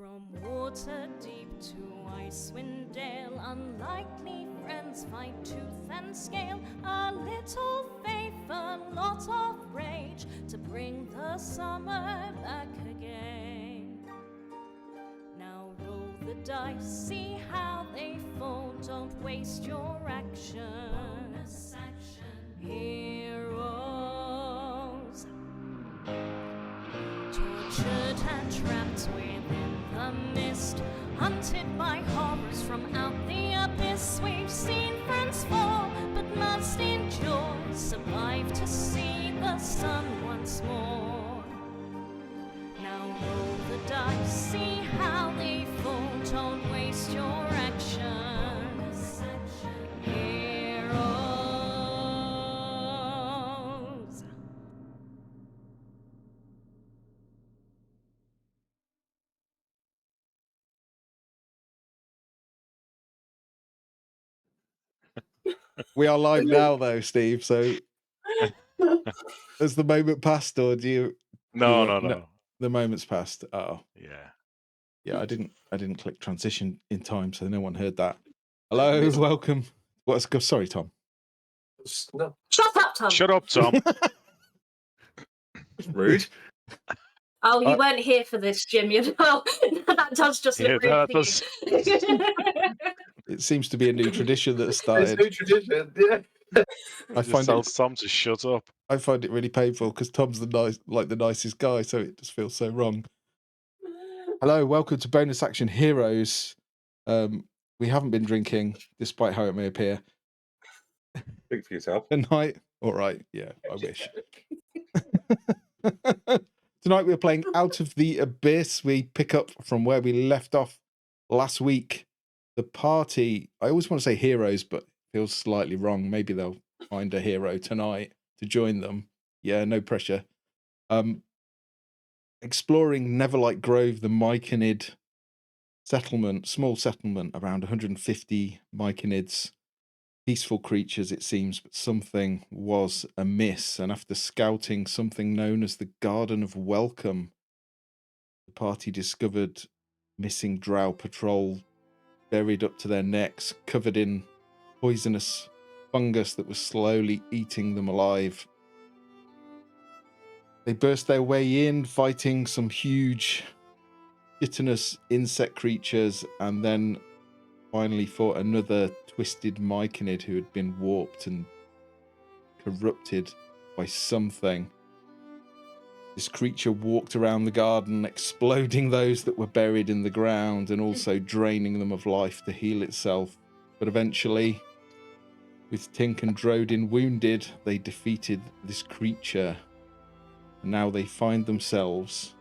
From water deep to Icewind Dale, unlikely friends fight tooth and scale. A little faith, a lot of rage, to bring the summer back again. Now roll the dice, see how they fall, don't waste your action. Bonus action. Heroes, tortured and trapped within the mist, hunted by horrors from out the abyss. We've seen friends fall, but must endure, survive to see the sun once more. Now roll the dice, see how they fall, don't waste your action. Heroes. We are live now, though, Steve. So, has the moment passed, or do you? No. The moment's passed. Oh, Yeah. I didn't click transition in time, so no one heard that. Hello, welcome. Sorry, Tom. Shut up, Tom. Shut up, Tom. Rude. Oh, you weren't here for this, Jim. You know that does just look rude for you. It seems to be a new tradition that has It's started. no tradition. Yeah. I find it. Tom to shut up. I find it really painful because Tom's the nicest guy, so it just feels so wrong. Hello, welcome to Bonus Action Heroes. We haven't been drinking, despite how it may appear. Speak for yourself. Tonight, all right, yeah, I wish. Tonight we're playing Out of the Abyss. We pick up from where we left off last week. The party, I always want to say heroes, but it feels slightly wrong. Maybe they'll find a hero tonight to join them. Yeah, no pressure. Exploring Neverlight Grove, the Myconid settlement, small settlement, around 150 Myconids. Peaceful creatures, it seems, but something was amiss. And after scouting something known as the Garden of Welcome, the party discovered missing drow patrol buried up to their necks, covered in poisonous fungus that was slowly eating them alive. They burst their way in, fighting some huge chitinous insect creatures, and then finally fought another twisted Myconid who had been warped and corrupted by something. This creature walked around the garden, exploding those that were buried in the ground and also draining them of life to heal itself. But eventually, with Tink and Drodin wounded, they defeated this creature. And now they find themselves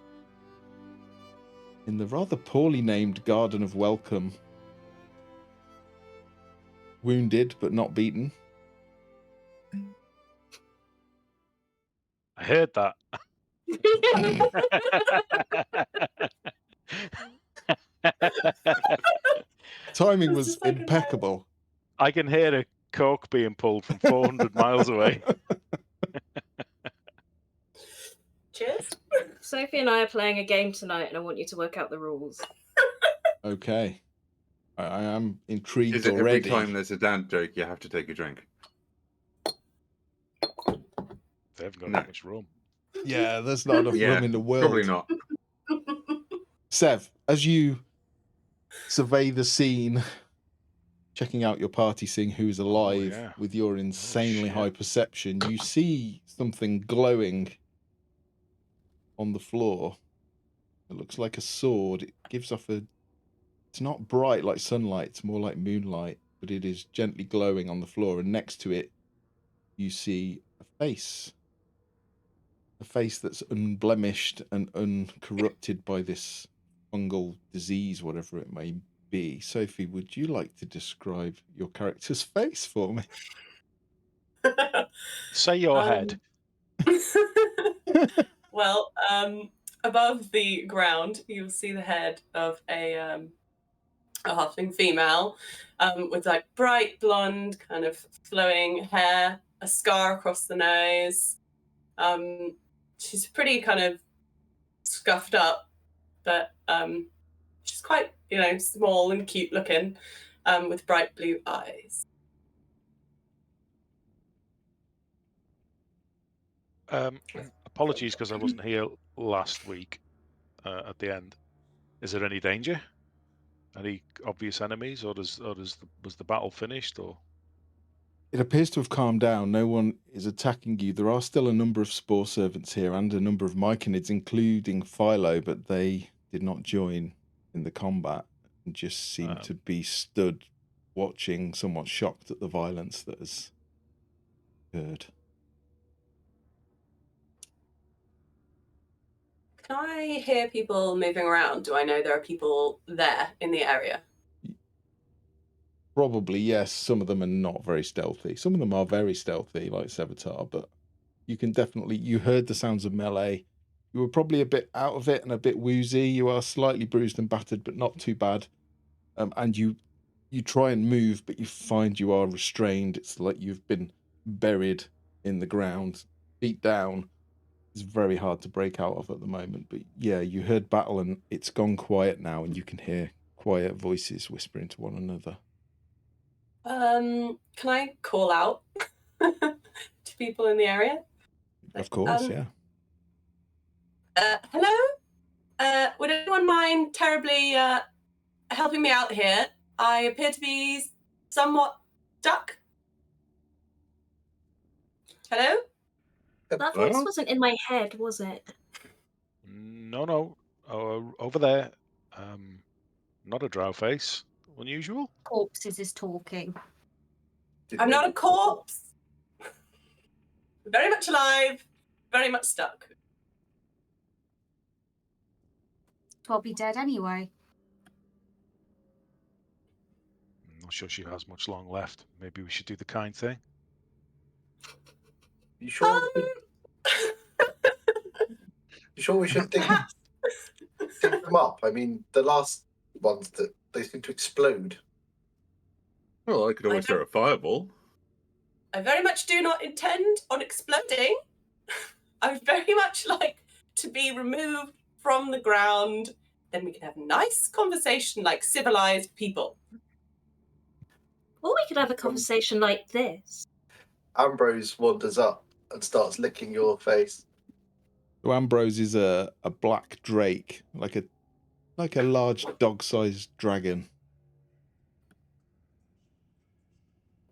in the rather poorly named Garden of Welcome. Wounded, but not beaten. I heard that. Timing was impeccable. I can hear a cork being pulled from 400 miles away. Cheers. Sophie and I are playing a game tonight, and I want you to work out the rules. Okay. I am intrigued Is it already. every time there's a dad joke, you have to take a drink? They haven't got that much room. Yeah, there's not enough room in the world. Probably not. Sev, as you survey the scene, checking out your party, seeing who's alive with your insanely high perception, you see something glowing on the floor. It looks like a sword. It gives off a... It's not bright like sunlight, it's more like moonlight, but it is gently glowing on the floor, and next to it you see a face. A face that's unblemished and uncorrupted by this fungal disease, whatever it may be. Sophie, would you like to describe your character's face for me? Say your head. Well, above the ground, you'll see the head of a halfling female with like bright blonde, kind of flowing hair, a scar across the nose. She's pretty kind of scuffed up, but She's quite, small and cute looking, with bright blue eyes. Apologies because I wasn't here last week at the end. Is there any danger? Any obvious enemies, or was the battle finished? Or It appears to have calmed down. No one is attacking you. There are still a number of Spore Servants here and a number of Myconids, including Philo, but they did not join in the combat and just seem to be stood watching, somewhat shocked at the violence that has occurred. Can I hear people moving around? Do I know there are people there in the area? Probably, yes. Some of them are not very stealthy. Some of them are very stealthy, like Sevatar, but you can definitely... You heard the sounds of melee. You were probably a bit out of it and a bit woozy. You are slightly bruised and battered, but not too bad. And you try and move, but you find you are restrained. It's like you've been buried in the ground, beat down. It's very hard to break out of at the moment. But yeah, you heard battle and it's gone quiet now, and you can hear quiet voices whispering to one another. Can I call out to people in the area? Of course, yeah. Hello? Would anyone mind terribly helping me out here? I appear to be somewhat stuck. Hello? That voice wasn't in my head, was it? No. Over there. Not a drow face. Unusual. Corpses is talking. I'm not a corpse. Very much alive, very much stuck. I'll be dead anyway. I'm not sure she has much long left. Maybe we should do the kind thing. You sure? You sure we should dig them up? I mean, the last ones that they seem to explode. Well, I could always throw a fireball. I very much do not intend on exploding. I would very much like to be removed from the ground. Then we can have a nice conversation like civilized people. Or we could have a conversation like this. Ambrose wanders up and starts licking your face. So Ambrose is a black drake, like a large dog-sized dragon.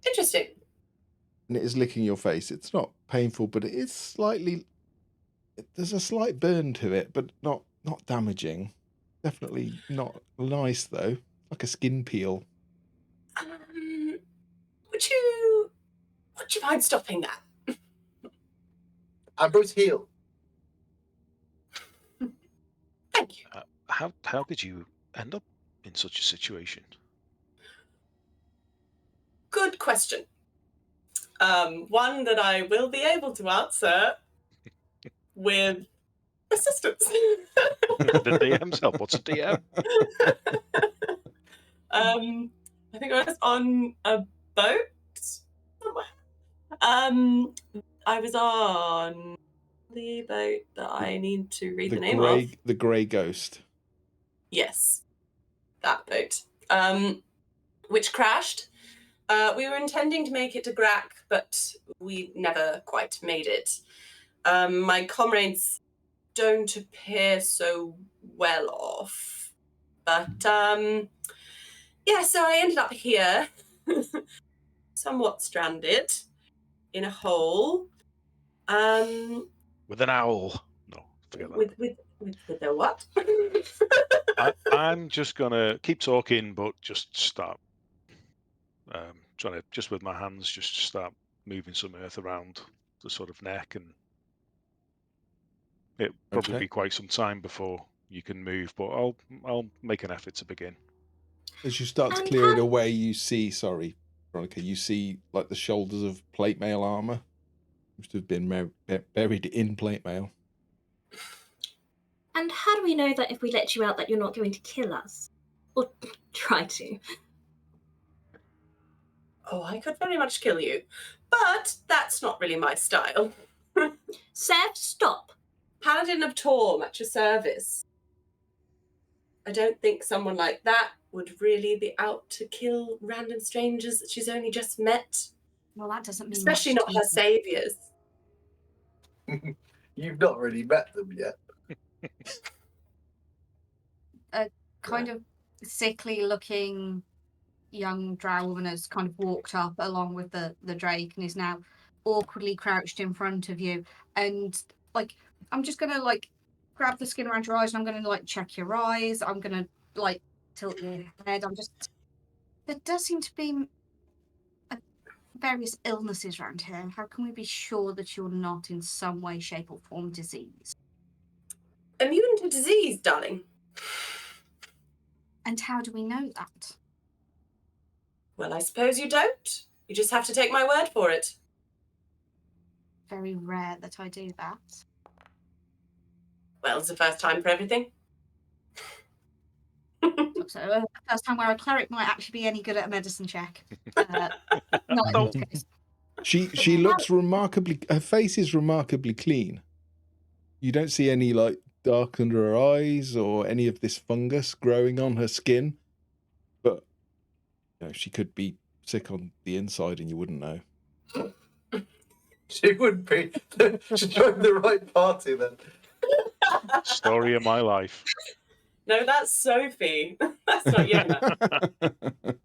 Interesting. And it is licking your face. It's not painful, but it is slightly... There's a slight burn to it, but not damaging. Definitely not nice, though. Like a skin peel. Would you mind stopping that? Ambrose, heal. Thank you. How did you end up in such a situation? Good question. One that I will be able to answer with assistance. The DM's help. What's a DM? I think I was on a boat somewhere. I was on the boat that I need to read the name of. The Grey Ghost. Yes, that boat. Which crashed. We were intending to make it to Grack, but we never quite made it. My comrades don't appear so well off. But, yeah, so I ended up here, somewhat stranded, in a hole. With an owl. No, forget that. With a what? I'm just going to keep talking, but just start trying to, just with my hands, just start moving some earth around the sort of neck, and it'll probably be quite some time before you can move, but I'll make an effort to begin. As you start to clear it away, you see, sorry, Veronica, you see like the shoulders of plate mail armor. Seems to have been buried in plate mail. And how do we know that if we let you out that you're not going to kill us? Or try to? Oh, I could very much kill you. But that's not really my style. Sev, stop. Paladin of Torm at your service. I don't think someone like that would really be out to kill random strangers that she's only just met. Well, that doesn't mean Especially much not to her saviors. You've not really met them yet. Kind of sickly looking young drow woman has kind of walked up along with the drake and is now awkwardly crouched in front of you. And like, I'm just gonna like grab the skin around your eyes and I'm gonna like check your eyes. I'm gonna like tilt your head. There does seem to be various illnesses around here. How can we be sure that you're not in some way, shape, or form diseased? Immune to disease, darling. And how do we know that? Well, I suppose you don't. You just have to take my word for it. Very rare that I do that. Well, it's the first time for everything. So, first time where a cleric might actually be any good at a medicine check. Not in this case. She looks remarkably. Her face is remarkably clean. You don't see any like dark under her eyes or any of this fungus growing on her skin. But she could be sick on the inside, and you wouldn't know. She would be. She joined the right party then. Story of my life. No, that's Sophie. That's not Yona.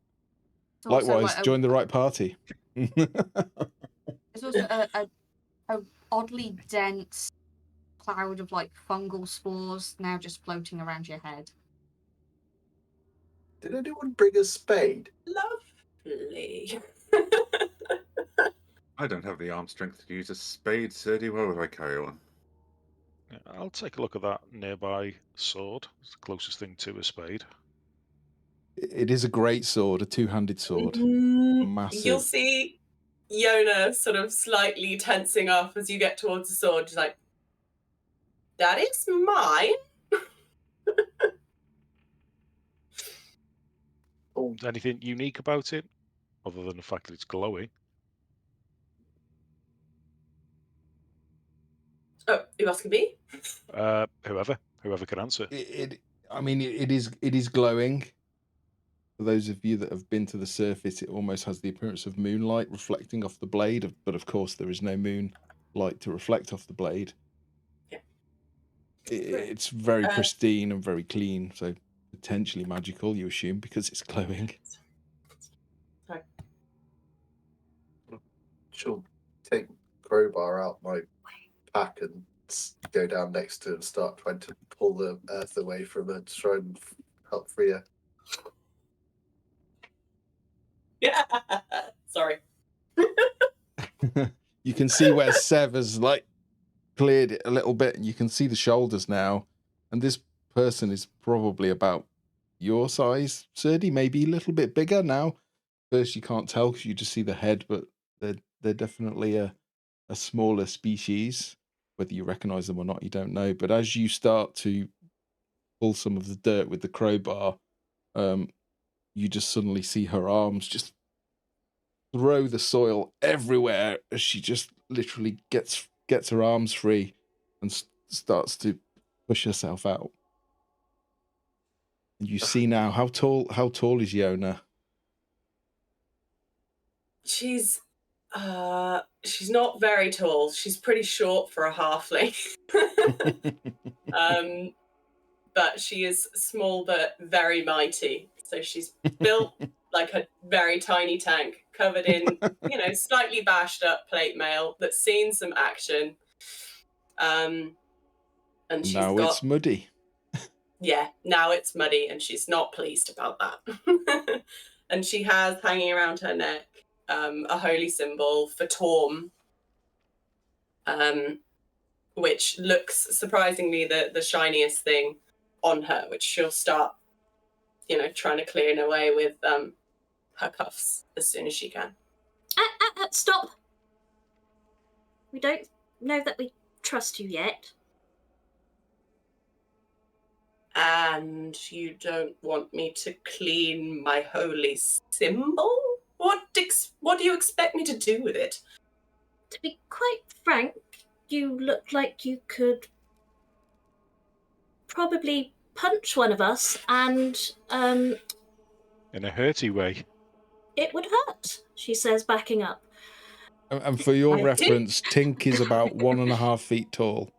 Likewise, join the right party. There's also a oddly dense cloud of like fungal spores now just floating around your head. Did anyone bring a spade? Lovely. I don't have the arm strength to use a spade, Serdy. Where would I carry one? Yeah, I'll take a look at that nearby sword. It's the closest thing to a spade. It is a great sword, a two-handed sword. Massive. You'll see Yona sort of slightly tensing up as you get towards the sword. She's like, that is mine. Anything unique about it, other than the fact that it's glowing? Oh, you asking me? Whoever can answer. It is glowing. For those of you that have been to the surface, it almost has the appearance of moonlight reflecting off the blade, but of course there is no moonlight to reflect off the blade. Yeah. It's very pristine and very clean, so potentially magical, you assume, because it's glowing. Sorry. She'll take crowbar out my pack and go down next to her and start trying to pull the earth away from her to try and help free her. Yeah. Sorry. You can see where Sev has like cleared it a little bit, and you can see the shoulders now. And this person is probably about your size, Serdy, maybe a little bit bigger now. First, you can't tell because you just see the head, but they're definitely a smaller species. Whether you recognize them or not, you don't know. But as you start to pull some of the dirt with the crowbar, you just suddenly see her arms just throw the soil everywhere as she just literally gets her arms free and starts to push herself out. And you see now how tall is Yona? She's not very tall. She's pretty short for a halfling. But she is small but very mighty. So she's built like a very tiny tank, covered in, slightly bashed up plate mail that's seen some action. And she's it's muddy. Yeah, now it's muddy, and she's not pleased about that. And she has hanging around her neck a holy symbol for Torm, which looks surprisingly the shiniest thing on her, which she'll start, trying to clear away with her cuffs as soon as she can. Stop! We don't know that we trust you yet. And you don't want me to clean my holy symbol? What do you expect me to do with it? To be quite frank, you look like you could probably punch one of us, and In a hurty way. it would hurt, she says, backing up. And for your I did. reference, Tink is about 1.5 feet tall.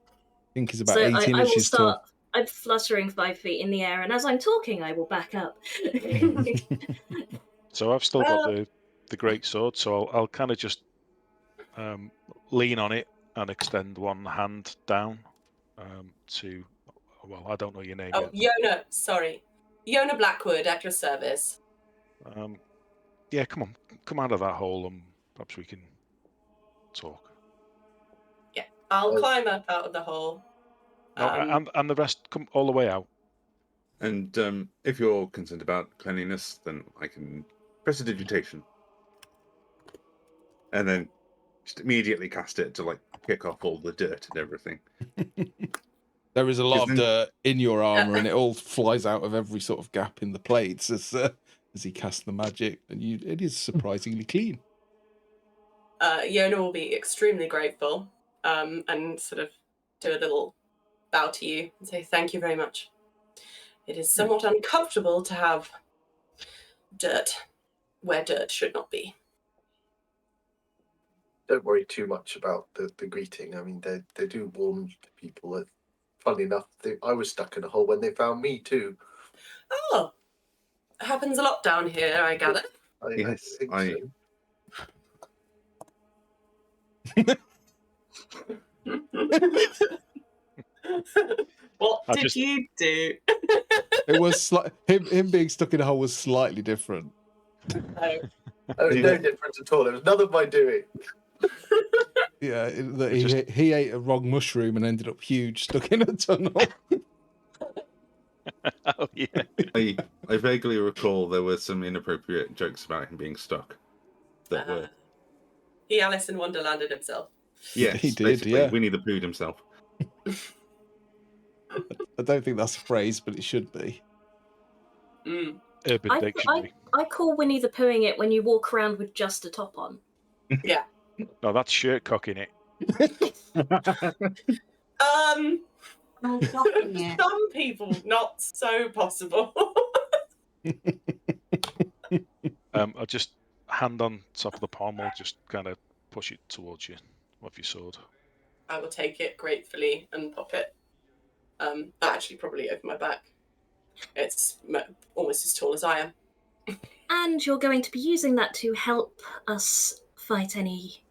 Tink is about So 18 I will inches start. tall. I'm fluttering 5 feet in the air, and as I'm talking, I will back up. So I've still got the great sword, so I'll kind of just lean on it and extend one hand down to. Well, I don't know your name Oh, yet. Yona, sorry. Yona Blackwood, at your service. Yeah, come out of that hole, and perhaps we can talk. Yeah, I'll Oh. climb up out of the hole. And the rest come all the way out. And if you're concerned about cleanliness, then I can prestidigitation. And then just immediately cast it to like kick off all the dirt and everything. There is a lot of Isn't- dirt in your armor, and it all flies out of every sort of gap in the plates as he casts the magic, and it is surprisingly clean. Yona will be extremely grateful and sort of do a little bow to you and say thank you very much. It is somewhat uncomfortable to have dirt where dirt should not be. Don't worry too much about the greeting. I mean, they do warn people that, funny enough, I was stuck in a hole when they found me too. Oh, happens a lot down here, I gather. I think so. What I did just- you do? It was him being stuck in a hole was slightly different. Oh, Oh, no difference at all. It was none of my doing. Yeah, he ate a wrong mushroom and ended up huge, stuck in a tunnel. Oh yeah. I vaguely recall there were some inappropriate jokes about him being stuck. That were he Alice in Wonderlanded himself. yes, He did, basically, yeah. Winnie the Pooh himself. I don't think that's a phrase, but it should be. Mm. Urban Dictionary. I call Winnie the Poohing it when you walk around with just a top on. Yeah. No, that's shirt cocking it. Yeah. Some people not so possible. I'll just hand on top of the pommel, just kind of push it towards you with your sword. I will take it gratefully and pop it. Actually, probably over my back. It's almost as tall as I am. And you're going to be using that to help us fight any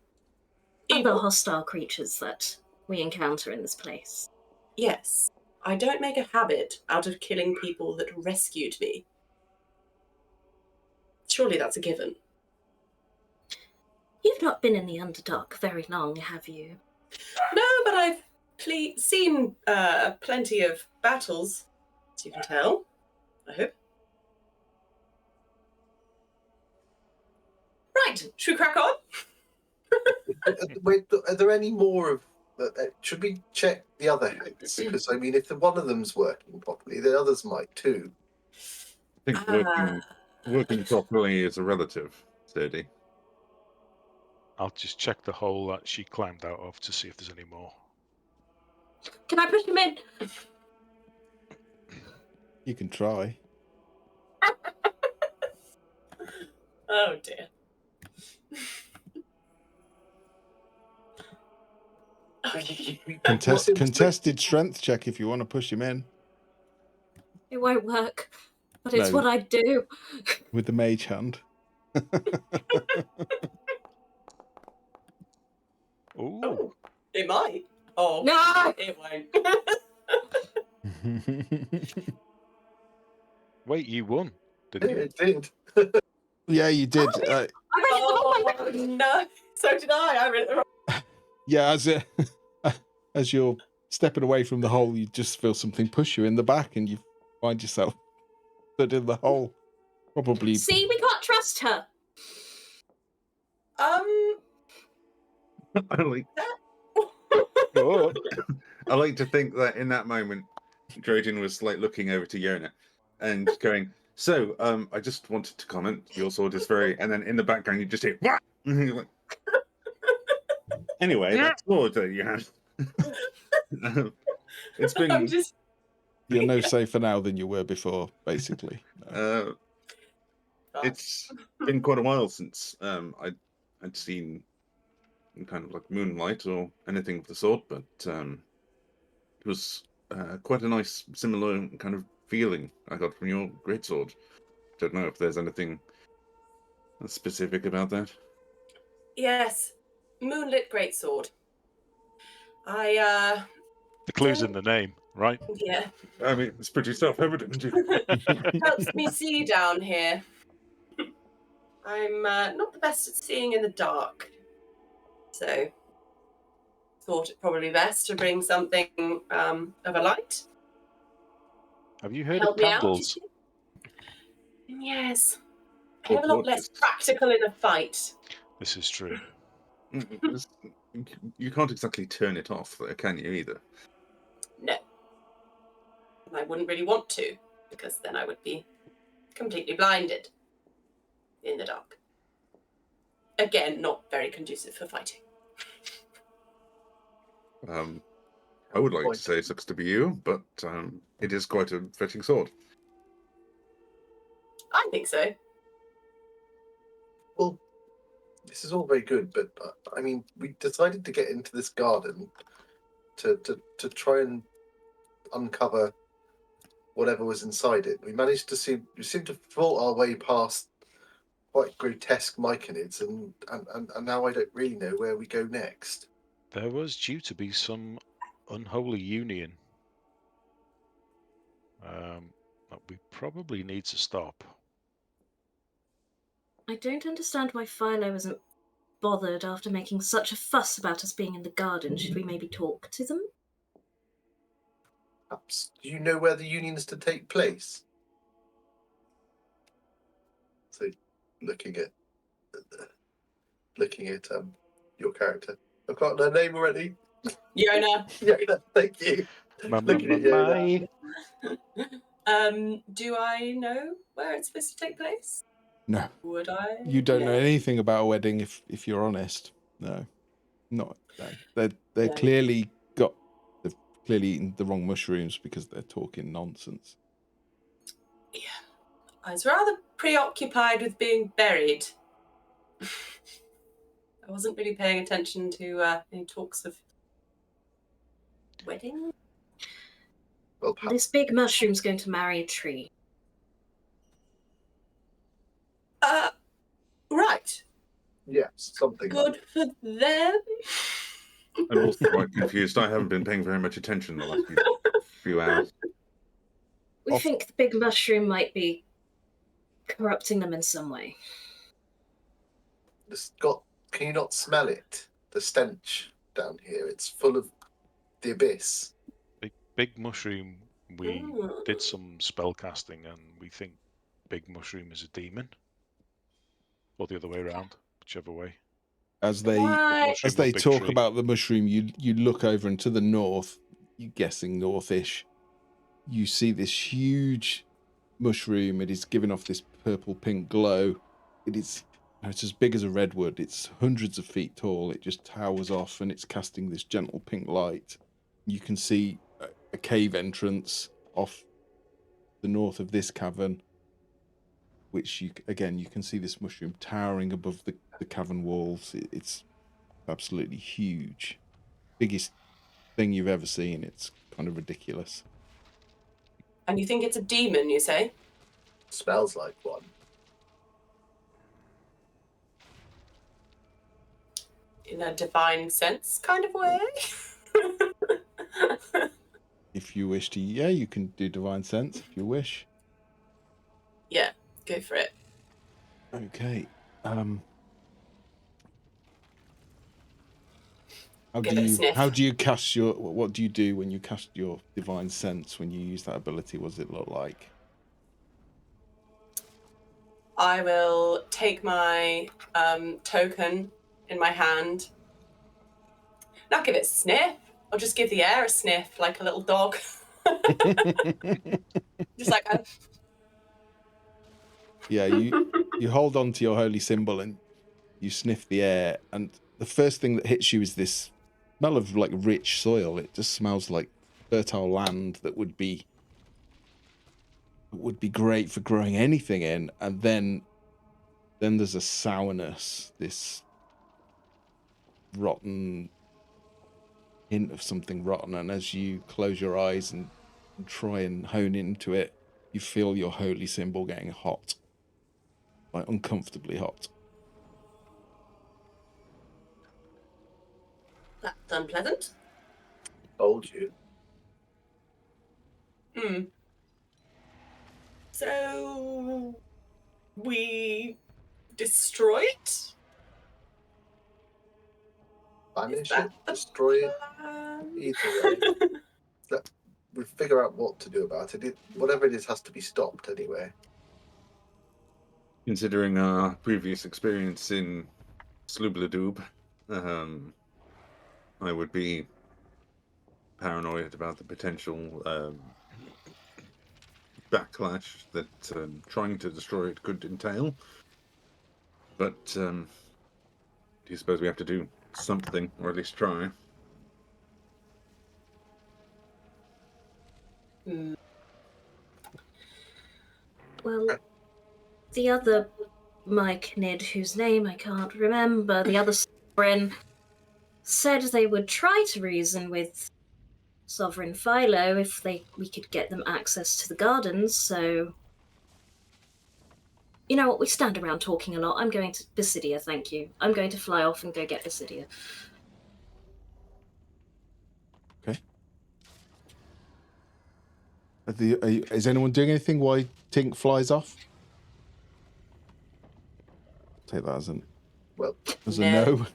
other Evil? hostile creatures that we encounter in this place. Yes. I don't make a habit out of killing people that rescued me. Surely that's a given. You've not been in the Underdark very long, have you? No, but I've seen plenty of battles, as you can tell. I hope. Right, should we crack on? Wait, are there any more of? Should we check the other heads? Because I mean, if one of them's working properly, the others might too. I think working properly is a relative, Sturdy. I'll just check the hole that she climbed out of to see if there's any more. Can I push him in? You can try. Oh dear. Contested strength check if you want to push him in It won't work, but it's No. what I do. with the mage hand. Ooh. Oh, it might. Oh, No! it won't. Wait, you won, didn't you? It did. Yeah, you did. I read it the wrong way. Oh no! So did I. I read it the wrong. Yeah, as you're stepping away from the hole, you just feel something push you in the back, and you find yourself stood in the hole. Probably. See, we can't trust her. I like Oh. I like to think that in that moment, Trojan was like looking over to Yona and going, "So, I just wanted to comment. Your sword is very..." And then in the background, you just hear, "What?" And you're like, anyway, that sword that you had. It's been. I'm just You're no safer now than you were before, basically. No. It's been quite a while since I'd seen kind of like moonlight or anything of the sort, but it was quite a nice, similar kind of feeling I got from your greatsword. Don't know if there's anything specific about that. Yes, moonlit greatsword. I The clue's in the name, right? yeah, I mean, it's pretty self-evident. helps me see down here. I'm not the best at seeing in the dark, so thought it probably best to bring something of a light. Have you heard Help of me out. candles? Yes, a Or hell of a lot less torches. practical in a fight. This is true. You can't exactly turn it off, though, can you, either? No, and I wouldn't really want to, because then I would be completely blinded in the dark. Again, not very conducive for fighting. I would like to say it sucks to be you, but it is quite a fetching sword. I think so. Well, this is all very good, but I mean, we decided to get into this garden to try and uncover whatever was inside it. We managed to seem to vault our way past quite grotesque myconids, and now I don't really know where we go next. There was due to be some unholy union that we probably need to stop. I don't understand why Philo isn't bothered after making such a fuss about us being in the garden. Should we maybe talk to them? Perhaps, do you know where the union is to take place? So, looking at your character. I've got their name already. Yona. Yeah, thank you. Look at you, Do I know where it's supposed to take place? No. Would I? You don't know anything about a wedding, if you're honest. No. Not. No. They're No. clearly they've clearly eaten the wrong mushrooms because they're talking nonsense. Yeah. I was rather preoccupied with being buried. I wasn't really paying attention to any talks of wedding. Well, This big mushroom's going to marry a tree. Right. yes, something. Good for them. I'm also quite confused. I haven't been paying very much attention the last few hours. We think the big mushroom might be corrupting them in some way. Can you not smell it? The stench down here. It's full of the abyss. Big mushroom. We did some spell casting, and we think big mushroom is a demon, or the other way around, whichever way. As they talk tree. about the mushroom, you look over and to the north, you're guessing northish, you see this huge mushroom. It is giving off this purple pink glow. It's as big as a redwood. It's hundreds of feet tall. It just towers off, and it's casting this gentle pink light. You can see a cave entrance off the north of this cavern, which you can see this mushroom towering above the cavern walls. It's absolutely huge. Biggest thing you've ever seen. It's kind of ridiculous. And you think it's a demon, you say? Smells like one. In a divine sense kind of way? If you wish to, yeah, you can do divine sense if you wish. Yeah, go for it. Okay. How do you cast your? What do you do when you cast your divine sense? When you use that ability, what does it look like? I will take my token in my hand. Not give it a sniff. I'll just give the air a sniff like a little dog. Just like a... Yeah, you hold on to your holy symbol and you sniff the air, and the first thing that hits you is this smell of like rich soil. It just smells like fertile land that would be would be great for growing anything in, and then there's a sourness, this rotten hint of something rotten, and as you close your eyes and try and hone into it, you feel your holy symbol getting hot, like uncomfortably hot. That's unpleasant. Told you. So we destroy it? Banish that it, the destroy it. plan? Either way, we figure out what to do about it. Whatever it is has to be stopped anyway. Considering our previous experience in Slubladoob, I would be paranoid about the potential backlash that trying to destroy it could entail. But do you suppose we have to do something, or at least try? Well, the other Myconid, whose name I can't remember, the other sovereign, said they would try to reason with Sovereign Philo if we could get them access to the gardens, so... You know what, we stand around talking a lot. I'm going to Basidia, thank you. I'm going to fly off and go get Basidia. Okay. Is anyone doing anything while Tink flies off? Take that as a no.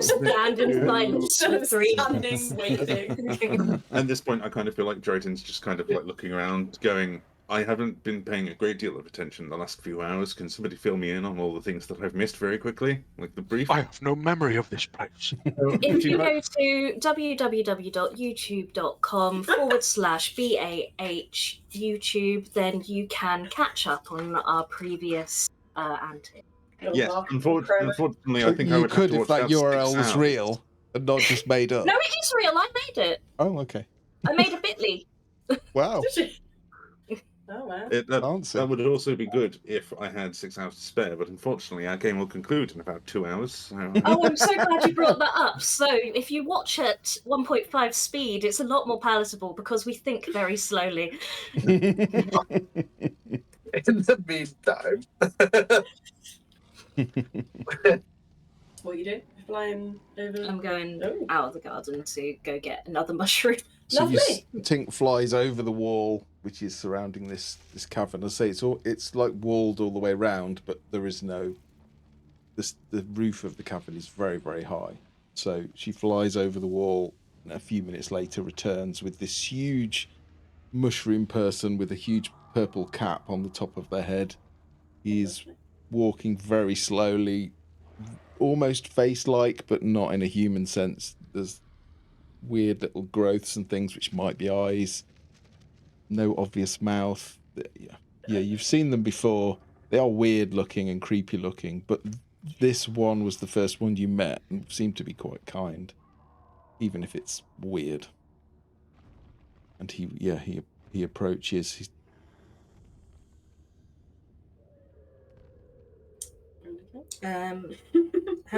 Stand in silence for 3 Standing, waiting. At this point, I kind of feel like Drayton's just kind of like looking around, going, I haven't been paying a great deal of attention the last few hours. Can somebody fill me in on all the things that I've missed very quickly? Like the brief? I have no memory of this place. If you go to www.youtube.com/BAH YouTube, then you can catch up on our previous antics. Yes, unfortunately, I think I You would could have to if watch that that URL 6 was hours. real and not just made up. No, it is real. I made it. Oh, okay. I made a bit.ly. Wow. Did you? Oh, wow. Fancy. That would also be good if I had 6 hours to spare, but unfortunately, our game will conclude in about 2 hours. So... Oh, I'm so glad you brought that up. So, if you watch at 1.5 speed, it's a lot more palatable because we think very slowly. In the meantime, What are you doing? Flying over? I'm going Oh. out of the garden to go get another mushroom. So Lovely. Tink flies over the wall, which is surrounding this cavern. I say it's like walled all the way around, but there is no. The roof of the cavern is very, very high. So she flies over the wall, and a few minutes later returns with this huge mushroom person with a huge purple cap on the top of their head. He's walking very slowly, almost face-like, but not in a human sense. There's weird little growths and things which might be eyes. No obvious mouth. Yeah, you've seen them before. They are weird looking and creepy looking, but this one was the first one you met and seemed to be quite kind, even if it's weird. And he approaches. Have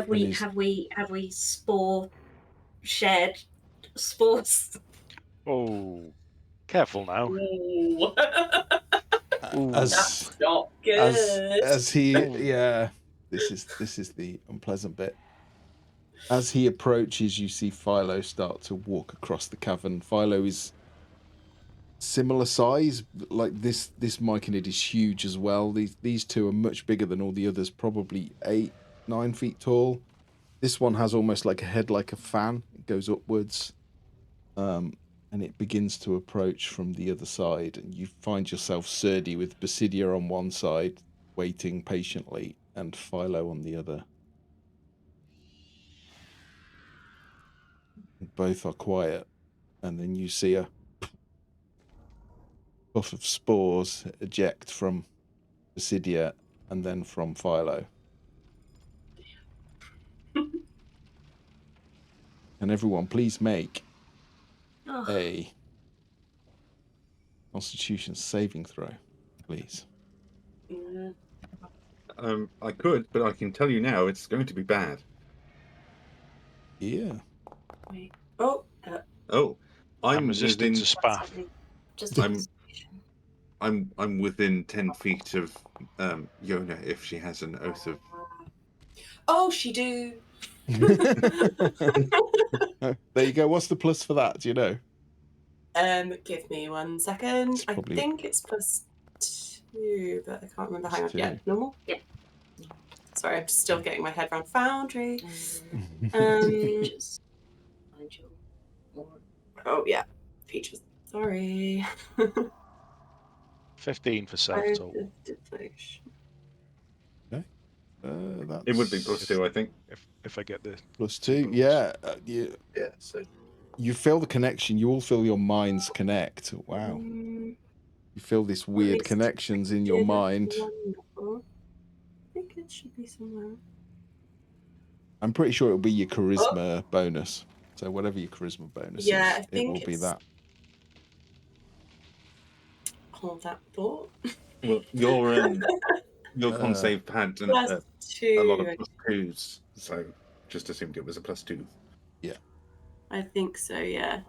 we shared spores? Oh, careful now. Ooh. As Not good. as he this is the unpleasant bit. As he approaches, you see Philo start to walk across the cavern. Philo is similar size, like this Myconid is huge as well. These two are much bigger than all the others, probably 8-9 feet tall. This one has almost like a head like a fan. It goes upwards, and it begins to approach from the other side, and you find yourself Serdi with Basidia on one side, waiting patiently, and Philo on the other. Both are quiet, and then you see a puff of spores eject from Basidia and then from Philo. And everyone, please make a Constitution saving throw. please. Mm, I could, but I can tell you now, it's going to be bad. Yeah. wait. Oh, Oh, I'm I'm resistant within. to spaff. Just I'm within 10 feet of Yona if she has an oath of. oh, she do. There you go. What's the plus for that? Do you know? Give me 1 second. It's probably- I think it's +2, but I can't remember. Hang on. +2. Yeah, normal. Yeah. Sorry, I'm still getting my head around Foundry. features. Find your more. Oh yeah, features. Sorry. 15 for self Oath talk. of Devotion. That's It would be +2, I think. If I get the +2. bonus. Yeah. Yeah, so You feel the connection. You all feel your minds connect. Wow. Mm, You feel this at weird least connections in your did mind. wonderful. I think it should be somewhere. I'm pretty sure it'll be your charisma bonus. So whatever your charisma bonus Yeah, I is, it think will be it's- that. Hold that thought. Well, your con save had +2. a lot of +2s, so just assumed it was a +2. I think so. Yeah.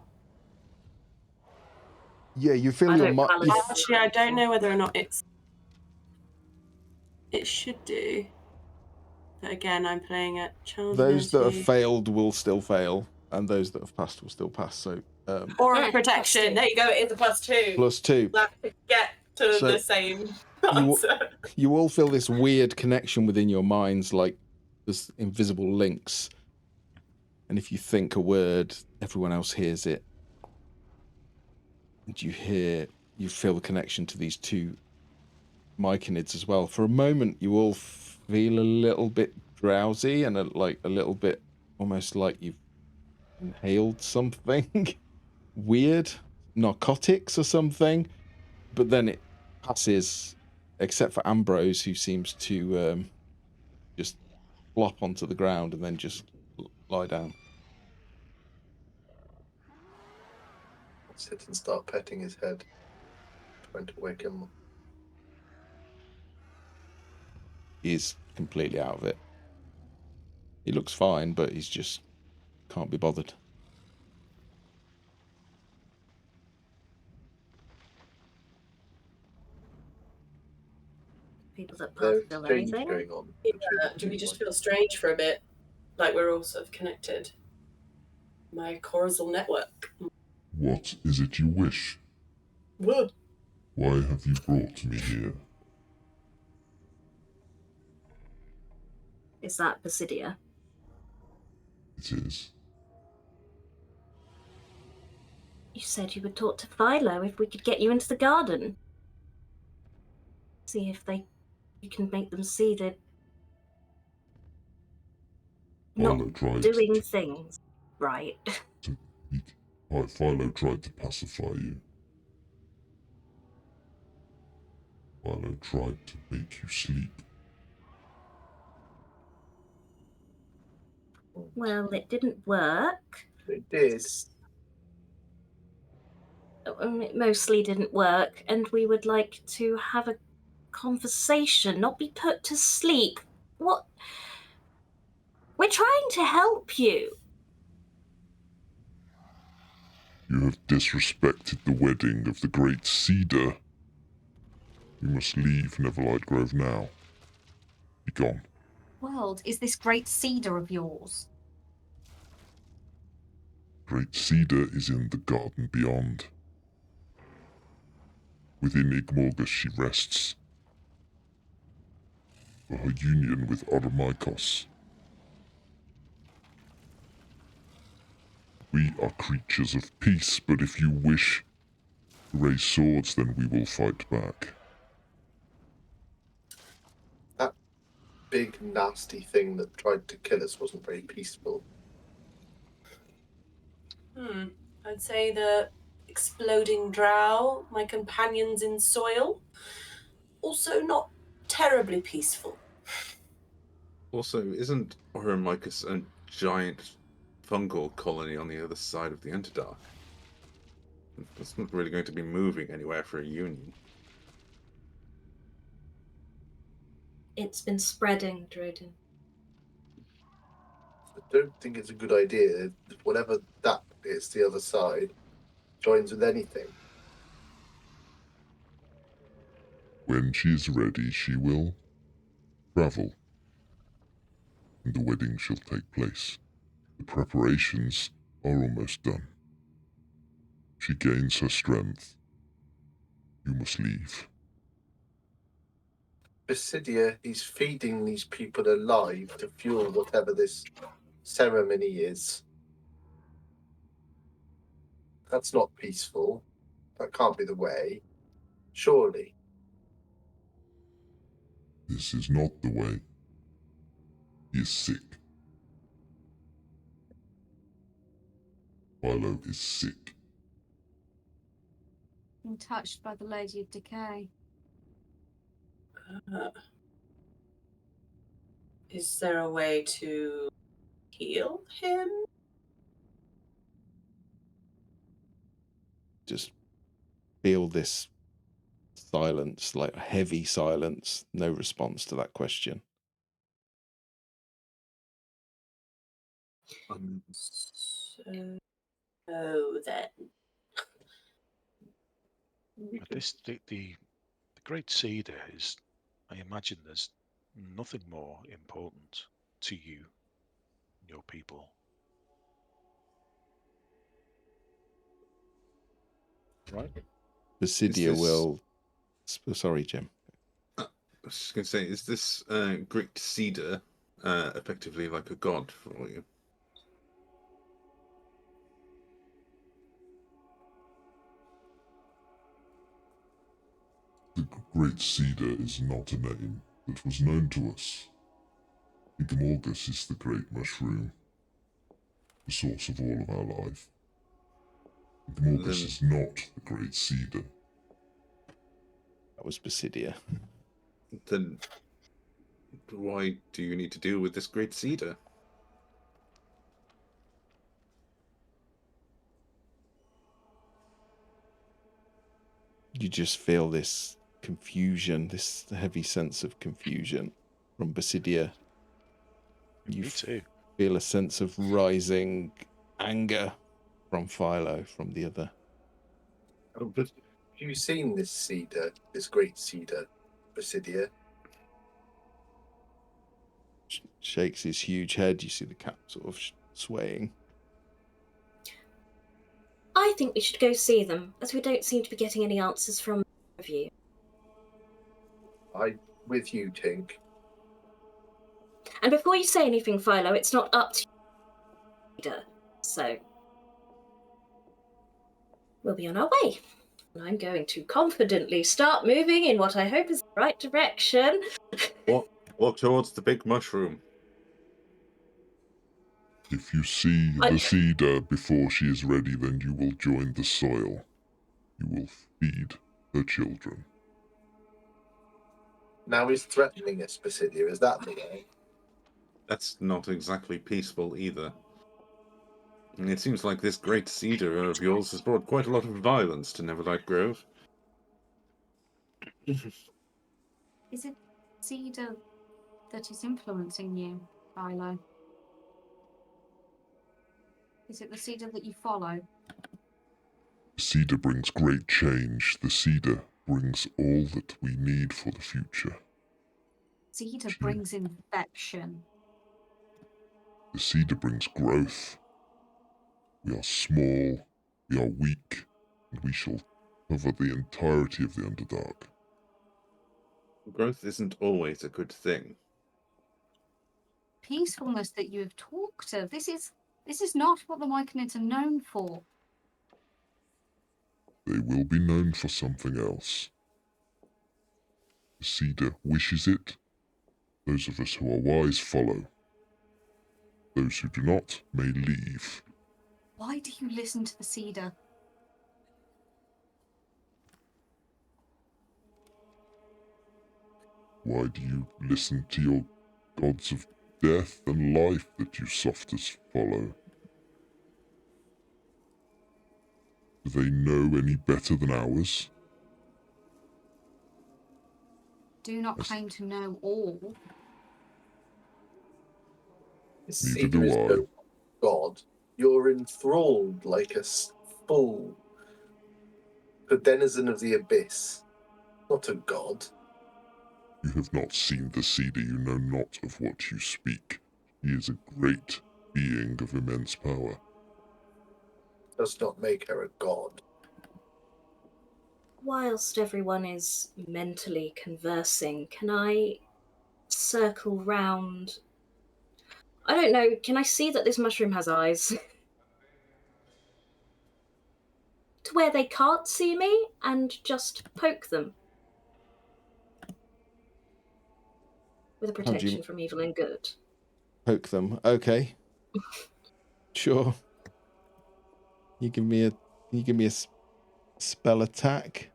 Yeah, you feel I your don't mind. colour it. Actually, I don't know whether or not it should do. But again, I'm playing at challenge. Those that have ability. failed will still fail, and those that have passed will still pass. So Aura Yeah, of protection. +2. There you go. It is a +2. +2. Let's get to So the same you- answer. You all feel this weird connection within your minds, like there's invisible links. And if you think a word, everyone else hears it. And you feel the connection to these two myconids as well. For a moment, you all feel a little bit drowsy and a little bit almost like you've inhaled something weird, narcotics or something. But then it passes, except for Ambrose, who seems to just flop onto the ground and then just lie down. sit and start petting his head, trying to wake him up. He's completely out of it. He looks fine, but he's just can't be bothered. People that There's pass feel exchange anything. going on. Do we just feel strange for a bit? Like we're all sort of connected? My causal network. What is it you wish? Whoa. Why have you brought me here? Is that Basidia? It is. You said you would talk to Philo if we could get you into the garden. See if you can make them see that not Philo tried doing things right. to speak. Philo tried to pacify you. Philo tried to make you sleep. Well, it didn't work. It did. It mostly didn't work, and we would like to have a conversation, not be put to sleep. What? We're trying to help you. You have disrespected the wedding of the great Cedar. You must leave Neverlight Grove now. Be gone. World is this great cedar of yours? Great Cedar is in the garden beyond. Within Yggmorgus she rests. For her union with Oromikos. We are creatures of peace, but if you wish to raise swords, then we will fight back. That big, nasty thing that tried to kill us wasn't very peaceful. I'd say the exploding drow, my companions in soil, also not terribly peaceful. Also, isn't Oromikos a giant fungal colony on the other side of the Underdark? It's not really going to be moving anywhere for a union. It's been spreading, Drodin. I don't think it's a good idea. Whatever that is, the other side joins with anything. When she is ready, she will travel, and the wedding shall take place. The preparations are almost done. She gains her strength. You must leave. Basidia, he's feeding these people alive to fuel whatever this ceremony is. That's not peaceful. That can't be the way. Surely. This is not the way. He is sick. Philo is sick. I'm touched by the Lady of Decay. Is there a way to heal him? Just feel this silence, like a heavy silence. No response to that question. So then. But this, the Great Cedar is, I imagine there's nothing more important to you, your people. Right? Basidia will... Sorry, Jim. I was just going to say, is this Great Cedar effectively like a god for you? The Great Cedar is not a name that was known to us. Yggmorgus is the great mushroom, the source of all of our life. Yggmorgus is not the Great Cedar. That was Basidia. Then why do you need to deal with this Great Cedar? You just feel this confusion, this heavy sense of confusion from Basidia. You Me too. feel a sense of rising anger from Philo, from the other. Oh, but have you seen this cedar, this great cedar, Basidia? Shakes his huge head. You see the cap sort of swaying. I think we should go see them, as we don't seem to be getting any answers from either of you. I'm with you, Tink. And before you say anything, Philo, it's not up to you, so we'll be on our way. And I'm going to confidently start moving in what I hope is the right direction. Walk towards the big mushroom. If you see the cedar before she is ready, then you will join the soil. You will feed her children. Now he's threatening us, Basidia. Is that the way? That's not exactly peaceful either. And it seems like this Great Cedar of yours has brought quite a lot of violence to Neverlight Grove. Is it Cedar that is influencing you, Philo? Is it the Cedar that you follow? The cedar brings great change. The cedar brings all that we need for the future. Cedar brings infection. The cedar brings growth. We are small, we are weak, and we shall cover the entirety of the Underdark. Growth isn't always a good thing. Peacefulness that you have talked of. This is not what the Myconids are known for. They will be known for something else. The cedar wishes it. Those of us who are wise follow. Those who do not may leave. Why do you listen to the Cedar? Why do you listen to your gods of death and life that you softest follow? Do they know any better than ours? do not claim to know all. Neither Cedar do is I. no god. You're enthralled like a fool. The denizen of the abyss. Not a god. You have not seen the cedar, you know not of what you speak. He is a great being of immense power. Does not make her a god. Whilst everyone is mentally conversing, can I circle round? I don't know, can I see that this mushroom has eyes? To where they can't see me and just poke them. With a How do protection you from evil and good. poke them? Okay. Sure. You give me a spell attack.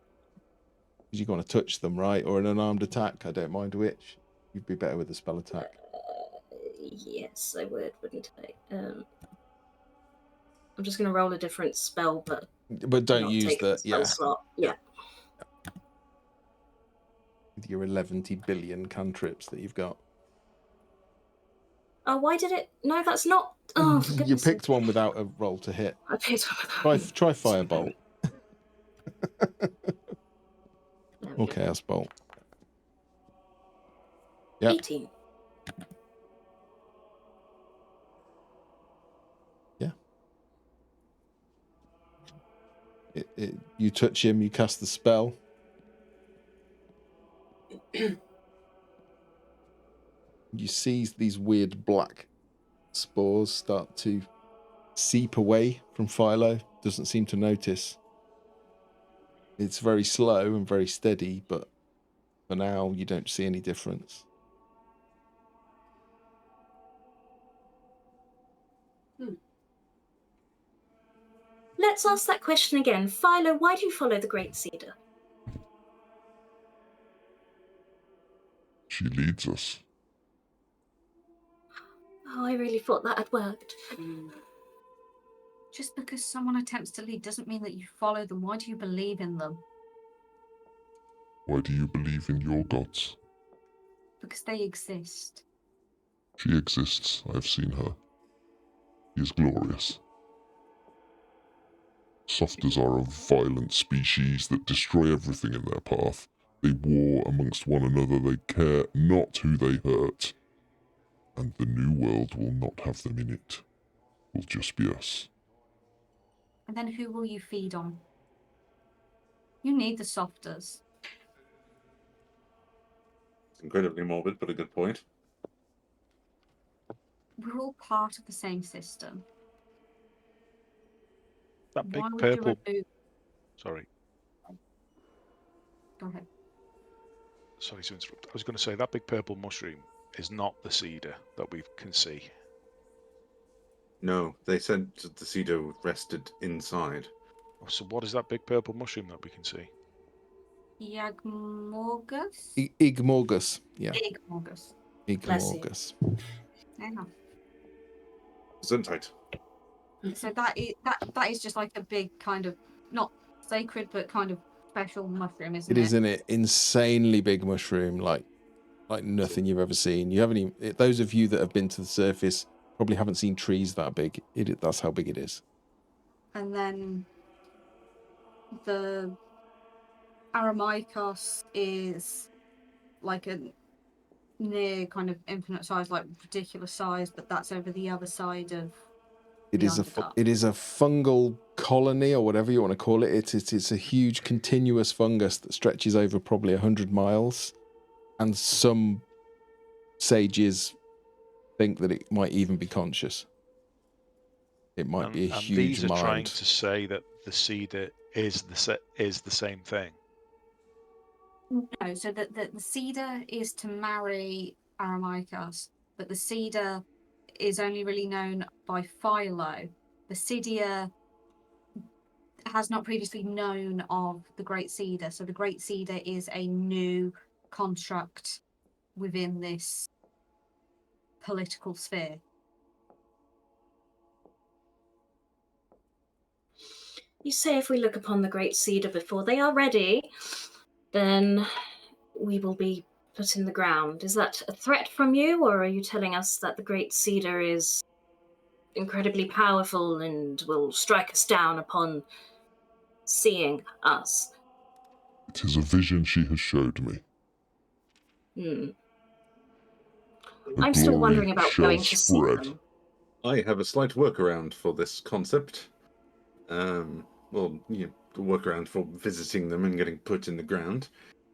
Because you're going to touch them, right? Or an unarmed attack. I don't mind which. You'd be better with a spell attack. Yes, I would, wouldn't I? I'm just going to roll a different spell, but don't not use take the spell yeah. slot. Yeah. With your 11 billion cantrips that you've got. Oh, why did it? No, that's not. Oh, for You goodness picked sake. one without a roll to hit. I picked one without. Try firebolt. There we Or go. chaos bolt. Yeah. 18. Yeah. You touch him, you cast the spell. You see these weird black spores start to seep away from Philo. Doesn't seem to notice. It's very slow and very steady, but for now you don't see any difference. Let's ask that question again. Philo, why do you follow the Great Cedar? She leads us. Oh, I really thought that had worked. Just because someone attempts to lead doesn't mean that you follow them. Why do you believe in them? Why do you believe in your gods? Because they exist. She exists. I have seen her. She is glorious. Softers are a violent species that destroy everything in their path. They war amongst one another. They care not who they hurt. And the new world will not have them in it. It will just be us. And then who will you feed on? You need the softers. It's incredibly morbid, but a good point. We're all part of the same system. That big Why would purple. you remove... Sorry. Go ahead. Sorry to interrupt. I was going to say that big purple mushroom is not the cedar that we can see. No, they said that the cedar rested inside. Oh, so what is that big purple mushroom that we can see? Yggmorgus? Yggmorgus. Yeah. Yggmorgus. Yggmorgus. Yeah. Gesundheit. So that is just like a big kind of, not sacred, but kind of special mushroom, isn't It it? is an insanely big mushroom, like nothing you've ever seen. You haven't even, those of you that have been to the surface probably haven't seen trees that big. That's how big it is. And then the Aramikos is like a near kind of infinite size, like ridiculous size, but that's over the other side of It is a fungal colony, or whatever you want to call it. It's a huge continuous fungus that stretches over probably 100 miles, and some sages think that it might even be conscious. It might be a And huge these are mind. trying to say that the cedar is the same thing. No, so the cedar is to marry Aramikos, but the cedar is only really known by Philo. The Cydia has not previously known of the Great Cedar, so the Great Cedar is a new construct within this political sphere. You say if we look upon the Great Cedar before they are ready, then we will be put in the ground. Is that a threat from you, or are you telling us that the Great Cedar is incredibly powerful and will strike us down upon seeing us? It is a vision she has showed me. Her I'm still glory wondering about shall going to see spread. them. I have a slight workaround for this concept. Well, the workaround for visiting them and getting put in the ground.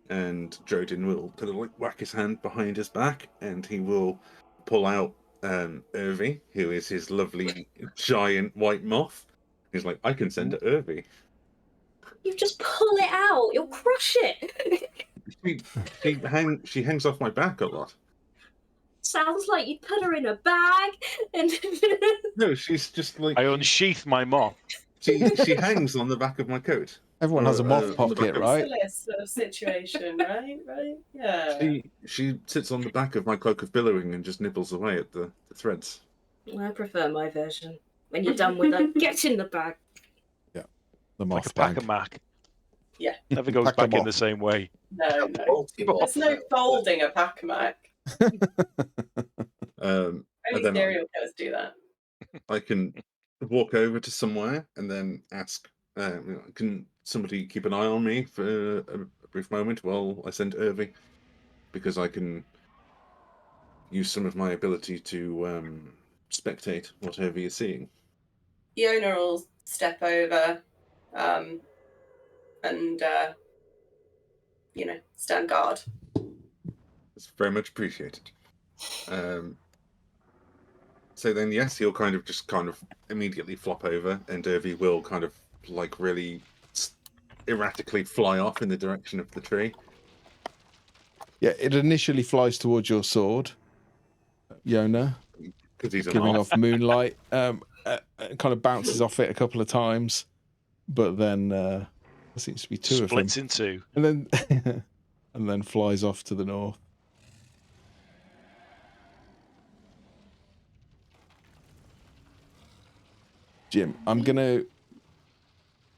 And Jodin will kind of like whack his hand behind his back, and he will pull out Irvi, who is his lovely giant white moth. He's like, I can send to Irvi. You just pull it out. You'll crush it. She hangs off my back a lot. Sounds like you put her in a bag and No, she's just like I unsheath my moth. she hangs on the back of my coat. Everyone has a moth on the pocket, back of- right? Merciless sort of situation, right? Right? Yeah. She sits on the back of my cloak of billowing and just nibbles away at the threads. I prefer my version. When you're done with her, get in the bag. The Like moth a pack bag. of mac. Yeah. Never goes Pack 'em back in off. the same way. No. There's no folding a Pac-Mac. And Only then serial killers do that. I can walk over to somewhere and then ask, can somebody keep an eye on me for a brief moment while I send Irvi? Because I can use some of my ability to spectate what Irvi is seeing. The owner will step over and, stand guard. It's very much appreciated. So then, yes, he'll kind of immediately flop over, and Irvi will kind of like really erratically fly off in the direction of the tree. Yeah, it initially flies towards your sword, Yona, Because he's a giving moth. off moonlight. It kind of bounces off it a couple of times, but then there seems to be two Splits of them, in two. and then and then flies off to the north. Jim, I'm gonna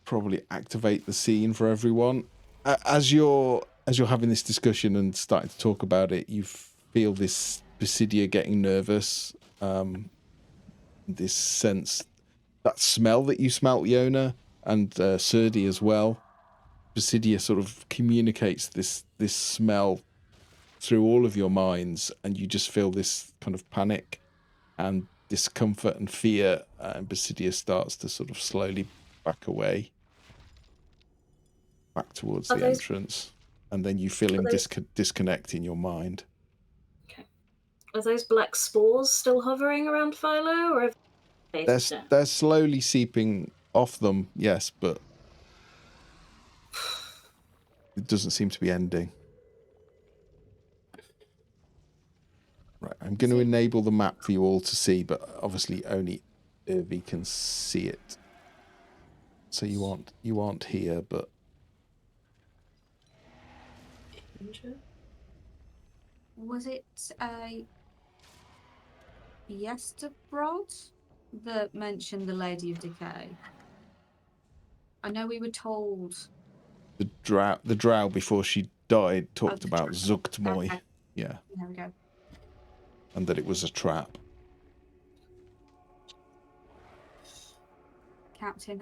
probably activate the scene for everyone. As you're having this discussion and starting to talk about it, you feel this Basidia getting nervous. This sense, that smell that you smelt, Yona, and Serdi as well. Basidia sort of communicates this smell through all of your minds, and you just feel this kind of panic and discomfort and fear, and Basidia starts to sort of slowly back away, back towards the entrance, and then you feel him disconnect in your mind. Okay. Are those black spores still hovering around Philo, or have they They're slowly seeping off them, yes, but it doesn't seem to be ending. Right, I'm going to enable the map for you all to see, but obviously only Irvi can see it. So you aren't here, but Was it Yestabrod that mentioned the Lady of Decay? I know we were told the drow before she died talked the about drow. Zuchtmoy. Okay. Yeah. There we go. And that it was a trap. Captain,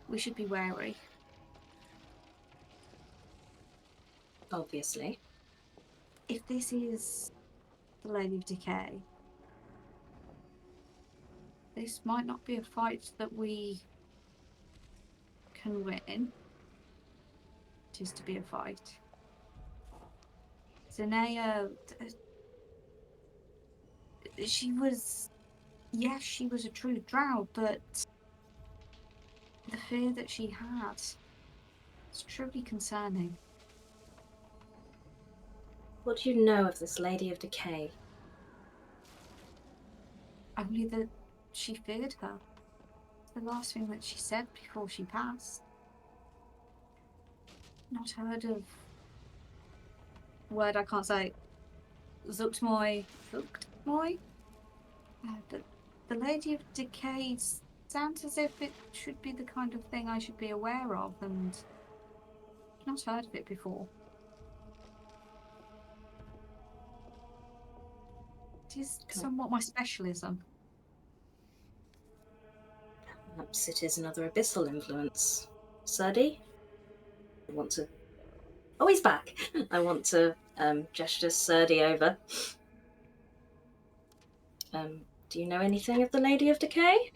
we should be wary. Obviously. If this is the Lady of Decay, this might not be a fight that we can win. It is to be a fight. Zanea, she was a true drow, but the fear that she had is truly concerning. What do you know of this Lady of Decay? Only that she feared her. The last thing that she said before she passed. Not heard of a word I can't say. Zuchtmoy. But the Lady of Decay sounds as if it should be the kind of thing I should be aware of, and not heard of it before. It is somewhat my specialism. Perhaps it is another abyssal influence. Sadi? I want to... Oh, he's back! I want to gesture Sadi over. Do you know anything of the Lady of Decay?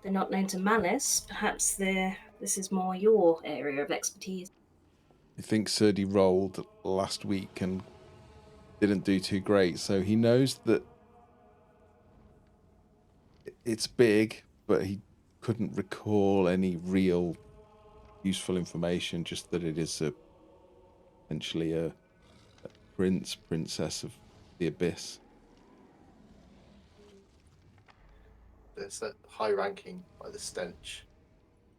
They're not known to malice. Perhaps this is more your area of expertise. I think Serdi rolled last week and didn't do too great, so he knows that it's big, but he couldn't recall any real useful information, just that it is essentially a princess of the abyss. There's that high ranking by the stench,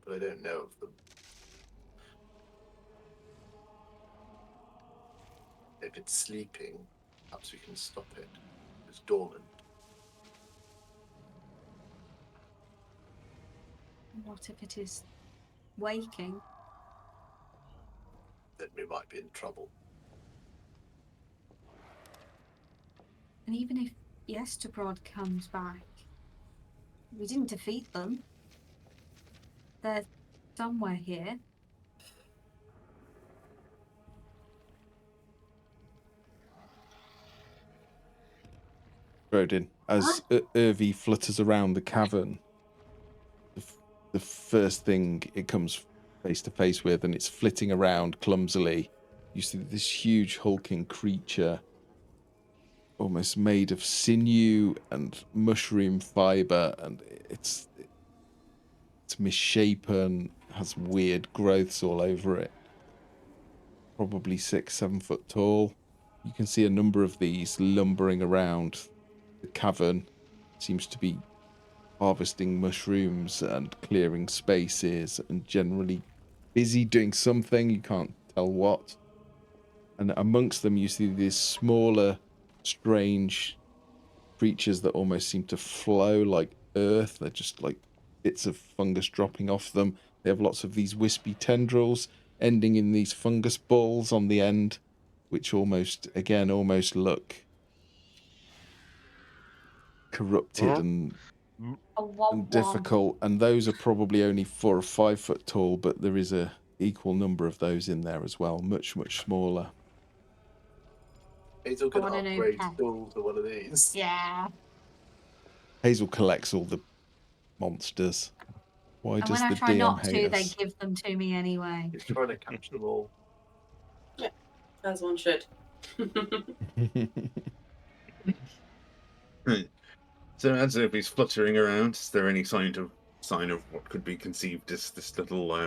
but I don't know of them. If it's sleeping, perhaps we can stop it. It's dormant. What if it is waking? Then we might be in trouble. And even if Yestabrod comes back, we didn't defeat them. They're somewhere here. Rodin, as Irvi flutters around the cavern, the first thing it comes face to face with, and it's flitting around clumsily, you see this huge hulking creature, almost made of sinew and mushroom fiber, and it's misshapen, has weird growths all over it. Probably 6-7 foot tall. You can see a number of these lumbering around the cavern. Seems to be harvesting mushrooms and clearing spaces and generally busy doing something, you can't tell what. And amongst them you see these smaller, strange creatures that almost seem to flow like earth. They're just like bits of fungus dropping off them. They have lots of these wispy tendrils ending in these fungus balls on the end, which almost look corrupted and difficult. And those are probably only 4 or 5 foot tall, but there is a equal number of those in there as well, much smaller. Hazel can want a new upgrade pet. Paul to one of these. Yeah. Hazel collects all the monsters. Why And does when I the try DM not hate to, they us? give them to me anyway. He's trying to catch them all. As one should. Right. So as Irvi's fluttering around, is there any sign of what could be conceived as this little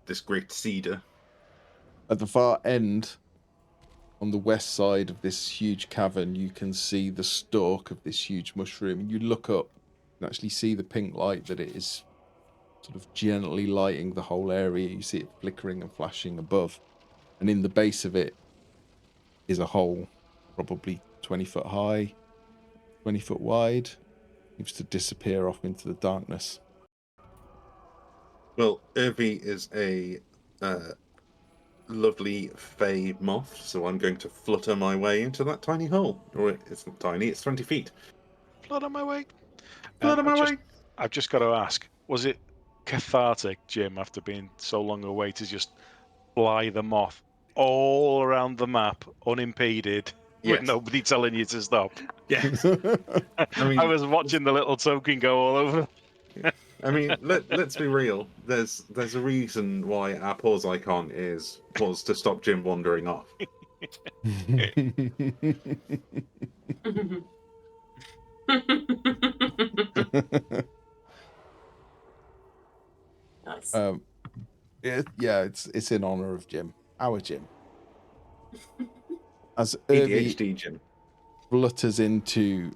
this great cedar? At the far end, on the west side of this huge cavern, you can see the stalk of this huge mushroom. And you look up and actually see the pink light that it is sort of gently lighting the whole area. You see it flickering and flashing above. And in the base of it is a hole, probably 20 foot high, 20 foot wide. Seems to disappear off into the darkness. Well, Irvi is a lovely fey moth, so I'm going to flutter my way into that tiny hole. Or it's not tiny, it's 20 feet. Flutter my way. Flutter my way! I've just got to ask, was it cathartic, Jim, after being so long away, to just fly the moth all around the map, unimpeded, with Yes. nobody telling you to stop? Yes. I mean, I was watching the little token go all over. I mean, let's be real. There's a reason why our pause icon is pause to stop Jim wandering off. Nice. It's in honor of Jim, our Jim. As Irvi ADHD Jim. flutters into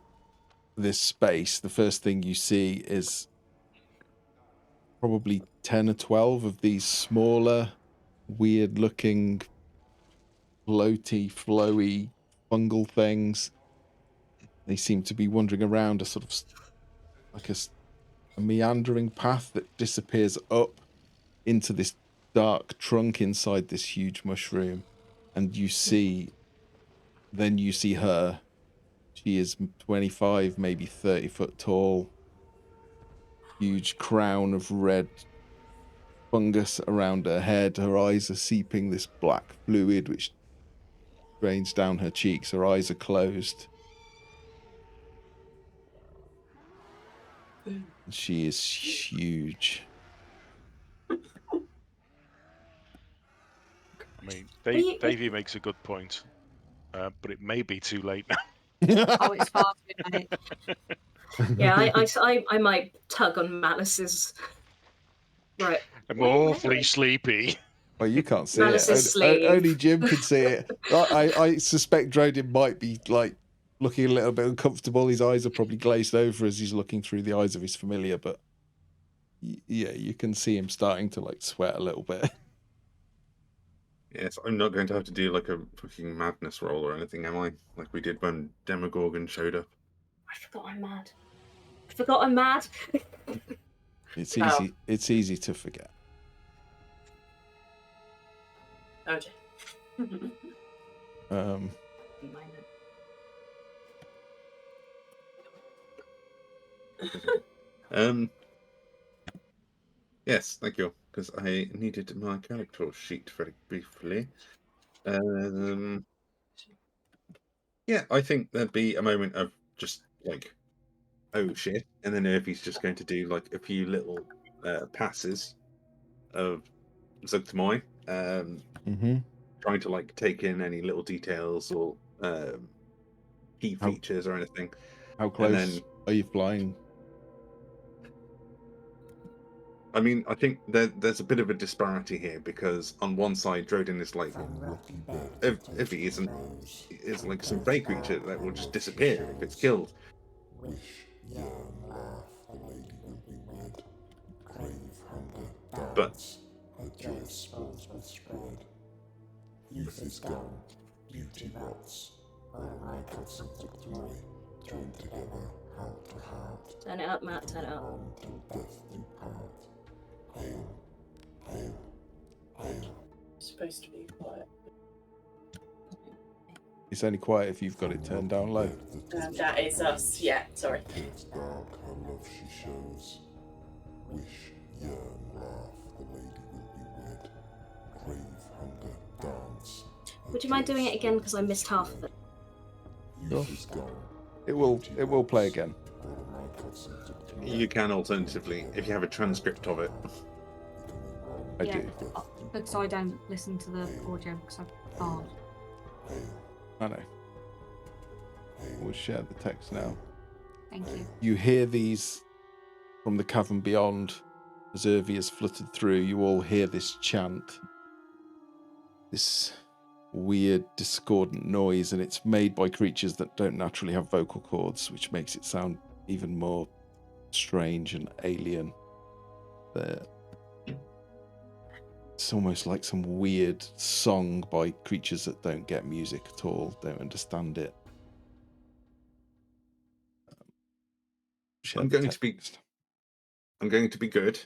this space, the first thing you see is probably 10 or 12 of these smaller, weird-looking, flowy, fungal things. They seem to be wandering around a sort of like a meandering path that disappears up into this dark trunk inside this huge mushroom. And you see Then you see her. She is 25, maybe 30 foot tall. Huge crown of red fungus around her head. Her eyes are seeping this black fluid which drains down her cheeks. Her eyes are closed. She is huge. I mean, you- Davey makes a good point, but it may be too late now. Oh, it's far too late. Yeah, I might tug on Malice's. Right. I'm awfully sleepy. Well, you can't see Malice's it. sleeve. Only Jim can see it. I suspect Drodin might be like looking a little bit uncomfortable. His eyes are probably glazed over as he's looking through the eyes of his familiar, but yeah, you can see him starting to like sweat a little bit. Yes, I'm not going to have to do like a fucking madness roll or anything, am I? Like we did when Demogorgon showed up. I forgot I'm mad. I forgot I'm mad. It's Oh. easy. It's easy to forget. Oh dear. Um, Yes, thank you. Because I needed my character sheet very briefly. Yeah, I think there'd be a moment of just like, oh shit, and then Irvy's just going to do like a few little passes of Zugtamoy, trying to like take in any little details or key features or anything. How close then- are you flying? I mean, I think there's a bit of a disparity here because on one side, Drodin is like, if he isn't, is like some prey creature that will just disappear if it's killed. Wish, yearn, laugh, the lady will be wed. Crave, hunger, dance, her joyous spores will spread. Youth is gone, beauty rots. All my cuts and Zugtamoy, joined together, heart to heart. Turn it up, Matt, turn it up. On till death do part. Hail, hail, hail. Supposed to be quiet. It's only quiet if you've got it turned down low. That is us. Yeah, sorry. It's dark, her love she shows. Wish, yearn, laugh, the lady will be wed. Crave, hunger, dance. Would you mind doing it again because I missed half of it? Youth is gone. It will play again. All my cuts and Zugtamoy, You can alternatively, if you have a transcript of it. I Yeah. do. Because I don't listen to the audio because I can't. I know. We'll share the text now. Thank you. You hear these from the cavern beyond. As Irvi has fluttered through, you all hear this chant. This weird, discordant noise, and it's made by creatures that don't naturally have vocal cords, which makes it sound even more strange and alien. It's almost like some weird song by creatures that don't get music at all, don't understand it. Share I'm the going to be- text. I'm going to be good.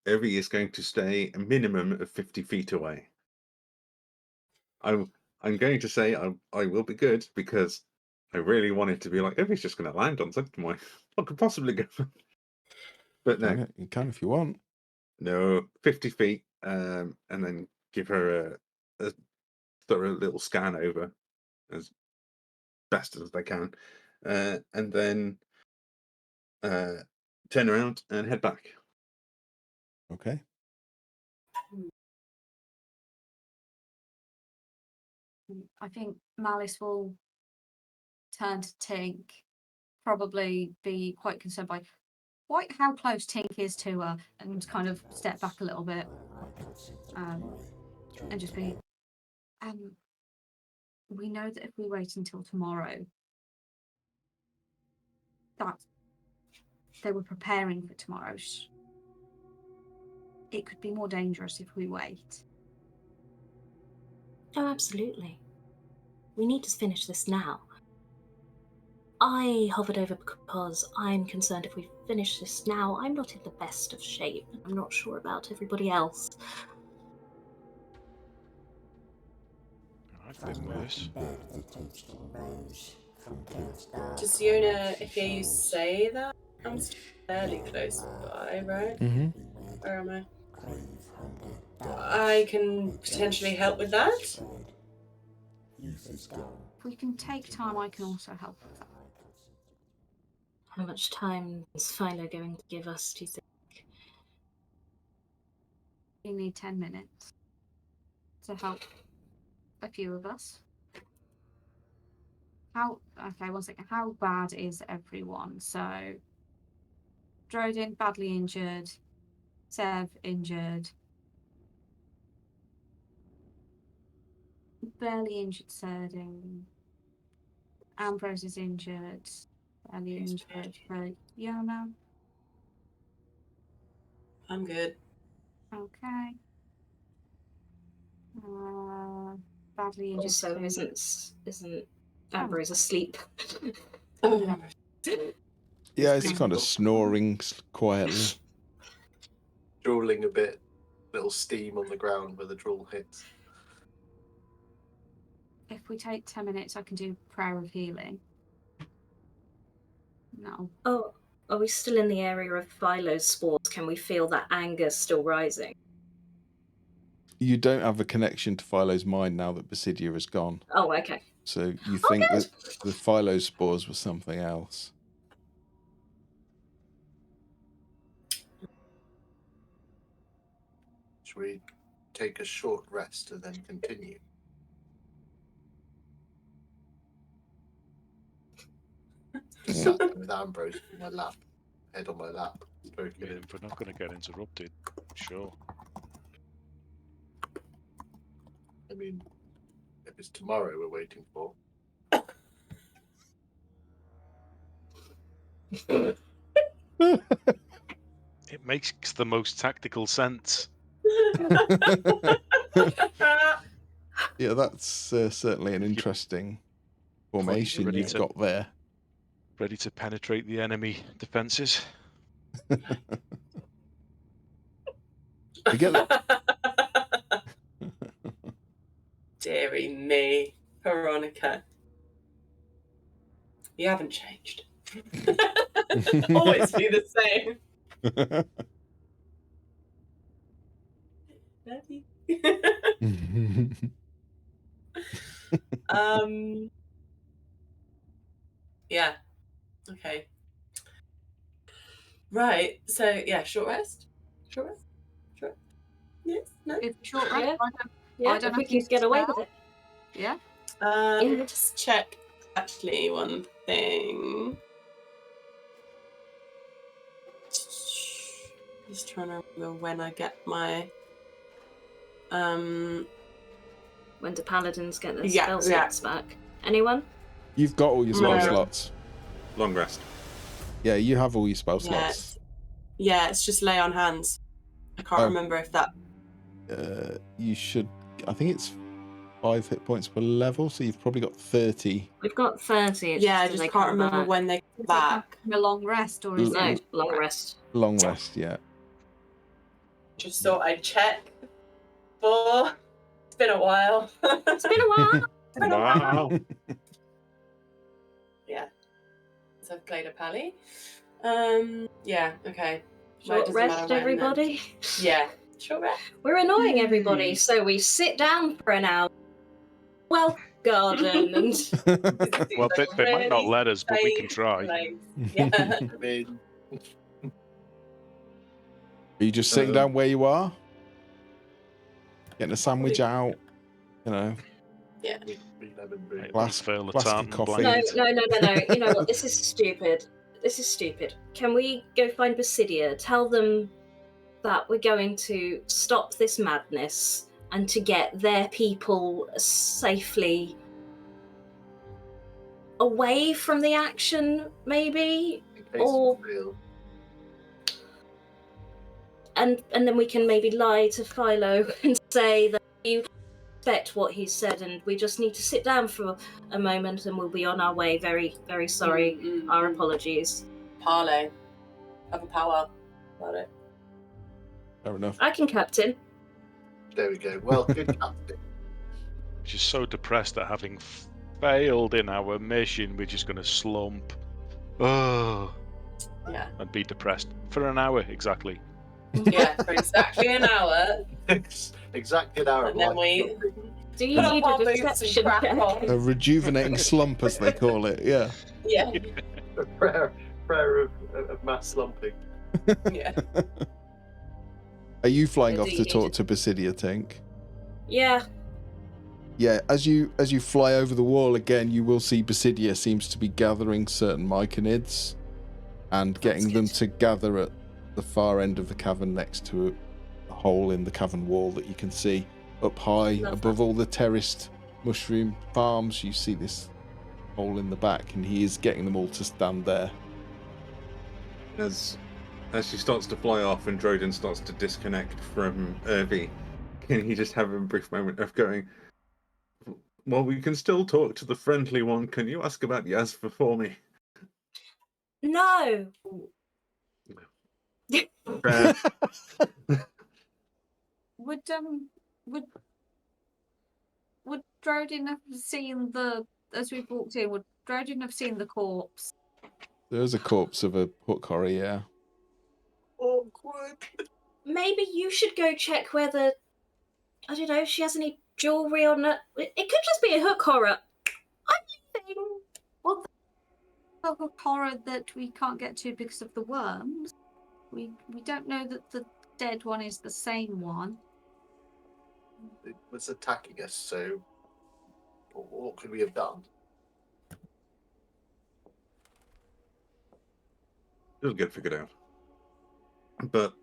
Irvy is going to stay a minimum of 50 feet away. I'm going to say I will be good because I really wanted to be like, Irvy's just going to land on Zugtamoy. What could possibly go? But no, You can if you want. no, 50 feet, and then give her a thorough little scan over as best as they can, and then turn around and head back. Okay. I think Malice will turn to Tink, probably be quite concerned by how close Tink is to her, and kind of step back a little bit, and just be, we know that if we wait until tomorrow, that they were preparing for tomorrow. It could be more dangerous if we wait. Oh, absolutely. We need to finish this now. I hovered over because I'm concerned if we finish this now, I'm not in the best of shape. I'm not sure about everybody else. I've been worse. Does Yona hear you say that? I'm fairly close by, right? Mm-hmm. Where am I? I can potentially help with that. If we can take time, I can also help with that. How much time is Philo going to give us, do you think? We need 10 minutes to help a few of us. Okay, 1 second. How bad is everyone? So, Drodin badly injured, Sev injured, barely injured Serding, Ambrose is injured, barely injured, but Yona. I'm good. Okay. Badly injured. Also, too. isn't Ambrose asleep? Oh, Yeah, it's kind of snoring quietly. Drooling a bit, little steam on the ground where the drool hits. If we take 10 minutes, I can do prayer of healing. No. Oh, are we still in the area of Philo's spores? Can we feel that anger still rising? You don't have a connection to Philo's mind now that Basidia has gone. Oh, okay. So you think good. that the Philo spores were something else. Should we take a short rest and then continue? Sat there with Ambrose in my lap, head on my lap. I mean, if we're not going to get interrupted, sure. I mean, if it's tomorrow we're waiting for. It makes the most tactical sense. Yeah, that's certainly an interesting formation ready you've to- got there. Ready to penetrate the enemy defences. You get it? Deary me, Veronica. You haven't changed. Always be the same. Love you. Yeah. Okay. Right. So yeah, short rest. Short rest. Short rest. Yes. No. If short rest, Yeah. I don't Yeah, don't if we have to could get away spell. with it. Yeah. Let me just check actually one thing. Just trying to remember when I get my When do paladins get their Yeah, spell yeah. slots back? Anyone? You've got all your spell No. slots. Long rest. Yeah, you have all your spell Yeah, slots. yeah, it's just lay on hands. I can't Oh. remember if that You should. I think it's 5 hit points per level, so you've probably got 30. We've got 30. It's I that just they can't come remember back. when they Is come it back. a long rest or is No, it long rest. Long rest, yeah. Just thought I'd check. It's been a while. It's been a while. It's been a while. Wow. Yeah. So I've played a pally. Yeah, okay. Well, Short it doesn't matter rest, when then. everybody. Yeah. Short rest. We're annoying everybody, so we sit down for an hour. Well, garden and Well, they might not Really let us, but we can safe try. place. Yeah. I mean, Are you just sitting down where you are? Getting a sandwich out? You know, Yeah. we lemon brew. Glass- Unfurl a glass of tartan coffee. blanket. no. You know what? This is stupid. This is stupid. Can we go find Basidia? Tell them that we're going to stop this madness and to get their people safely away from the action, maybe, In case or- it's real. and then we can maybe lie to Philo and say that you respect what he said, and we just need to sit down for a moment, and we'll be on our way. Very, very sorry. Our apologies. Parlay. Have a power about it. fair enough. I can captain. There we go. Well, good captain. just so depressed at having failed in our mission. We're just going to slump. Oh. Yeah. And be depressed for an hour exactly. Yeah, for exactly an hour. Exactly an hour. And then we Do you put need up our a boots and deception crack check? on. A rejuvenating slump, as they call it. Yeah. Yeah. A prayer of mass slumping. Yeah. Are you flying off to Indeed. talk to Basidia, Tink? Yeah. Yeah, as you fly over the wall again, you will see Basidia seems to be gathering certain myconids and getting them to gather at the far end of the cavern next to a hole in the cavern wall that you can see up high above all the terraced mushroom farms. You see this hole in the back, and he is getting them all to stand there. As she starts to fly off and Droden starts to disconnect from Irvi, can he just have a brief moment of going, well, we can still talk to the friendly one. Can you ask about Yaz for me? No. Would Droden have seen as we walked in? Would Droden have seen the corpse? There's a corpse of a hook horror, yeah. Awkward. Maybe you should go check whether, I don't know, if she has any jewellery on her. It could just be a hook horror. I'm leaving. Well, the hook horror that we can't get to because of the worms. We don't know that the dead one is the same one. It was attacking us, so what could we have done? It'll get figured out. But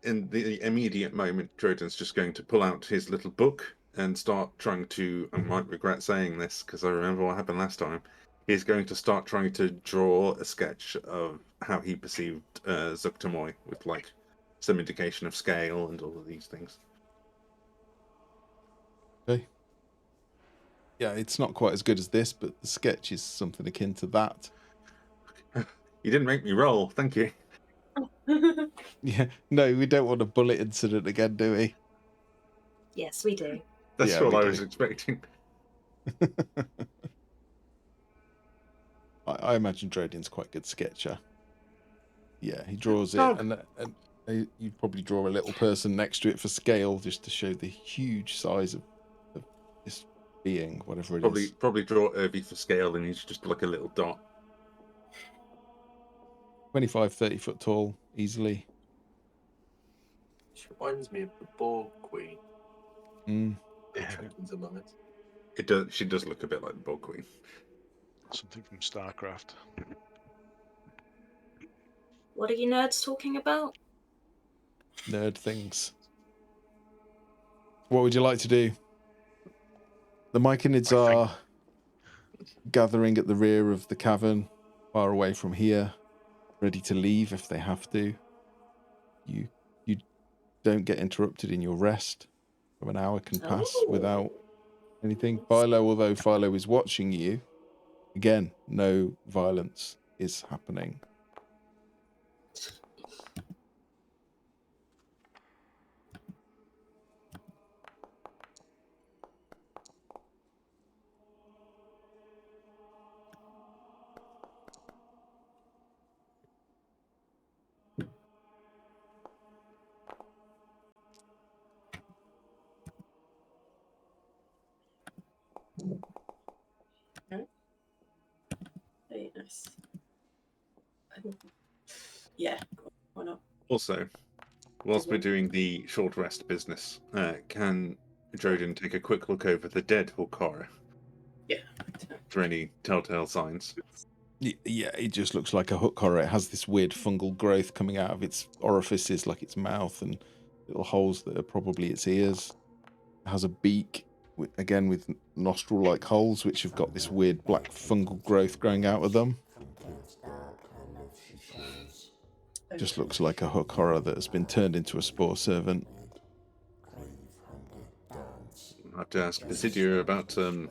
in the immediate moment, Droden's just going to pull out his little book and start trying to, I might regret saying this because I remember what happened last time, he's going to start trying to draw a sketch of how he perceived Zuktamoy with like some indication of scale and all of these things. Okay. Yeah, it's not quite as good as this, but the sketch is something akin to that. You didn't make me roll, thank you. Yeah, no, we don't want a bullet incident again, do we? Yes, we do. That's Yeah, what we I do. was expecting. I imagine Droden's quite a good sketcher. Yeah, he draws it, Oh. and you'd probably draw a little person next to it for scale, just to show the huge size of this being, whatever it is. Probably draw Irvi for scale, and he's just like a little dot. 25, 30 foot tall, easily. Which reminds me of the Borg Queen. Mm. Dragons among us. It does. She does look a bit like the Borg Queen. Something from StarCraft. What are you nerds talking about? Nerd things. What would you like to do? The myconids are gathering at the rear of the cavern, far away from here, ready to leave if they have to. You don't get interrupted in your rest. An hour can pass without anything. Philo, although Philo is watching you, again, no violence is happening. Very nice. Yeah, why not? Also, whilst we're doing the short rest business, can Droden take a quick look over the dead Hokara Yeah. for any telltale signs? Yeah, it just looks like a hook horror. It has this weird fungal growth coming out of its orifices, like its mouth, and little holes that are probably its ears. It has a beak, again with nostril-like holes, which have got this weird black fungal growth growing out of them. Just looks like a hook horror that has been turned into a spore servant. I'll have to ask Basidia about a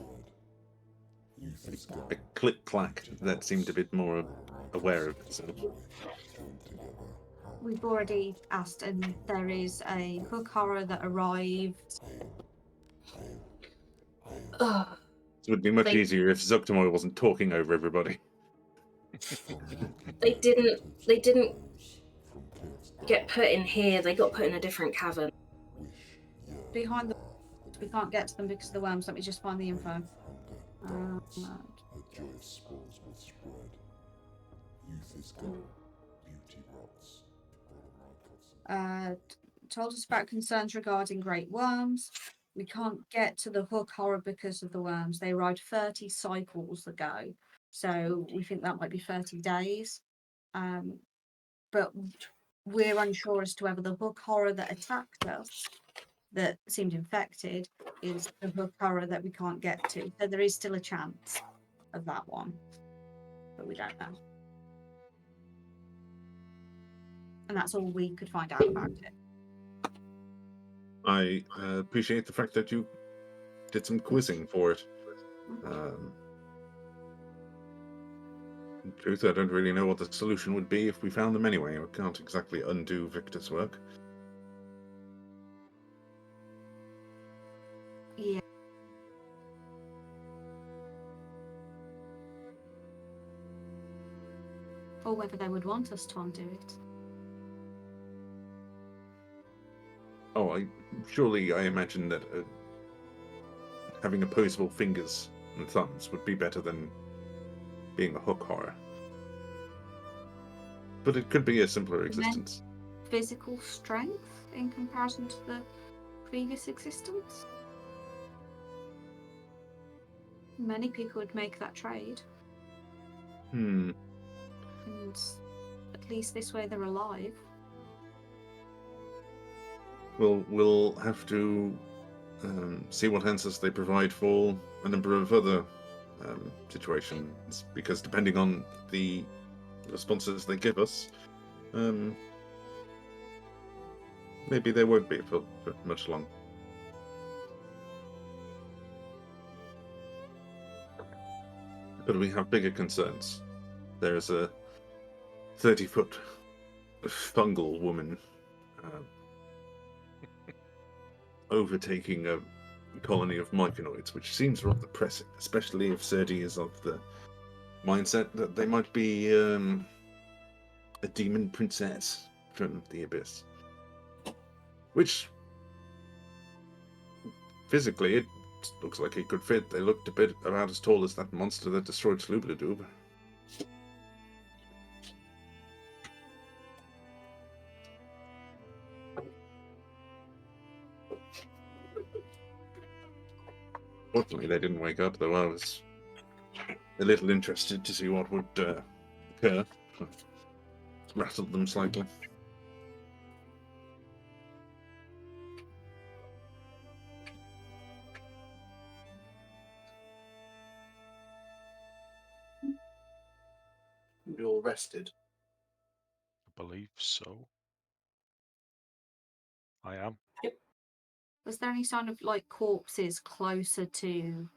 click-clack that seemed a bit more aware of itself. We've already asked, and there is a hook horror that arrived It would be much They- easier if Zugtamoy wasn't talking over everybody. They didn't get put in here. They got put in a different cavern. Behind the... We can't get to them because of the worms. Let me just find the info. Told us about concerns regarding great worms. We can't get to the hook horror because of the worms. They ride 30 cycles ago. So we think that might be 30 days. But we're unsure as to whether the hook horror that attacked us, that seemed infected, is the hook horror that we can't get to. So there is still a chance of that one. But we don't know. And that's all we could find out about it. I appreciate the fact that you did some quizzing for it. In truth, I don't really know what the solution would be if we found them anyway. I can't exactly undo Victor's work. Yeah. Or whether they would want us to undo it. Oh, surely I imagine that having opposable fingers and thumbs would be better than being a hook horror. But it could be a simpler existence. Physical strength in comparison to the previous existence? Many people would make that trade. Hmm. And at least this way they're alive. Well, we'll have to see what answers they provide for a number of other situations, because depending on the responses they give us, maybe they won't be for much long. But we have bigger concerns. There's a 30-foot fungal woman overtaking a colony of myconoids, which seems rather pressing, especially if Serdi is of the mindset that they might be a demon princess from the abyss. Which, physically, it looks like it could fit. They looked a bit about as tall as that monster that destroyed Slubladoob. Fortunately, they didn't wake up, though I was a little interested to see what would occur. Rattled them slightly. You're all rested. I believe so. I am. Was there any sign of like corpses closer to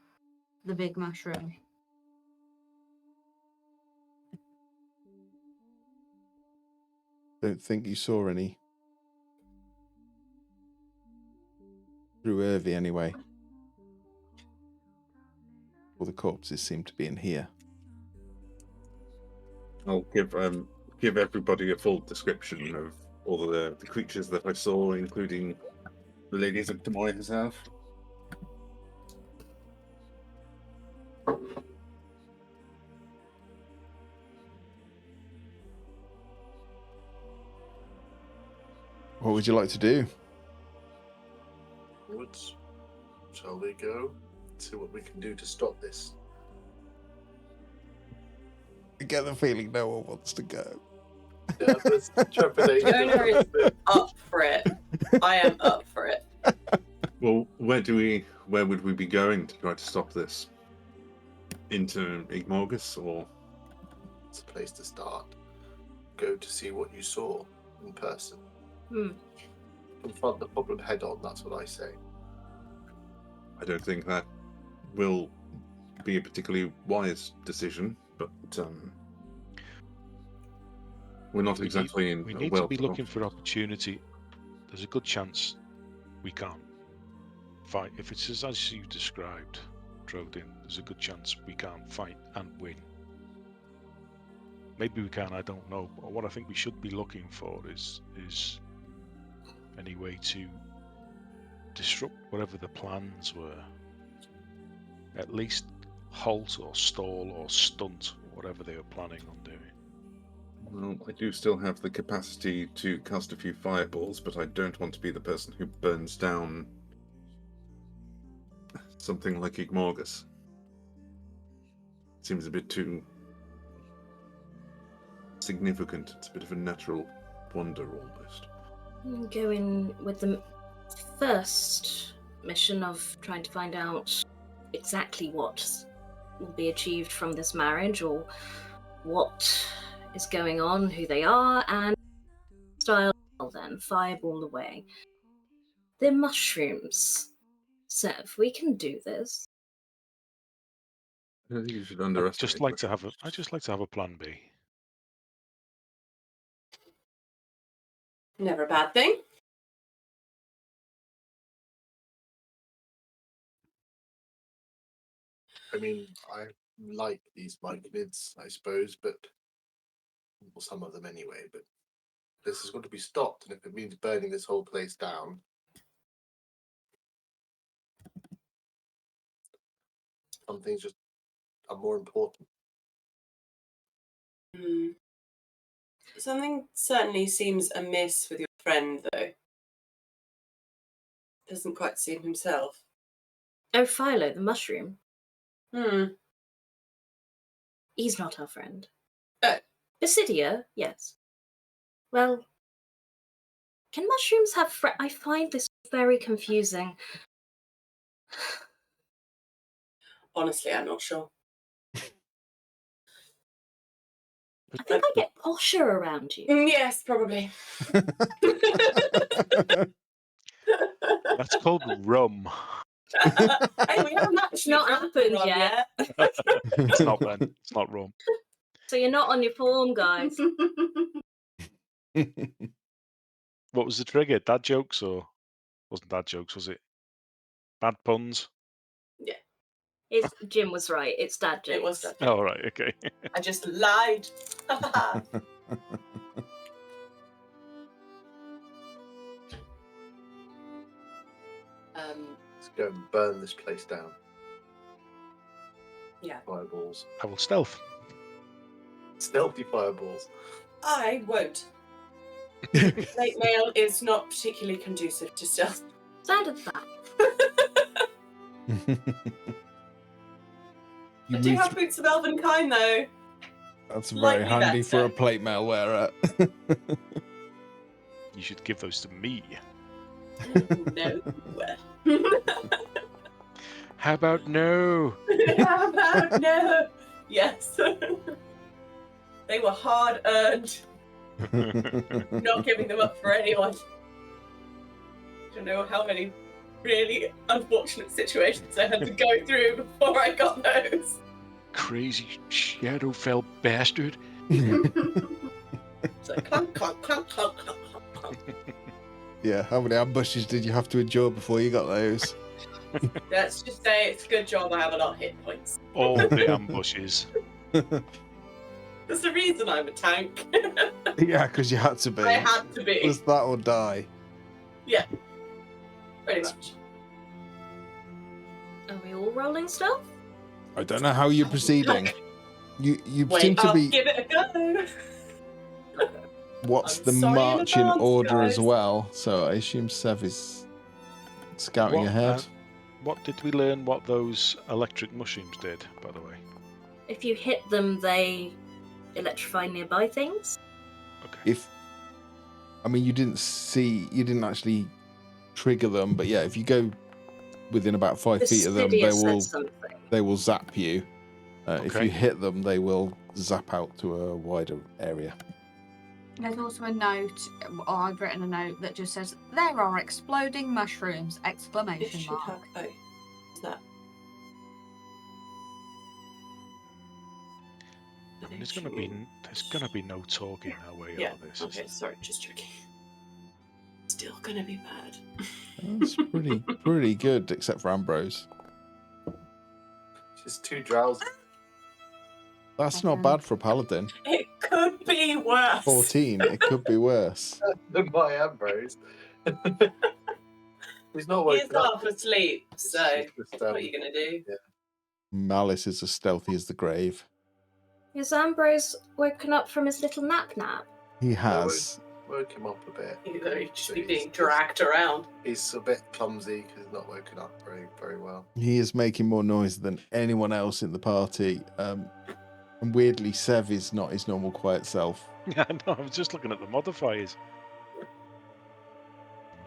the big mushroom? Don't think you saw any. Through Irvy, anyway. All the corpses seem to be in here. I'll give everybody a full description of all the creatures that I saw, including the Lady of Decay herself. What would you like to do? Onwards. Shall we go? See what we can do to stop this. I get the feeling no one wants to go. Yeah, there's trepidation. Fiona is up for it. I am up for it. Well, where would we be going to try to stop this? Into Yggmorgus, or? It's a place to start. Go to see what you saw in person. Confront the problem head on, that's what I say. I don't think that will be a particularly wise decision, but we're not exactly in. We need to be looking for opportunity. There's a good chance we can't fight if it's as you described. Yestabrod in, there's a good chance we can't fight and win. Maybe we can, I don't know. But what I think we should be looking for is any way to disrupt whatever the plans were. At least halt or stall or stunt whatever they were planning on doing. Well, I do still have the capacity to cast a few fireballs, but I don't want to be the person who burns down something like Yggmorgus. Seems a bit too significant. It's a bit of a natural wonder, almost. Go in with the first mission of trying to find out exactly what will be achieved from this marriage, or what is going on, who they are, and style. Then fireball away. They're mushrooms. Sev, we can do this. I don't think you should I'd underestimate. just like to have a plan B. Never a bad thing. I mean, I like these myconids, I suppose, but well, some of them anyway. But this has got to be stopped, and if it means burning this whole place down, some things just are more important. Something certainly seems amiss with your friend, though. Doesn't quite seem himself. Oh, Philo, the mushroom. Hmm. He's not our friend. Oh. Basidia, yes. Well, can mushrooms have I find this very confusing. Honestly, I'm not sure. I think I get posher around you. Yes, probably. That's called rum. Hey, we haven't actually Not done happened rum yet. It's not then. It's not rum. So you're not on your form, guys. What was the trigger? Dad jokes or wasn't dad jokes? Was it bad puns? Yeah, Jim was right. It's dad jokes. it was that. Oh right, okay. I just lied. Let's go and burn this place down. Yeah. Fireballs. I will stealth. Stealthy fireballs. I won't. Late mail is not particularly conducive to stealth. Sounded that. I do have boots of elven kind, though. That's very Slightly handy for better. a plate mail wearer. You should give those to me. No. How about no? How about no? Yes. They were hard earned. Not giving them up for anyone. I don't know how many really unfortunate situations I had to go through before I got those. Crazy Shadowfell bastard. It's like clunk, clunk, clunk, clunk, clunk, clunk, clunk. Yeah, how many ambushes did you have to endure before you got those? Let's just say it's a good job I have a lot of hit points. All the ambushes. There's the reason I'm a tank. Yeah, because you had to be. I had to It be. was that or die. Yeah. Pretty much. Are we all rolling stuff? I don't know how you're proceeding. You Wait, seem to I'll be. give it a go. What's I'm the sorry in march in advance, order as guys. well? So I assume Sev is scouting What, ahead. What did we learn what those electric mushrooms did, by the way? If you hit them, they electrify nearby things. Okay. You didn't actually trigger them, but yeah, if you go within about 5 feet of them, Basidia said something. they will zap you. If Okay. you hit them, they will zap out to a wider area. There's also a note, or I've written a note that just says, "There are exploding mushrooms!" It Exclamation should mark. have. Oh, is that? I mean, there's gonna be no talking our way Yeah. out of this. is Okay. there? Sorry, just checking. Still gonna be bad. That's pretty good, except for Ambrose. Just 2 drowsy. That's not bad for a paladin. It could be worse. 14, it could be worse. Than my Ambrose. He's not He's woken up. half asleep, It's so just, what are you going to do? Malice is as stealthy as the grave. Is Ambrose woken up from his little nap? He has. Woke him up a bit. He'd just be being dragged around. He's a bit clumsy because he's not woken up very well. He is making more noise than anyone else in the party. And weirdly, Sev is not his normal quiet self. Yeah, no, I was just looking at the modifiers.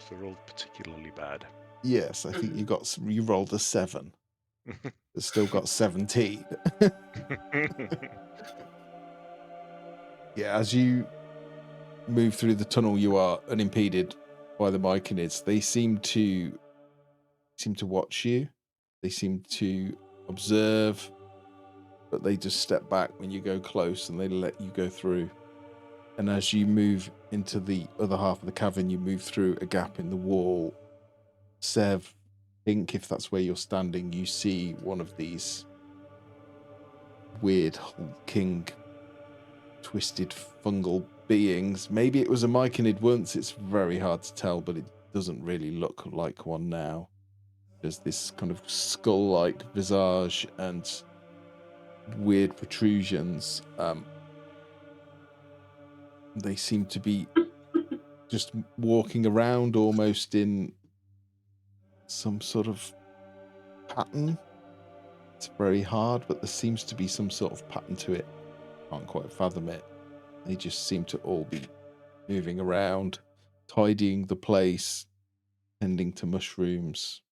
They're all particularly bad. Yes, I think you rolled a 7. It's still got 17. Yeah, as you move through the tunnel, you are unimpeded by the Myconids. They seem to watch you. They seem to observe, but they just step back when you go close and they let you go through. And as you move into the other half of the cavern, you move through a gap in the wall. Sev, I think if that's where you're standing, you see one of these weird hulking, twisted fungal beings. Maybe it was a Myconid once, it's very hard to tell, but it doesn't really look like one now. There's this kind of skull-like visage and weird protrusions. They seem to be just walking around almost in some sort of pattern. It's very hard, but there seems to be some sort of pattern to it. Can't quite fathom it. They just seem to all be moving around, tidying the place, tending to mushrooms.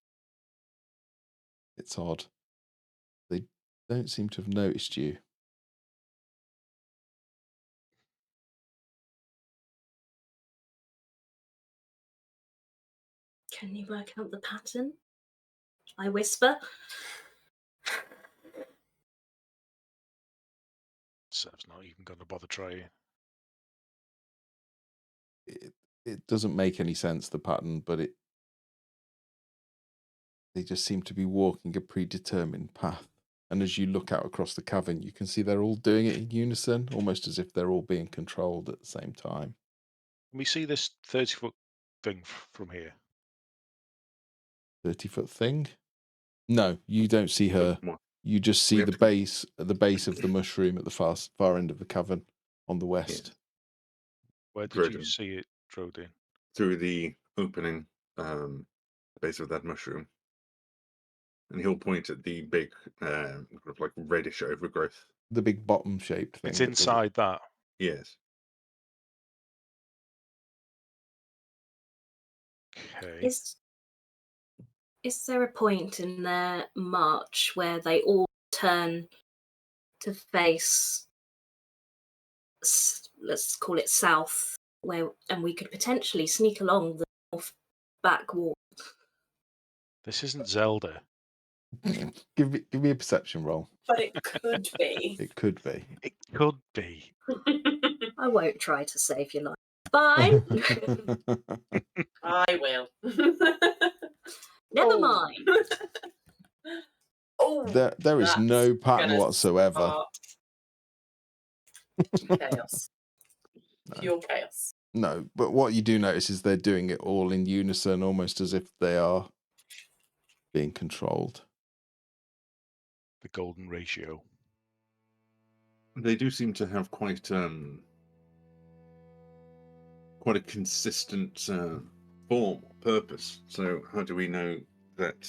It's odd. They don't seem to have noticed you. Can you work out the pattern? I whisper. Sev's not even going to bother trying. It doesn't make any sense, the pattern, but they just seem to be walking a predetermined path. And as you look out across the cavern, you can see they're all doing it in unison, almost as if they're all being controlled at the same time. Can we see this 30-foot thing from here? 30-foot thing? No, you don't see her. You just see the base of the mushroom at the far end of the cavern on the west. Where did you see it, Drodin? Through the opening base of that mushroom. And he'll point at the big, kind of like reddish overgrowth. The big bottom-shaped thing. It's inside that. Yes. Okay. Is there a point in their march where they all turn to face, let's call it south, and we could potentially sneak along the north back wall? This isn't Zelda. Give me a perception roll. But it could be. It could be. It could be. I won't try to save your life. Fine. I will. Never mind. Oh, There is no pattern gonna whatsoever. Chaos. Pure chaos. No, but what you do notice is they're doing it all in unison, almost as if they are being controlled. The golden ratio. They do seem to have quite a consistent form, purpose. So how do we know that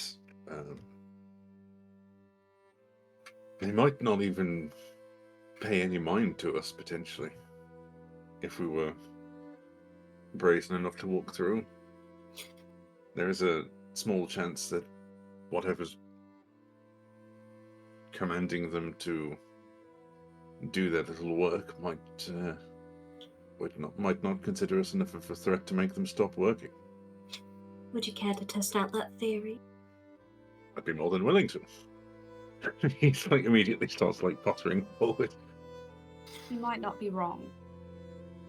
they might not even pay any mind to us, potentially, if we were brazen enough to walk through? There is a small chance that whatever's commanding them to do their little work might not consider us enough of a threat to make them stop working. Would you care to test out that theory? I'd be more than willing to. He's immediately starts pottering forward. You might not be wrong.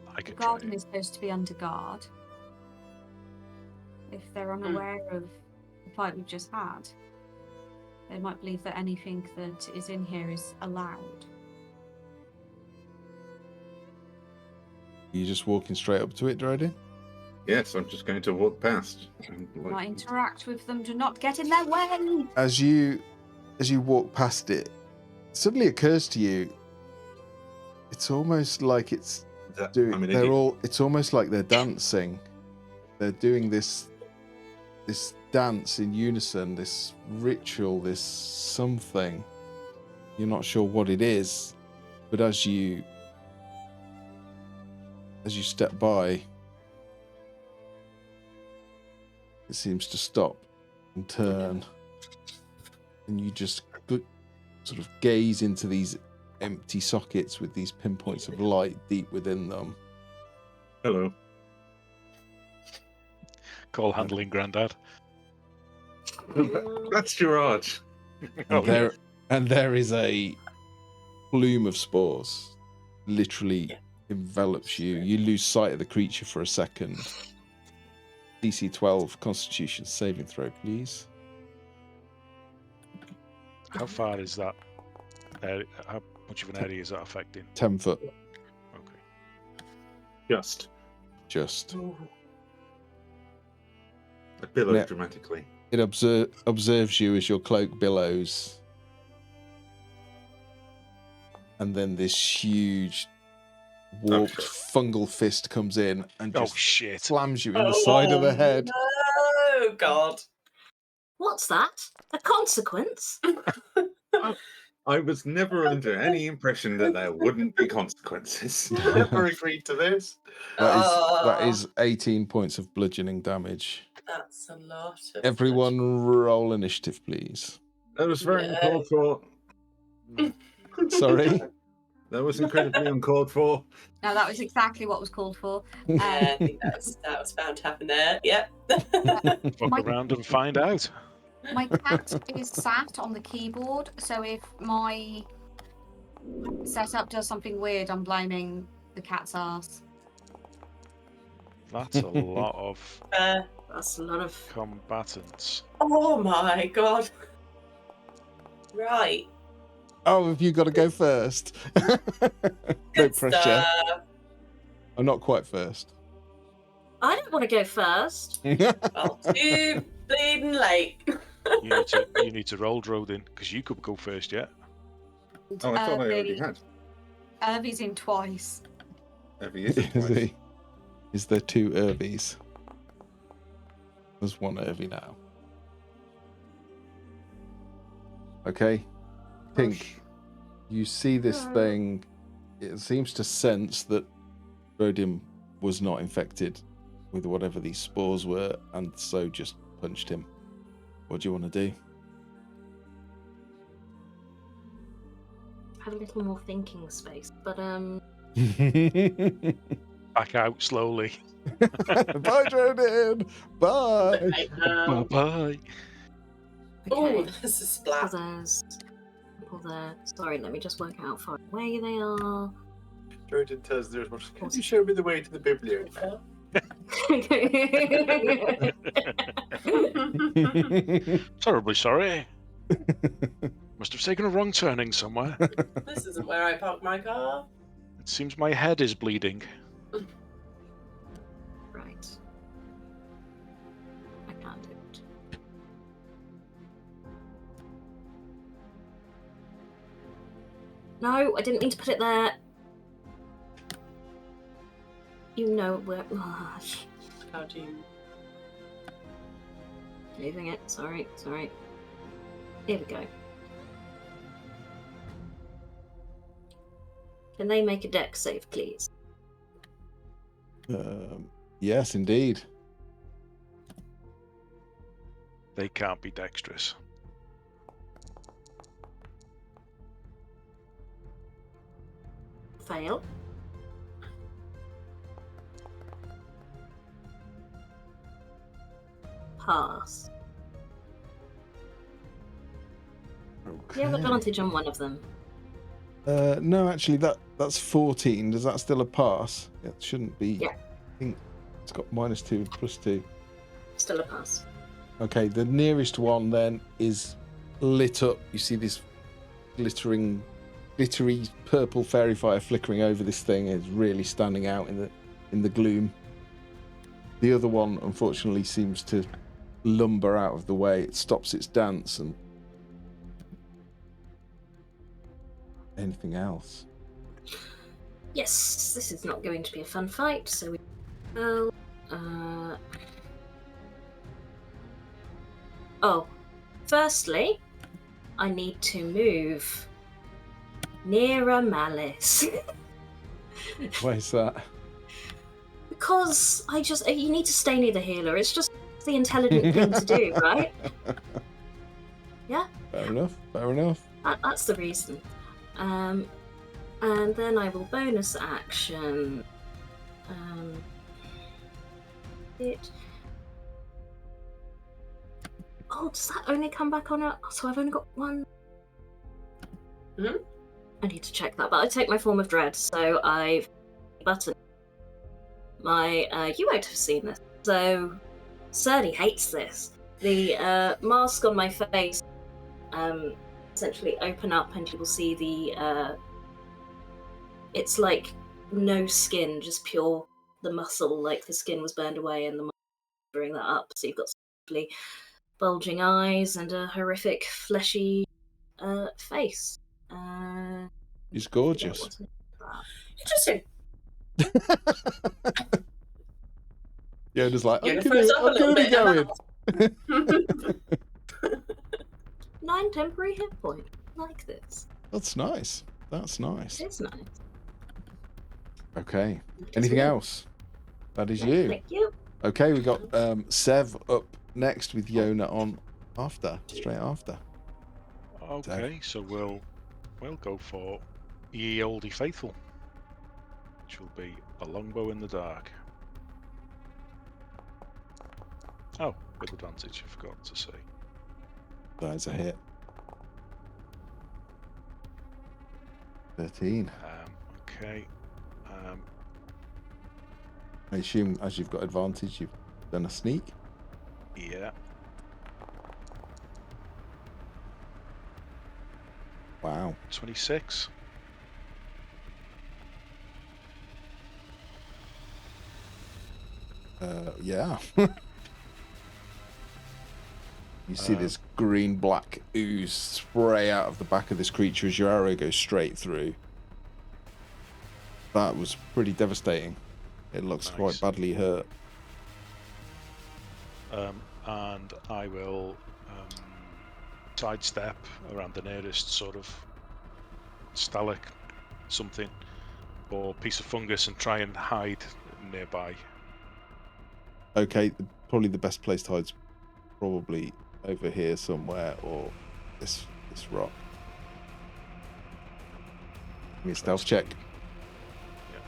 I The could try garden it. is supposed to be under guard. If they're unaware of the fight we've just had, They might believe that anything that is in here is allowed. Are you just walking straight up to it, Dryden? Yes, I'm just going to walk past. And, Do not interact with them. Do not get in their way. As you walk past it, it suddenly occurs to you, it's almost like it's doing. I'm an They're idiot. all. It's almost like they're dancing. They're doing this dance in unison, this ritual, this something. You're not sure what it is, but as you step by, it seems to stop and turn, and you just sort of gaze into these empty sockets with these pinpoints of light deep within them. Hello. Call handling, Grandad. That's Gerard. And there is a plume of spores, literally envelops you. You lose sight of the creature for a second. DC 12 Constitution saving throw, please. How far is that? How much of an area is that affecting? 10 foot, Okay. Just. I billow Yeah. dramatically. It observes you as your cloak billows. And then this huge warped fungal fist comes in and Oh just shit! slams you in the side of the head. Oh God! What's that? A consequence? I was never under any impression that there wouldn't be consequences. Never agreed to this. That is 18 points of bludgeoning damage. That's a lot. Of Everyone roll initiative, please. That was very Yeah. uncalled for. Sorry? That was incredibly uncalled for. No, that was exactly what was called for. Yeah, I think that was bound to happen there. Yep. Fuck My- around and find out. My cat is sat on the keyboard, so if my setup does something weird, I'm blaming the cat's ass. That's a lot of That's a lot of. combatants. Oh my God! Right. Oh, have you got to go first? No Good pressure. stuff. I'm not quite first. I don't want to go first. Well, too bleeding late. You need to roll Drodin because you could go first yet. Oh, I thought I already had. Irvy's in twice. Every is Is there two Irvies? There's one Irvie now. Okay. Pink, you see this thing. It seems to sense that Rodin was not infected with whatever these spores were, and so just punched him. What do you want to do? Have a little more thinking space, but Back out slowly. Bye, Rodin. Bye. Bye bye. Oh, okay. this is splat. Pull there. Sorry, let me just work out how far away they are. Jordan tells the much. Can you show me the way to the bibliothèque? Terribly sorry. Must have taken a wrong turning somewhere. This isn't where I parked my car. It seems my head is bleeding. Right. I can't do it. No, I didn't mean to put it there. You know where. How do you? Moving it. Sorry. Here we go. Can they make a dex save, please? Yes, indeed. They can't be dexterous. Fail. Pass. You have advantage on one of them. No, actually, that's 14. Does that still a pass? It shouldn't be. Yeah. I think it's got -2 and +2. Still a pass. Okay, the nearest one then is lit up. You see this glittery purple fairy fire flickering over this thing. Is really standing out in the gloom. The other one, unfortunately, seems to lumber out of the way. It stops its dance. And anything else? Yes, this is not going to be a fun fight, so we will. Firstly, I need to move nearer Malice. Why is that? Because you need to stay near the healer. It's just the intelligent thing to do, right? Yeah? Fair enough. That's the reason. And then I will bonus action. Does that only come back on a... So I've only got one... I need to check that, but I take my form of dread, so I've... Button. You won't have seen this. So, Surly hates this. The mask on my face essentially open up and you will see the... it's like no skin, just pure the muscle, like the skin was burned away and the muscle covering that up. So you've got simply bulging eyes and a horrific fleshy face. He's gorgeous. Interesting. Yeah, just like, I'm throws up a little gonna be bit. going. 9 temporary hit points. Like this. That's nice. It's nice. Okay. Anything else? That is you. Thank you. Okay, we got Sev up next with Yona on straight after. Okay, so we'll go for Ye Olde Faithful, which will be a longbow in the dark. Oh, with advantage, I forgot to say. That is a hit. 13. Okay. I assume as you've got advantage, you've done a sneak. Yeah. Wow. 26. Yeah. You see this green-black ooze spray out of the back of this creature as your arrow goes straight through. That was pretty devastating. It looks quite badly hurt. And I will sidestep around the nearest sort of stalak something or piece of fungus and try and hide nearby. Okay, probably the best place to hide is probably over here somewhere, or this rock. Give me a stealth check. Yeah.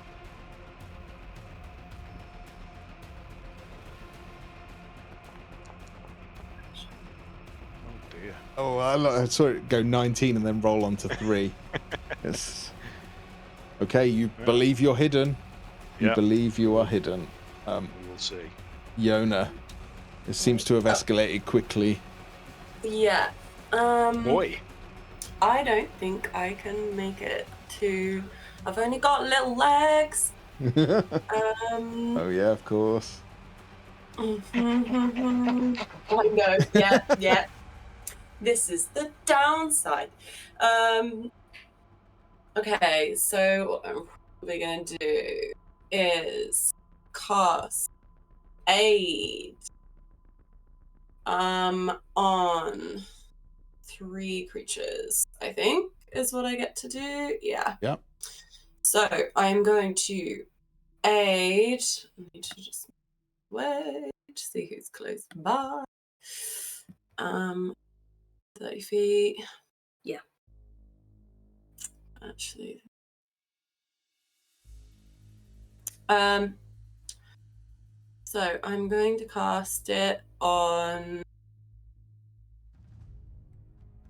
Oh dear. Oh, I saw it go 19 and then roll onto 3. Yes. Okay, you believe you're hidden. You believe you are hidden. We will see. Yona, it seems to have escalated quickly. Yeah. Boy. I don't think I can make it to... I've only got little legs. Oh yeah, of course. I know. Yeah. This is the downside. Okay, so what I'm probably going to do is cast Aid on 3 creatures, I think, is what I get to do. Yeah. Yep. So I'm going to aid. I need to just wait to see who's close by. 30 feet. Yeah. Actually. So I'm going to cast it on...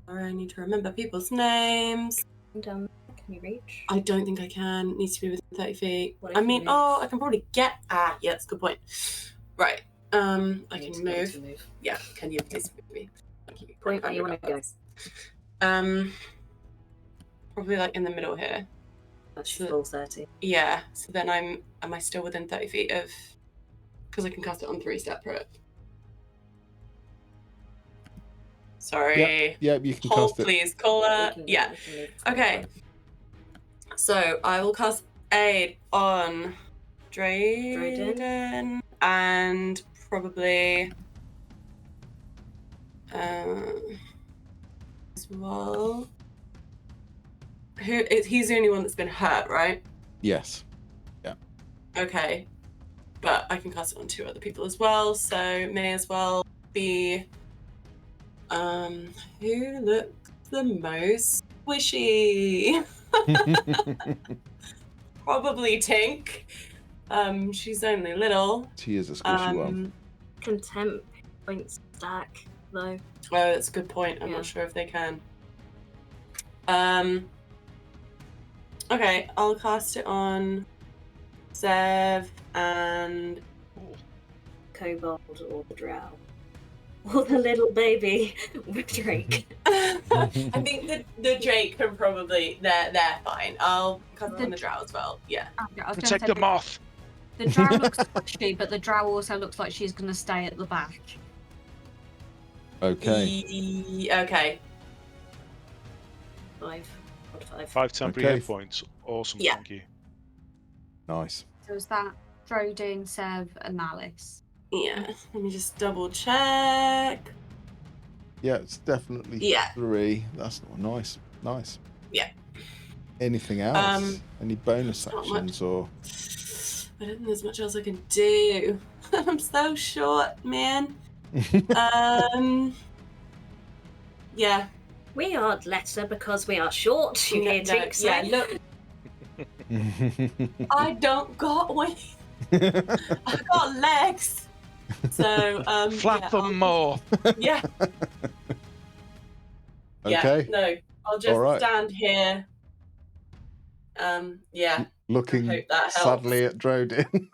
I need to remember people's names. Down there, can you reach? I don't think I can. It needs to be within 30 feet. What if I you mean, move? I can probably get... yeah, that's a good point. Right. I You can need move. to move. Yeah, can you please move me? Thank you. Point where you want to go. Probably like in the middle here. That's full 30. Yeah. So then am I still within 30 feet of? Because I can cast it on 3 separate. Sorry. Yeah, you can Hold, cast it. please, caller. We can- Yeah. we can move Okay. So I will cast aid on Drayden and probably as well. He's the only one that's been hurt, right? Yes. Okay. But I can cast it on 2 other people as well, so may as well be who looks the most squishy? Probably Tink. She's only little. She is a squishy one. Contempt points stack, though. Oh, that's a good point. I'm Yeah. not sure if they can. Okay, I'll cast it on Zev and Kobold or the drow. Or the little baby with Drake. I think the Drake can probably they're fine. I'll cast it on the drow as well. Yeah. I was gonna Protect say the moth. the drow looks squishy, but the drow also looks like she's going to stay at the back. Okay. Okay. 5. 5 temporary Okay. hit points. Awesome, Yeah. thank you. Nice. So is that Drodin, Sev, and Alice? Yeah. Let me just double check. Yeah, it's definitely Yeah. 3. That's nice. Nice. Yeah. Anything else? Any bonus not much. actions or? I don't think there's much else I can do. I'm so short, man. Yeah. We are lesser because we are short, you hear Tink say. Yeah, look, I don't got wings. I got legs. So, Flap yeah, them more. Yeah. Okay. Yeah, no, I'll just All right. stand here. Yeah. Looking hope that helps. sadly at Drodin.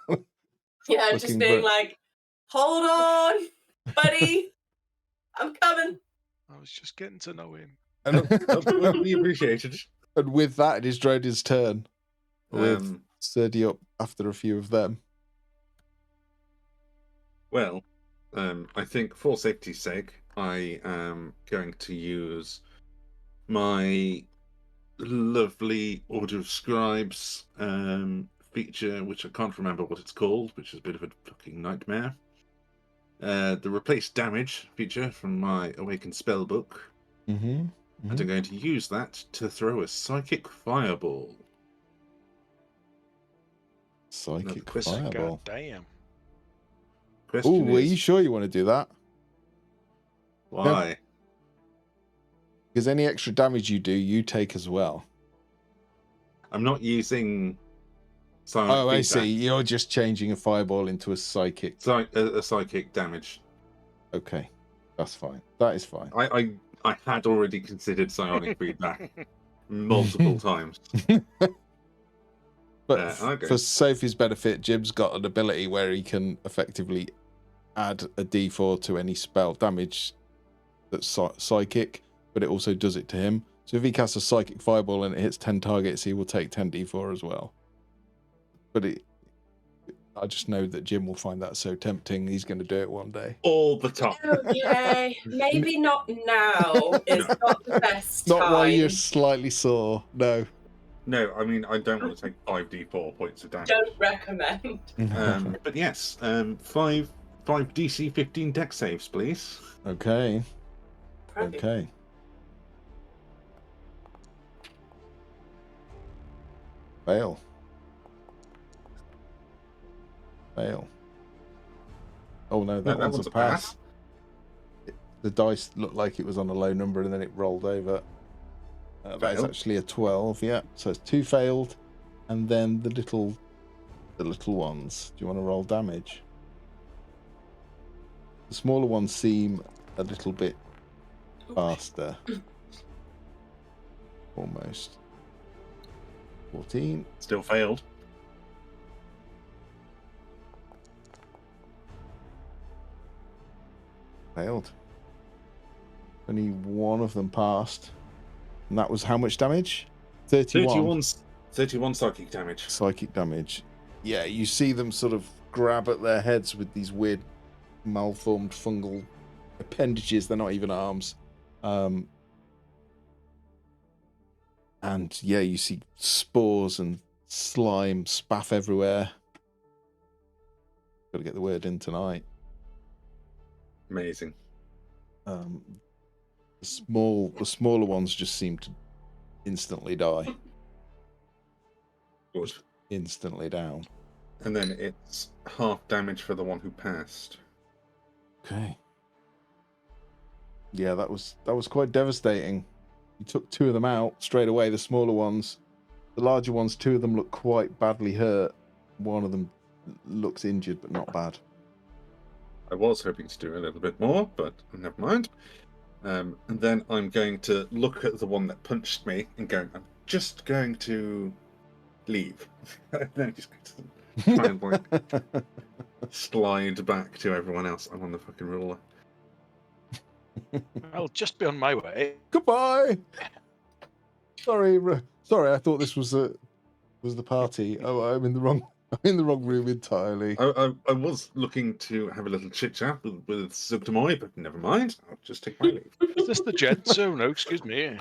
Yeah, just Looking being for- like, hold on, buddy. I'm coming. I was just getting to know him. Absolutely appreciated. And with that, it is Drodin's turn. With Sturdy up after a few of them. Well, I think for safety's sake, I am going to use my lovely Order of Scribes feature, which I can't remember what it's called, which is a bit of a fucking nightmare. The replace damage feature from my Awakened Spellbook. Mm-hmm. And I'm going to use that to throw a Psychic Fireball. Psychic question. Fireball. God damn. Question Oh, are is, you sure you want to do that? why? Because any extra damage you do, you take as well. I'm not using Psionic Oh, I feedback. see. You're just changing a fireball into a psychic. A psychic damage. Okay, that's fine. That is fine. I had already considered psionic feedback multiple times. But okay. for Sophie's benefit, Jim's got an ability where he can effectively add a d4 to any spell damage that's psychic, but it also does it to him. So if he casts a psychic fireball and it hits 10 targets, he will take 10 d4 as well. But I just know that Jim will find that so tempting, he's going to do it one day. All the time. Okay, maybe not now. It's not the best Not time. while you're slightly sore, no. No, I mean, I don't want to take 5d4 points of damage. Don't recommend. But yes, 5 DC 15 deck saves, please. Okay. Right. Okay. Fail. Fail. Oh no, that one's a pass. The dice looked like it was on a low number and then it rolled over. That is Fail. actually a 12, yeah. So it's 2 failed, and then the little ones. Do you want to roll damage? The smaller ones seem a little bit faster. Almost. 14. Still failed. Failed. Only one of them passed. And that was how much damage? 31. 31 psychic damage. Psychic damage. Yeah, you see them sort of grab at their heads with these weird malformed fungal appendages. They're not even arms. And yeah, you see spores and slime spaff everywhere. Got to get the word in tonight. Amazing. The smaller ones just seem to instantly die. Good. Instantly down. And then it's half damage for the one who passed. Okay. Yeah, that was quite devastating. You took 2 of them out straight away, the smaller ones. The larger ones, 2 of them look quite badly hurt. One of them looks injured, but not bad. I was hoping to do a little bit more, but never mind. And then I'm going to look at the one that punched me and go, I'm just going to leave. And then I'm just going to try and like slide back to everyone else. I'm on the fucking ruler. I'll just be on my way. Goodbye. Sorry, I thought this was the party. Oh, I'm in the wrong room entirely. I was looking to have a little chit chat with Zugtamoy, but never mind. I'll just take my leave. Is this the jet zone? No, excuse me.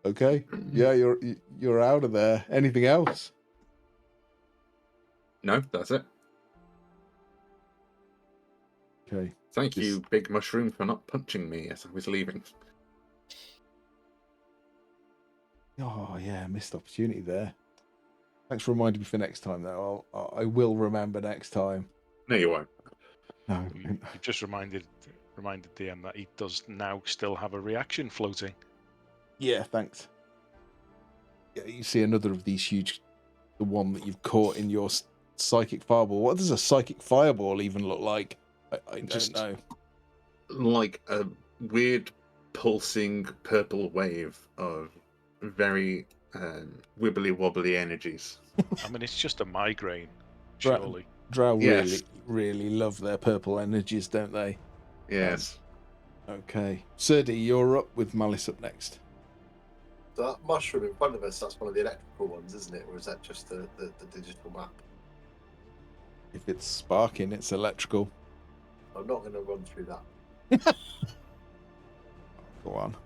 Okay. Yeah, you're out of there. Anything else? No, that's it. Okay. Thank you, Big Mushroom, for not punching me as I was leaving. Oh yeah, missed opportunity there. Thanks for reminding me for next time, though. I will remember next time. No, you won't. No. You just reminded DM that he does now still have a reaction floating. Yeah, thanks. Yeah, you see another of these huge, the one that you've caught in your psychic fireball. What does a psychic fireball even look like? I don't know. Like a weird pulsing purple wave of very wibbly wobbly energies. I mean, it's just a migraine, Dra- surely. Drow Yes. really love their purple energies, don't they? Yes. Okay. Serdi, you're up with Malice up next. That mushroom in front of us, that's one of the electrical ones, isn't it? Or is that just the digital map? If it's sparking, it's electrical. I'm not going to run through that. Go on.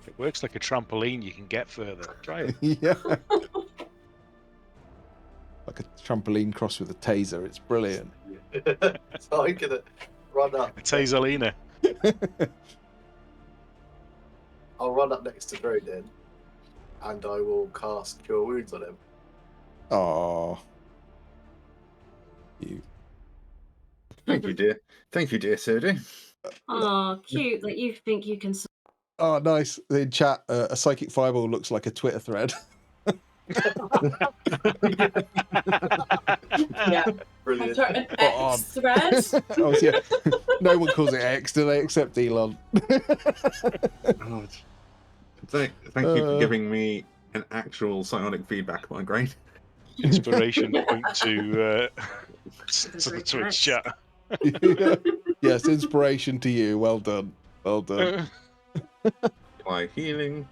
If it works like a trampoline, you can get further. Try it. Yeah. Like a trampoline crossed with a taser. It's brilliant. So I'm going to run up. A taserlina. I'll run up next to Drodin and I will cast Cure Wounds on him. Oh. You. Thank you, dear. Thank you, dear Serdi. Oh, cute that you think you can. Oh, nice. In chat, a psychic fireball looks like a Twitter thread. Yeah. Brilliant. An on. X thread. Oh, yeah. No one calls it X, do they? Except Elon. Oh, thank you for giving me an actual psionic feedback migraine. Inspiration point to the Twitch chat. Yes, inspiration to you. Well done. Well done. By healing.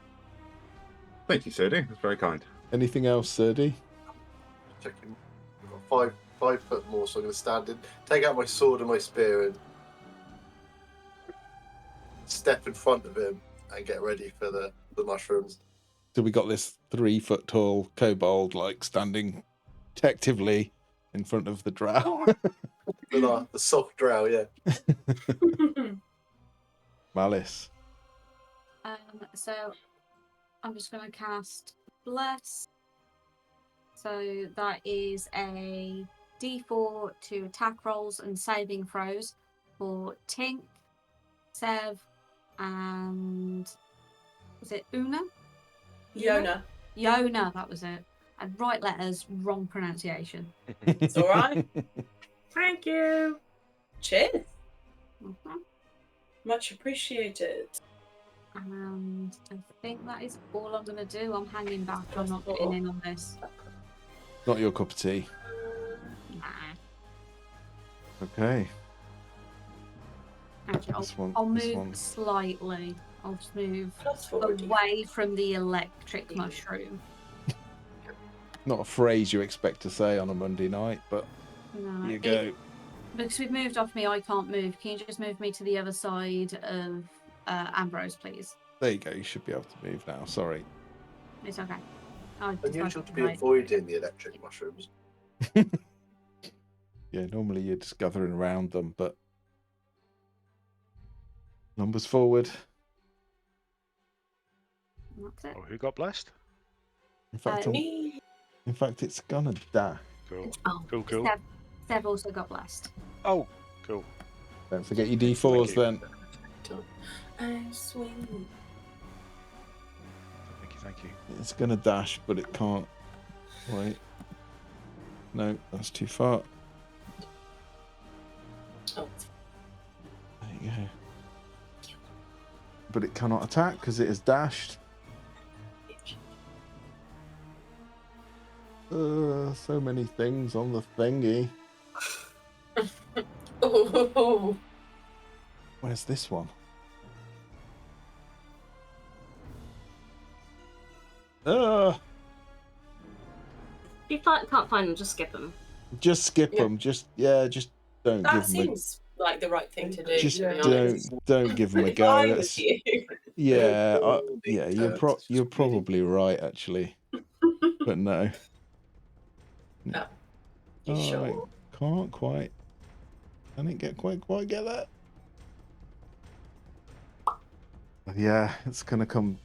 Thank you, Serdi. That's very kind. Anything else, Serdi? Checking. I've got 5 foot more, so I'm going to stand in, take out my sword and my spear and step in front of him and get ready for the mushrooms. So we got this 3 foot tall kobold like standing detectively in front of the drow. The soft drow, yeah. Malice. So I'm just going to cast Bless. So that is a D4 to attack rolls and saving throws for Tink, Sev, and was it Una? Yona. Yona, that was it. And right letters, wrong pronunciation. It's all right. Thank you. Cheers. Mhm. Much appreciated. And I think that is all I'm going to do. I'm hanging back. I'm not getting in on this. Not your cup of tea. Nah. Okay. Actually, This one. I'll this move one. slightly. I'll just move +4. away from the electric mushroom. Not a phrase you expect to say on a Monday night, but No, here you go. Because we've moved off me, I can't move. Can you just move me to the other side of Ambrose, please? There you go. You should be able to move now. Sorry. It's okay. I Unusual to be right. avoiding the electric mushrooms. Yeah, normally you're just gathering around them, but numbers forward. That's it. Oh, who got blessed? In fact, Me. in fact, it's gonna die. Cool. Oh. Cool. Sev also got blessed. Oh, cool. Don't forget your D4s then. Sweet. Thank you. It's gonna dash, but it can't. Wait. No, that's too far. Oh. There you go. But it cannot attack because it is dashed. So many things on the thingy. Oh. Where's this one? If you can't find them, just skip them. Just skip Yeah. them. Just don't That give them. seems like the right thing to do. Just to be honest. don't give them a If go. I That's- was you. yeah, yeah. You're Really- probably right actually, but no. Oh, you Oh, sure? I can't quite. I didn't quite get that. Yeah, it's gonna come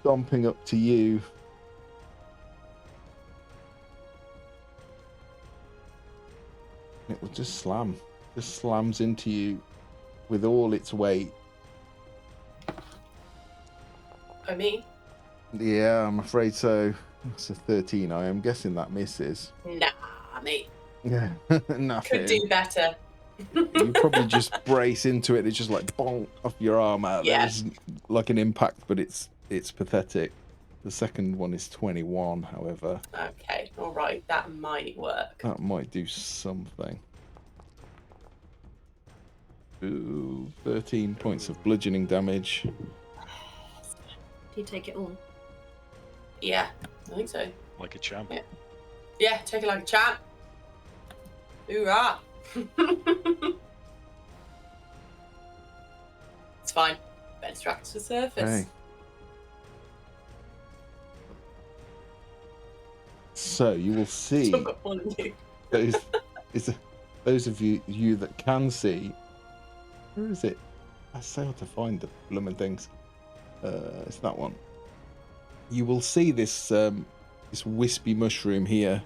stomping up to you. It will just slams into you with all its weight. Oh, me? Yeah, I'm afraid so. It's a 13. I am guessing that misses. Nah, mate. Yeah, nothing. Could do better. You probably just brace into it. It's just like bonk off your arm out. Yeah. There's like an impact, but it's pathetic. The second one is 21, however. Okay, all right, that might work. That might do something. Ooh, 13 points of bludgeoning damage. Do you take it all? Yeah, I think so. Like a champ. Yeah. Yeah, take it like a champ. Hoorah! It's fine. Better tracks the surface. Okay. So you will see Still got one of you. those of you that can see. Where is it? I fail to find the blooming things. It's that one. You will see this this wispy mushroom here.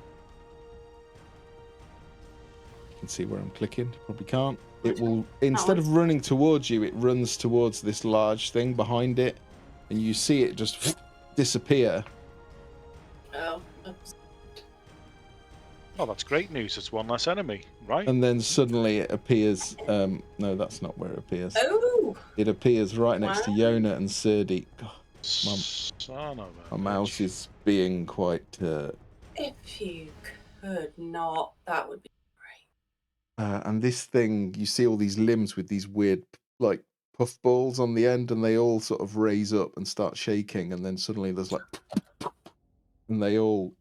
You can see where I'm clicking. Probably can't. It will, instead of running towards you, it runs towards this large thing behind it, and you see it just disappear. Oh, oops. Oh, that's great news. It's one less enemy, right? And then suddenly it appears. No, that's not where it appears. Oh! It appears right next to Wow. Yona and Serdi. God, Son of a my mouse bitch. is being quite. If you could not, that would be great. And this thing, you see all these limbs with these weird, like, puffballs on the end, and they all sort of raise up and start shaking, and then suddenly there's like, and they all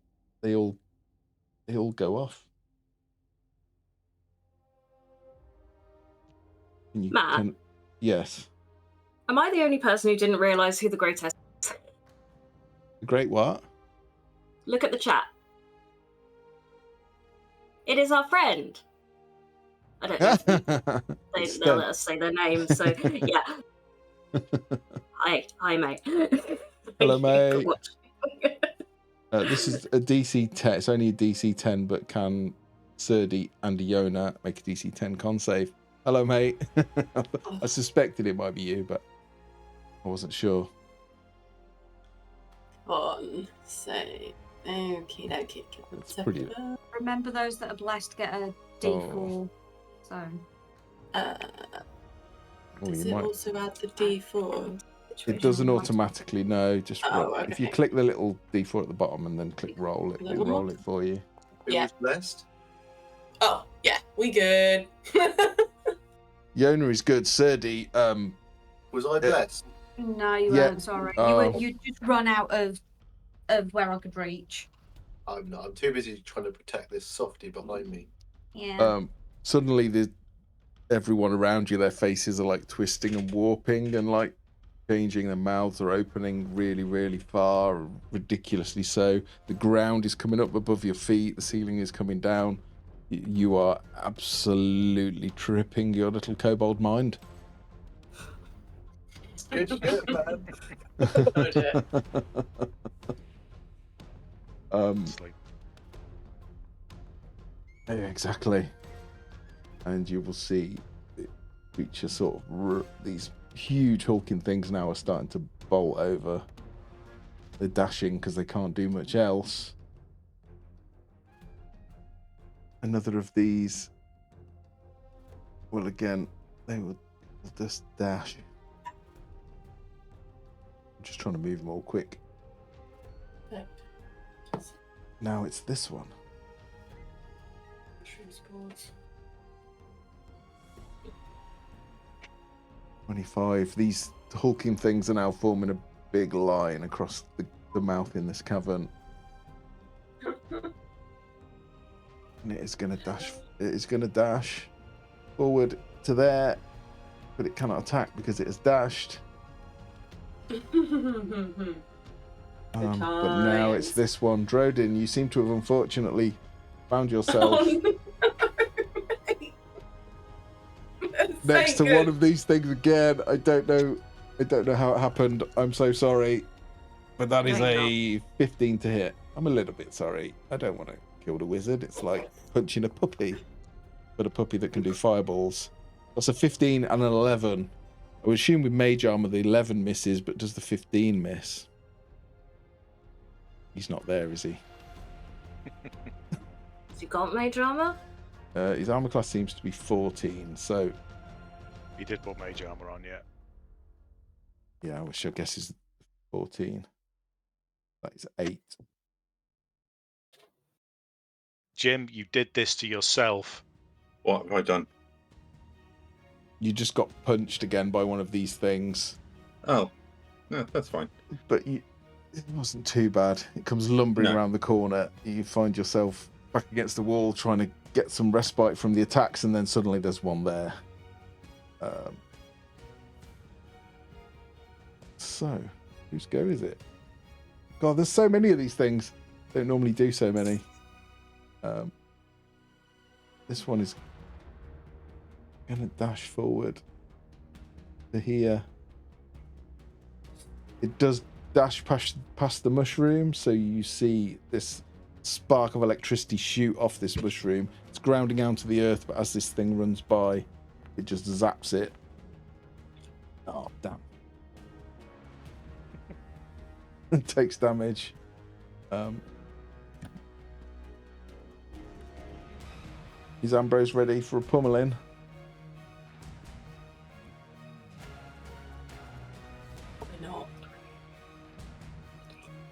go off. And you Matt? Yes. Am I the only person who didn't realise who the grotesque is? Great what? Look at the chat. It is our friend. I don't know if they'll let us say their names, so yeah. Hi, mate. Hello, Thank you mate. for watching. This is a DC 10. It's only a DC 10, but can Serdi and Iona make a DC 10 con save? Hello, mate. I suspected it might be you, but I wasn't sure. One, say, okay. That's pretty- Remember, those that are blessed get a D4. Oh. So Does you it might- also add the D4? It doesn't automatically, no. Just Oh, roll. If you okay. click the little D4 at the bottom and then click roll, it will roll it for you. Who Yeah. was blessed? Oh, yeah, we good. Yona is good. Serdi, Was I blessed? No, you Yeah. weren't. Sorry, Oh. you just run out of where I could reach. I'm not. I'm too busy trying to protect this softie behind me. Yeah. Suddenly everyone around you, their faces are like twisting and warping and like changing. Their mouths are opening really, really far, ridiculously so. The ground is coming up above your feet. The ceiling is coming down. You are absolutely tripping your little kobold mind. Good shit, man. Oh dear. It's like, Yeah, exactly. And you will see the creature sort of these huge hulking things now are starting to bolt over. They're dashing because they can't do much else. Another of these. Well, again, they will just dash. I'm just trying to move them all quick. Now it's this one. 25. These hulking things are now forming a big line across the mouth in this cavern. And it is going to dash. It is going to dash forward to there, but it cannot attack because it has dashed. But now it's this one. Drodin, you seem to have unfortunately found yourself next to one of these things again. I don't know how it happened. I'm so sorry. But that is a 15 to hit. I'm a little bit sorry. I don't want to kill the wizard. It's like punching a puppy. But a puppy that can do fireballs. That's a 15 and an 11. I would assume with mage armor the 11 misses, but does the 15 miss? He's not there, is he? Has he got mage armor? His armor class seems to be 14, so... he did put mage armor on, yeah. Yeah, which I guess is 14. That is 8. Jim, you did this to yourself. What have I done? You just got punched again by one of these things. Oh, no, that's fine. But it wasn't too bad. It comes lumbering around the corner. You find yourself back against the wall trying to get some respite from the attacks, and then suddenly there's one there. So, whose go is it? God, there's so many of these things. Don't normally do so many. This one is going to dash forward to here. It does dash past the mushroom, so you see this spark of electricity shoot off this mushroom. It's grounding out to the earth, but as this thing runs by, it just zaps it. Oh, damn. It takes damage. Is Ambrose ready for a pummeling? Probably not.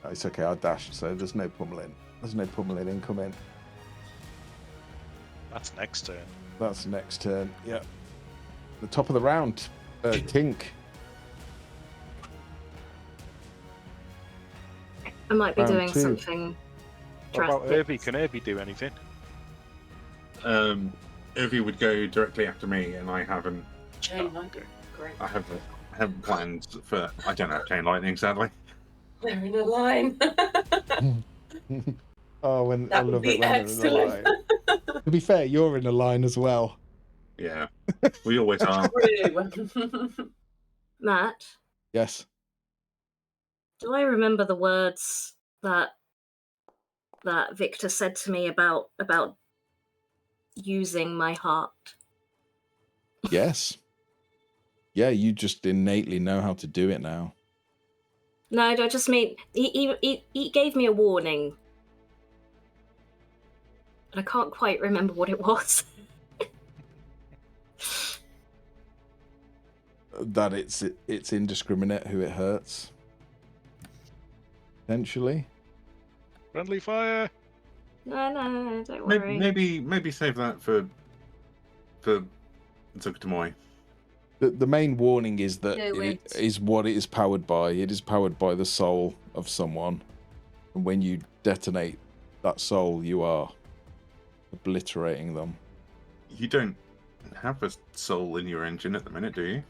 Oh, it's okay, I dashed, so there's no pummeling. There's no pummeling incoming. That's next turn. That's next turn, yeah. The top of the round, Tink. I might be Round doing 2. something What about drastic. Irby? Can Irby do anything? Irvi would go directly after me, and I haven't. Chain lightning. Great. I haven't planned for. I don't have chain lightning, sadly. They're in a line. Oh, when I That would love be it when they're in a line. excellent. To be fair, you're in a line as well. Yeah, we always are. True. Matt, Yes. do I remember the words that Victor said to me about using my heart? Yes. Yeah, you just innately know how to do it now. No, I just mean he gave me a warning, and I can't quite remember what it was. That it's indiscriminate who it hurts. Potentially. Friendly fire. No, don't worry. Maybe save that for Zukutomoy. The main warning is that Do it it. is what it is powered by. It is powered by the soul of someone. And when you detonate that soul, you are obliterating them. You don't have a soul in your engine at the minute, do you?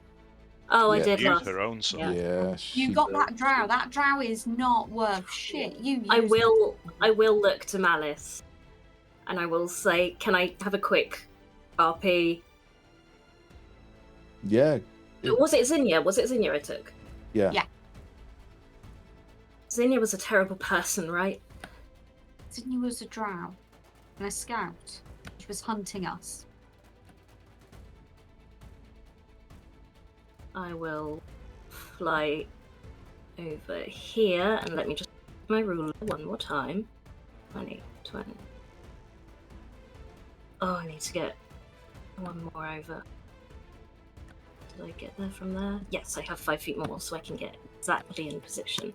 Oh, I Yeah. did Use last. her own soul. Yeah. Yeah, You got that drow. That drow is not worth shit. You I use will look to Malice, and I will say, can I have a quick RP? Yeah, Was it Zinnia? Was it Zinnia I took? yeah. Yeah. Zinnia was a terrible person, right? Sydney was a drow and a scout. She was hunting us. I will fly over here, and let me just my ruler one more time. 20. Oh, I need to get one more over. Did I get there from there? Yes, I have 5 feet more, so I can get exactly in position.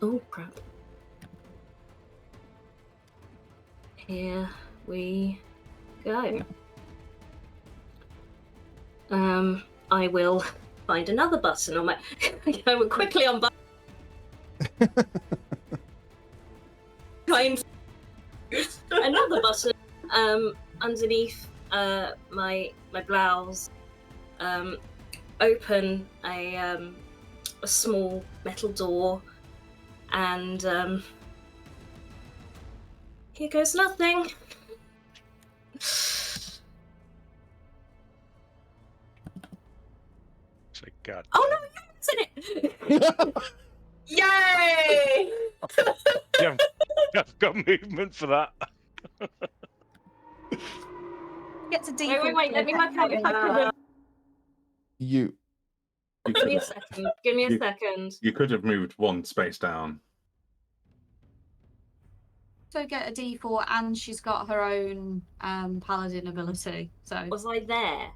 Oh, crap. Here we go. I will find another button on my... I will quickly unbutton. Find another button underneath my blouse. Open a small metal door, and here goes nothing. Say, God. Oh no, it's in it! Yay! I've got movement for that. Gets a D4. Wait, let me work out if I could. You Give me a second. Give me a second. You could have moved one space down. So get a D4, and she's got her own paladin ability. So Was I there?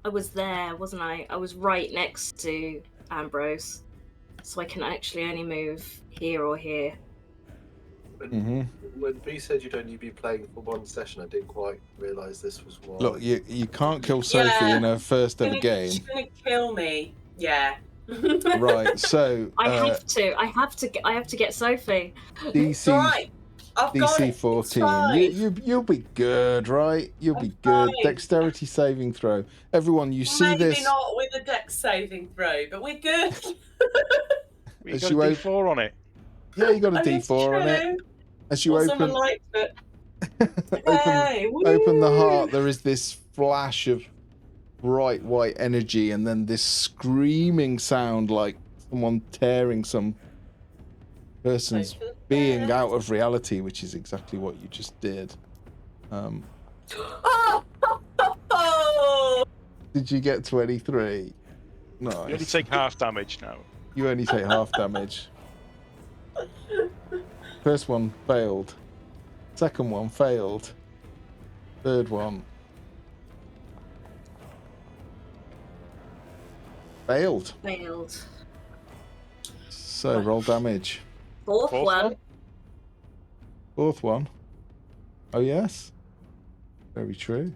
I was there, wasn't I? I was right next to Ambrose, so I can actually only move here or here. When B said you'd only be playing for one session, I didn't quite realise this was why. look. You can't kill Sophie in her first ever game. She's gonna kill me. Yeah. Right, so I have to get Sophie. It's all DC right. I've got DC it. 14. You'll be good, right? You'll be good. fine. Dexterity saving throw. Everyone, you see Maybe this not with a dex saving throw, but we're good. You As got you a op- D4 on it. Yeah, you got a I mean, it's D4 on it. true. As you Well, someone open liked it. open Hey, open the woo! heart, there is this flash of bright white energy, and then this screaming sound like someone tearing some person's Hope for the being best. out of reality, which is exactly what you just did. Oh! Did you get 23? You only Nice. take half damage now. You only take half damage. First one failed. Second one failed. Third one failed. Failed. So roll damage. Fourth one. Fourth one. Oh yes. Very true.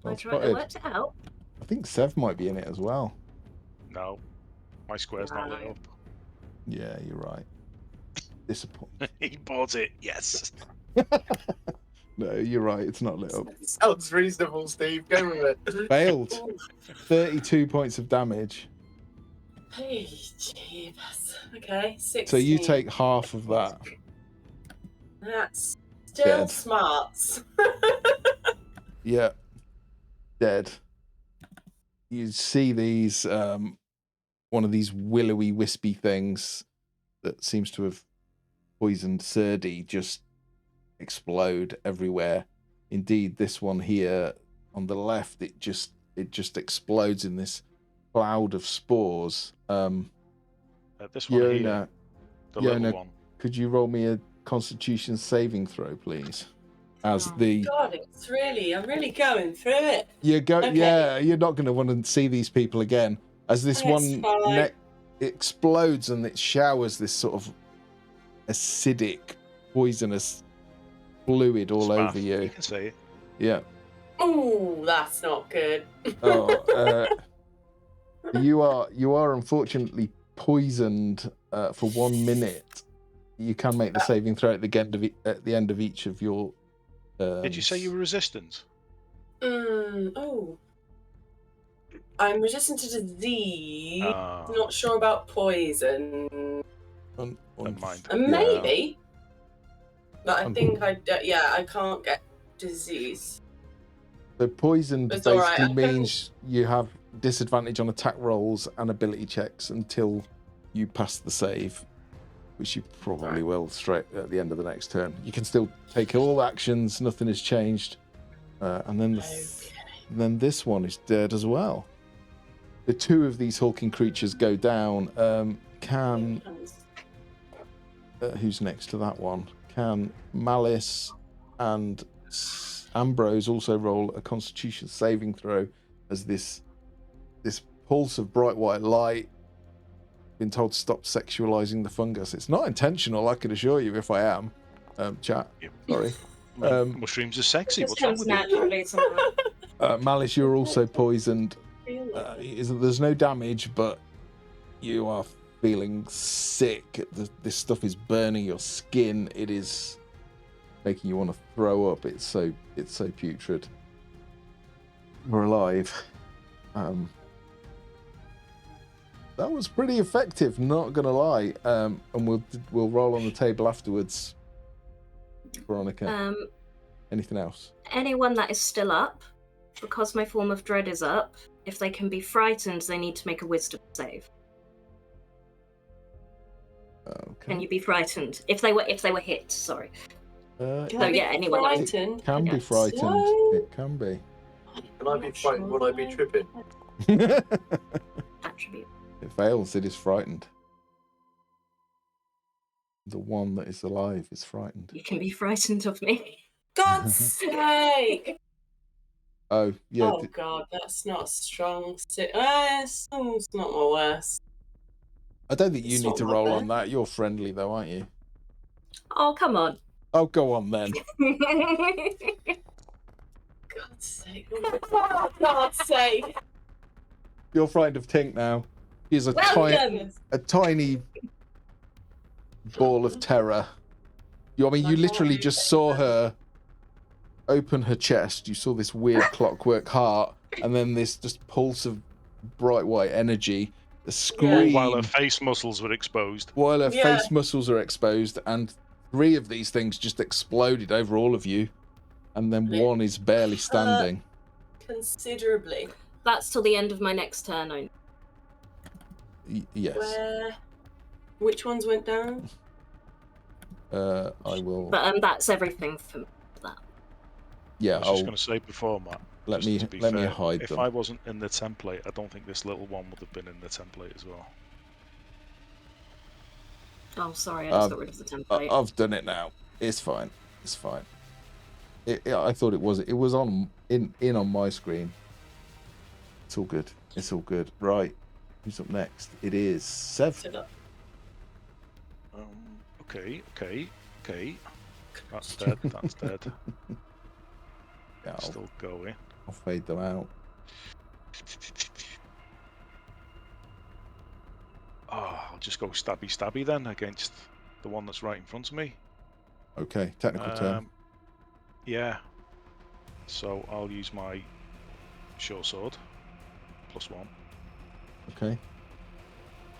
Well I worked it out. I think Sev might be in it as well. No. My square's not lit No. up. Yeah, you're right. Disappointing. He bought it, yes. No, you're right. It's not lit up. Sounds reasonable, Steve. Go with it. Failed. 32 points of damage. Hey, jeebus. Okay, 16. So you take half of that. That's still Dead. smarts. Yeah. Dead. You see these one of these willowy wispy things that seems to have poisoned Serdi just explode everywhere. Indeed, this one here on the left, it just explodes in this cloud of spores. This one Yona, here, the Yona, little one. could you roll me a Constitution saving throw, please? As Oh. the God, I'm really going through it. Okay. Okay. Yeah, you're not going to want to see these people again. As this That's one fine. neck explodes and it showers this sort of acidic, poisonous fluid all Spaff, over you. You can say it. Yeah. Ooh, that's not good. Oh, you are unfortunately poisoned for 1 minute. You can make the saving throw at the end of each of your. Did you say you were resistant? Oh. I'm resistant to disease. Ah. Not sure about poison. Never mind. Maybe. But I think I can't get disease. So poisoned It's all right, basically I can- means you have disadvantage on attack rolls and ability checks until you pass the save, which you probably will straight at the end of the next turn. You can still take all actions, nothing has changed, and then this one is dead as well. The 2 of these hulking creatures go down. Who's next to that one? Can Malice and Ambrose also roll a Constitution saving throw as this pulse of bright white light? Been told to stop sexualizing the fungus. It's not intentional, I can assure you. If I am, chat. Yep. Sorry. Mushrooms are sexy. It What's wrong comes with you? naturally somehow. Malice, you're also poisoned. There's no damage, but you are feeling sick. This stuff is burning your skin. It is making you want to throw up. It's so putrid. We're alive. That was pretty effective, not gonna lie. And we'll roll on the table afterwards. Veronica. Anything else? Anyone that is still up, because my form of dread is up, if they can be frightened, they need to make a wisdom save. Okay. Can you be frightened? If they were hit, sorry. Can So I be yeah, anyone that frightened? It can be Yes. frightened. So- It can be. Can I be frightened? Would I be tripping? attribute. It fails. It is frightened. The one that is alive is frightened. You can be frightened of me. God's sake! Oh, yeah. Oh god, that's not strong. It's not my worst. I don't think you It's need not to my roll bad. on that. You're friendly, though, aren't you? Oh, come on. Oh, go on then. God's sake. Oh, God's sake. You're frightened of Tink now. She's a Welcome. tiny ball of terror. You literally just saw her open her chest. You saw this weird clockwork heart, and then this just pulse of bright white energy. The scream. While her face muscles were exposed. While her Yeah. face muscles are exposed, and 3 of these things just exploded over all of you, and then one is barely standing. Considerably. That's till the end of my next turn. Yes. Which ones went down? I will. But that's everything for that. Yeah. I was just going to say before, Matt. Let just me to be let me fair, hide if them. I wasn't in the template, I don't think this little one would have been in the template as well. Oh, sorry, I just got rid of the template. I've done it now. It's fine. It's fine. I thought it was. It was on on my screen. It's all good. It's all good. Right. Who's up next? It is Sev. Okay. That's dead. That's dead. Yeah, Still going. I'll fade them out. Oh, I'll just go stabby then against the one that's right in front of me. Okay. Technical term. Yeah. So I'll use my short sword, +1. Okay.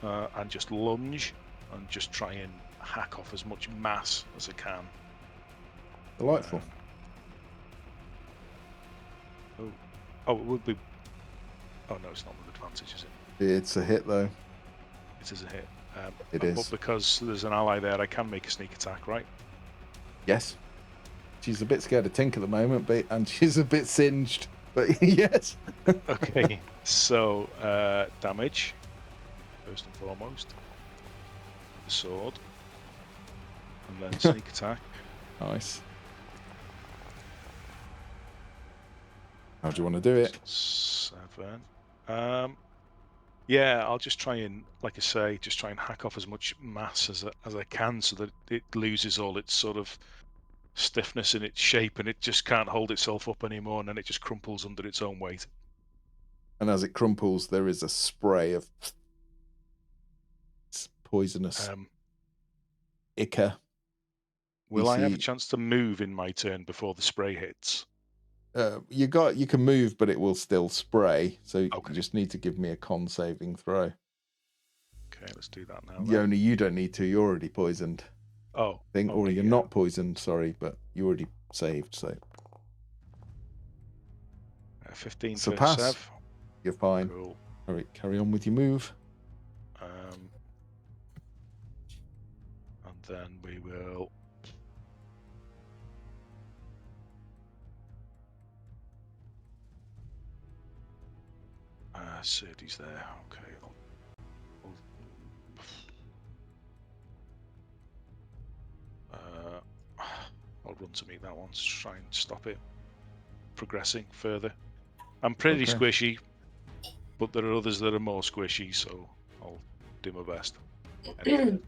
And just lunge and just try and hack off as much mass as I can. Delightful. Oh, it would be. Oh no, it's not with advantage, is it? It's a hit though. It is a hit. It is. But because there's an ally there, I can make a sneak attack, right? Yes. She's a bit scared of Tink at the moment, and she's a bit singed. But yes. Okay. So damage first and foremost. The sword, and then sneak attack. Nice. How do you want to do it? 7. Yeah, I'll just try and, like I say, just try and hack off as much mass as I can, so that it loses all its sort of stiffness in its shape, and it just can't hold itself up anymore, and then it just crumples under its own weight. And as it crumples, there is a spray of poisonous ichor. Will You I have a see- chance to move in my turn before the spray hits? You can move, but it will still spray. So you Okay. just need to give me a con saving throw. Okay, let's do that now. then. Only you don't need to. You're already poisoned. Oh, Or only, you're not poisoned. Sorry, but you already saved. So 15 So for pass. Sev. you're fine. Cool. All right, carry on with your move. And then we will. Serdy's there. Okay. I'll run to meet that one to try and stop it progressing further. I'm pretty Okay. squishy, but there are others that are more squishy, so I'll do my best. Anyway.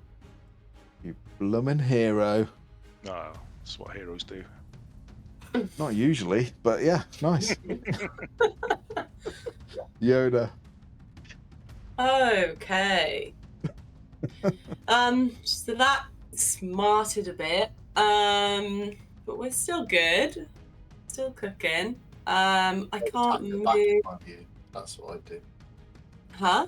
You bloomin' hero. No, that's what heroes do. Not usually, but yeah, nice. Yoda. Okay. So that smarted a bit. But we're still good. Still cooking. I can't Attack her back move. if I were you. That's what I'd do. Huh?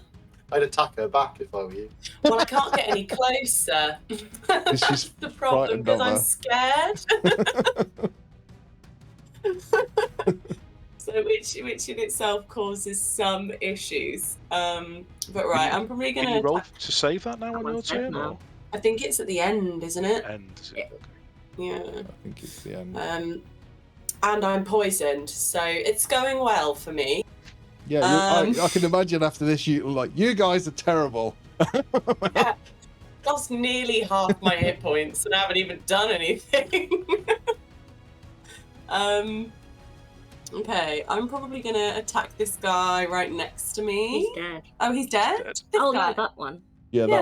I'd attack her back if I were you. Well, I can't get any closer. It's That's just the problem, frightened because of I'm her. scared. So which in itself causes some issues. But right, I'm probably Can gonna you roll attack- to save that now on your Someone's dead turn? now. Or I think it's at the end, isn't it? end? Is it? Okay. Yeah. I think it's the end. And I'm poisoned, so it's going well for me. Yeah, I can imagine after this, you guys are terrible. Yeah. Lost nearly half my hit points and I haven't even done anything. Okay, I'm probably gonna attack this guy right next to me. He's dead. Oh, he's dead? Dead. This Oh guy. no, that one. Yeah, Yeah,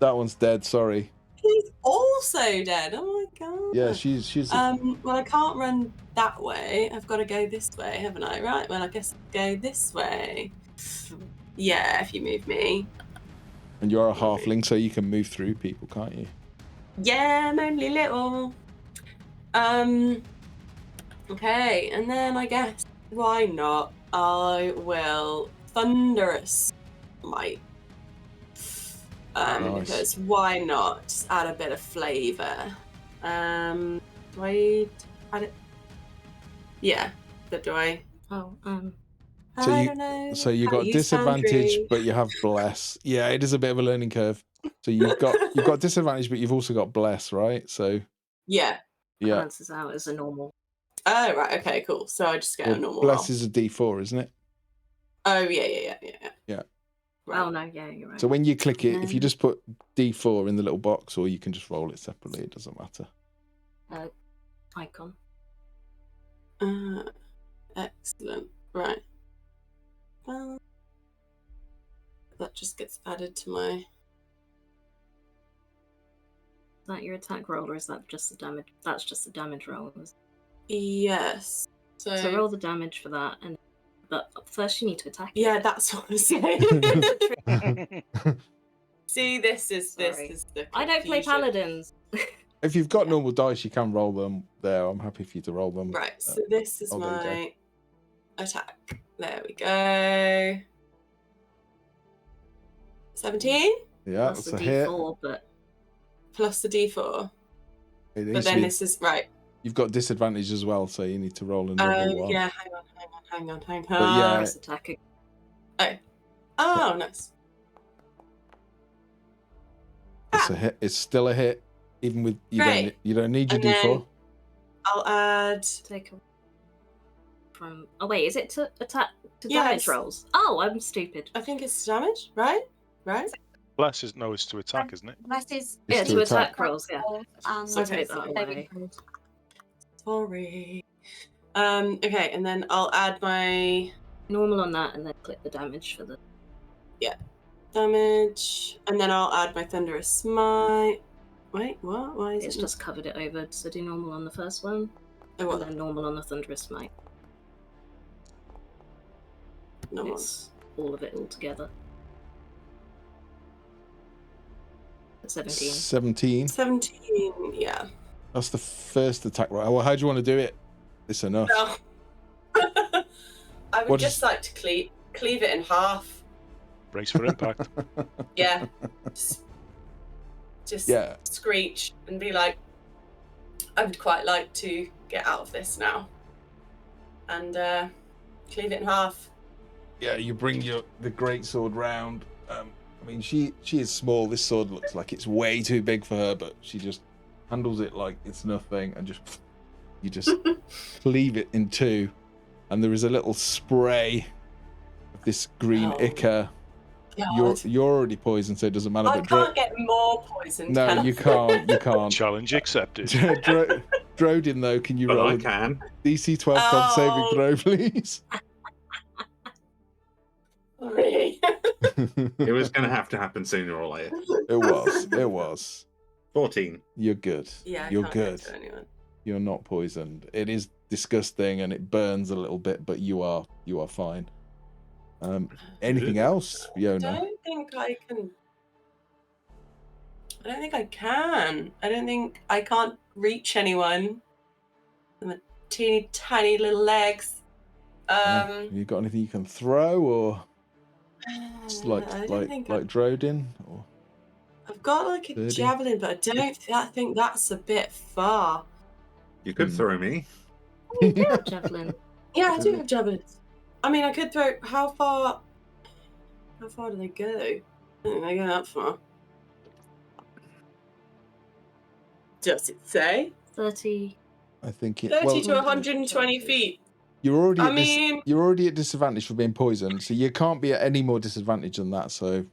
that one's dead. Sorry. He's also dead. Oh my god. Yeah, she's. Well, I can't run that way. I've got to go this way, haven't I? Right. Well, I guess I'll go this way. Yeah, if you move me. And you're a halfling, so you can move through people, can't you? Yeah, I'm only little. Okay, and then I guess why not? I will thunderous might. Nice. Because why not? Just add a bit of flavour. Do I add it? Yeah, but do I? Oh, I don't know. So you how got to use disadvantage, Foundry. but you have bless. Yeah, it is a bit of a learning curve. So you've got disadvantage, but you've also got bless, right? So Yeah. yeah. balances out as a normal. Oh right. Okay. Cool. So I just get a normal bless roll. is a D4, isn't it? Oh yeah. Yeah. Right. Oh no, yeah, you're right. So when you click it, if you Um, just put D4 in the little box, or you can just roll it separately, it doesn't matter. Icon. Excellent. Right. Well, that just gets added to my. Is that your attack roll, or is that just the damage? That's just the damage roll. Yes. So roll the damage for that, but first you need to attack it. Yeah, that's what I'm saying. See, this is Sorry. the. I don't play confusion. paladins. If you've got normal dice, you can roll them there. I'm happy for you to roll them. Right. So this is there you go. my attack. There we go. 17 Yeah, Plus that's the a hit. D4, but plus the D4. It But needs to then be- this is right. You've got disadvantage as well, so you need to roll another one. Yeah. Hang on. But yeah, press attack it. Oh, nice. it's a hit. It's still a hit, even with you Great. don't need your And then- D4. I'll add. Take a from. Oh wait, is it to attack to Yeah, damage it's- rolls? Oh, I'm stupid. I think it's damage, right? Right. Bless is it's to attack, isn't it? That is It's Yeah, to to attack. attack rolls. Yeah. and So Okay, take that saving away. throw. Sorry. Okay, and then I'll add my Normal on that, and then click the damage for the. damage, and then I'll add my thunderous smite. Wait, what? Why is It's it? just covered it over, so do normal on the first one, Oh, and what? then normal on the Thunderous Smite. No, It's all of it all together. 17. 17. 17. Yeah. That's the first attack. Right. Well, how do you want to do it? It's enough. No. I would What just is- like to cleave it in half. Brace for impact. Yeah. Just Yeah. screech and be like, I would quite like to get out of this now. And cleave it in half. Yeah, you bring the great sword round. I mean, she is small. This sword looks like it's way too big for her, but she just handles it like it's nothing, and you just cleave it in two, and there is a little spray of this green Oh, ichor. God. You're already poisoned, so it doesn't matter. I But can't get more poisoned. no, can I? you can't. You can't. Challenge accepted. Drodin, though, can you But roll I a can. DC 12 con saving Oh. throw, please? Sorry. It was going to have to happen sooner or later. It was. 14. You're good. Yeah, I You're can't good. get to anyone. You're not poisoned. It is disgusting and it burns a little bit, but you are fine. Anything else, I Yona? don't think I can. I don't think I can. I don't think I can't reach anyone. And the teeny tiny little legs. Have you got anything you can throw, or just like I don't think Drodin? Or I've got like a Birdie? javelin, but I think that's a bit far. You could throw me. You do have javelin. Yeah, I do have javelins. I mean, I could throw. How far do they go? I don't think they go that far. Does it say? 30. I think it. 30 Well, to 120 feet. you're already. I mean- you're already at disadvantage for being poisoned, so you can't be at any more disadvantage than that. So,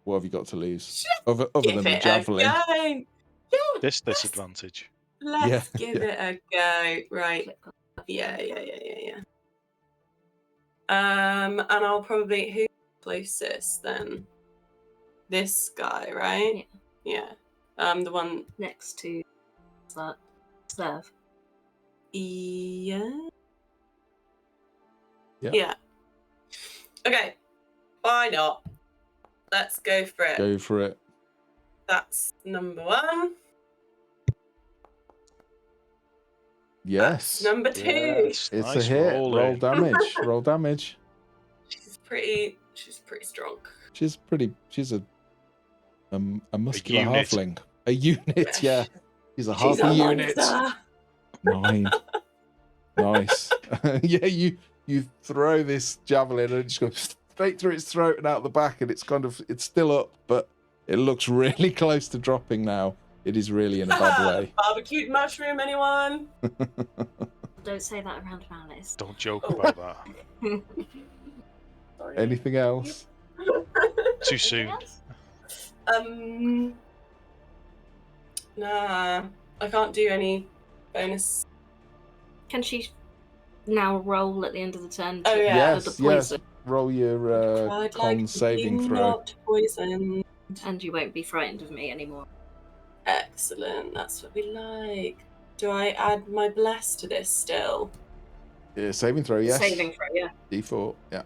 what have you got to lose? Other Give than the it javelin. a go. Yeah, This disadvantage. let's Yeah, give it a go. Right. Yeah. And I'll probably who's closest then? This guy, right? Yeah. The one. Next to that Slav. Yeah. Yeah. Yeah. Okay. Why not? Let's go for it. Go for it. That's number one. Yes. That's number two. Yes, It's nice a hit. roll Roll in. damage. Roll damage. She's pretty strong. She's a muscular unit. halfling. A unit, yeah. She's a half She's a a unit. monster. 9. Nice. Yeah, you throw this javelin and it just goes straight through its throat and out the back, and it's still up, but it looks really close to dropping now. It is really in a bad way. Barbecued mushroom, anyone? Don't say that around Malice. Don't joke Oh. about that. Sorry. Anything else? Too soon. Nah, I can't do any bonus. Can she now roll at the end of the turn? To Oh, yeah. Yes, the yes. poison, Roll your I'd con like saving to be throw. not poisoned. and you won't be frightened of me anymore. Excellent. That's what we like. Do I add my bless to this still? Yeah, saving throw, yes. Saving throw, yeah. D4, yeah.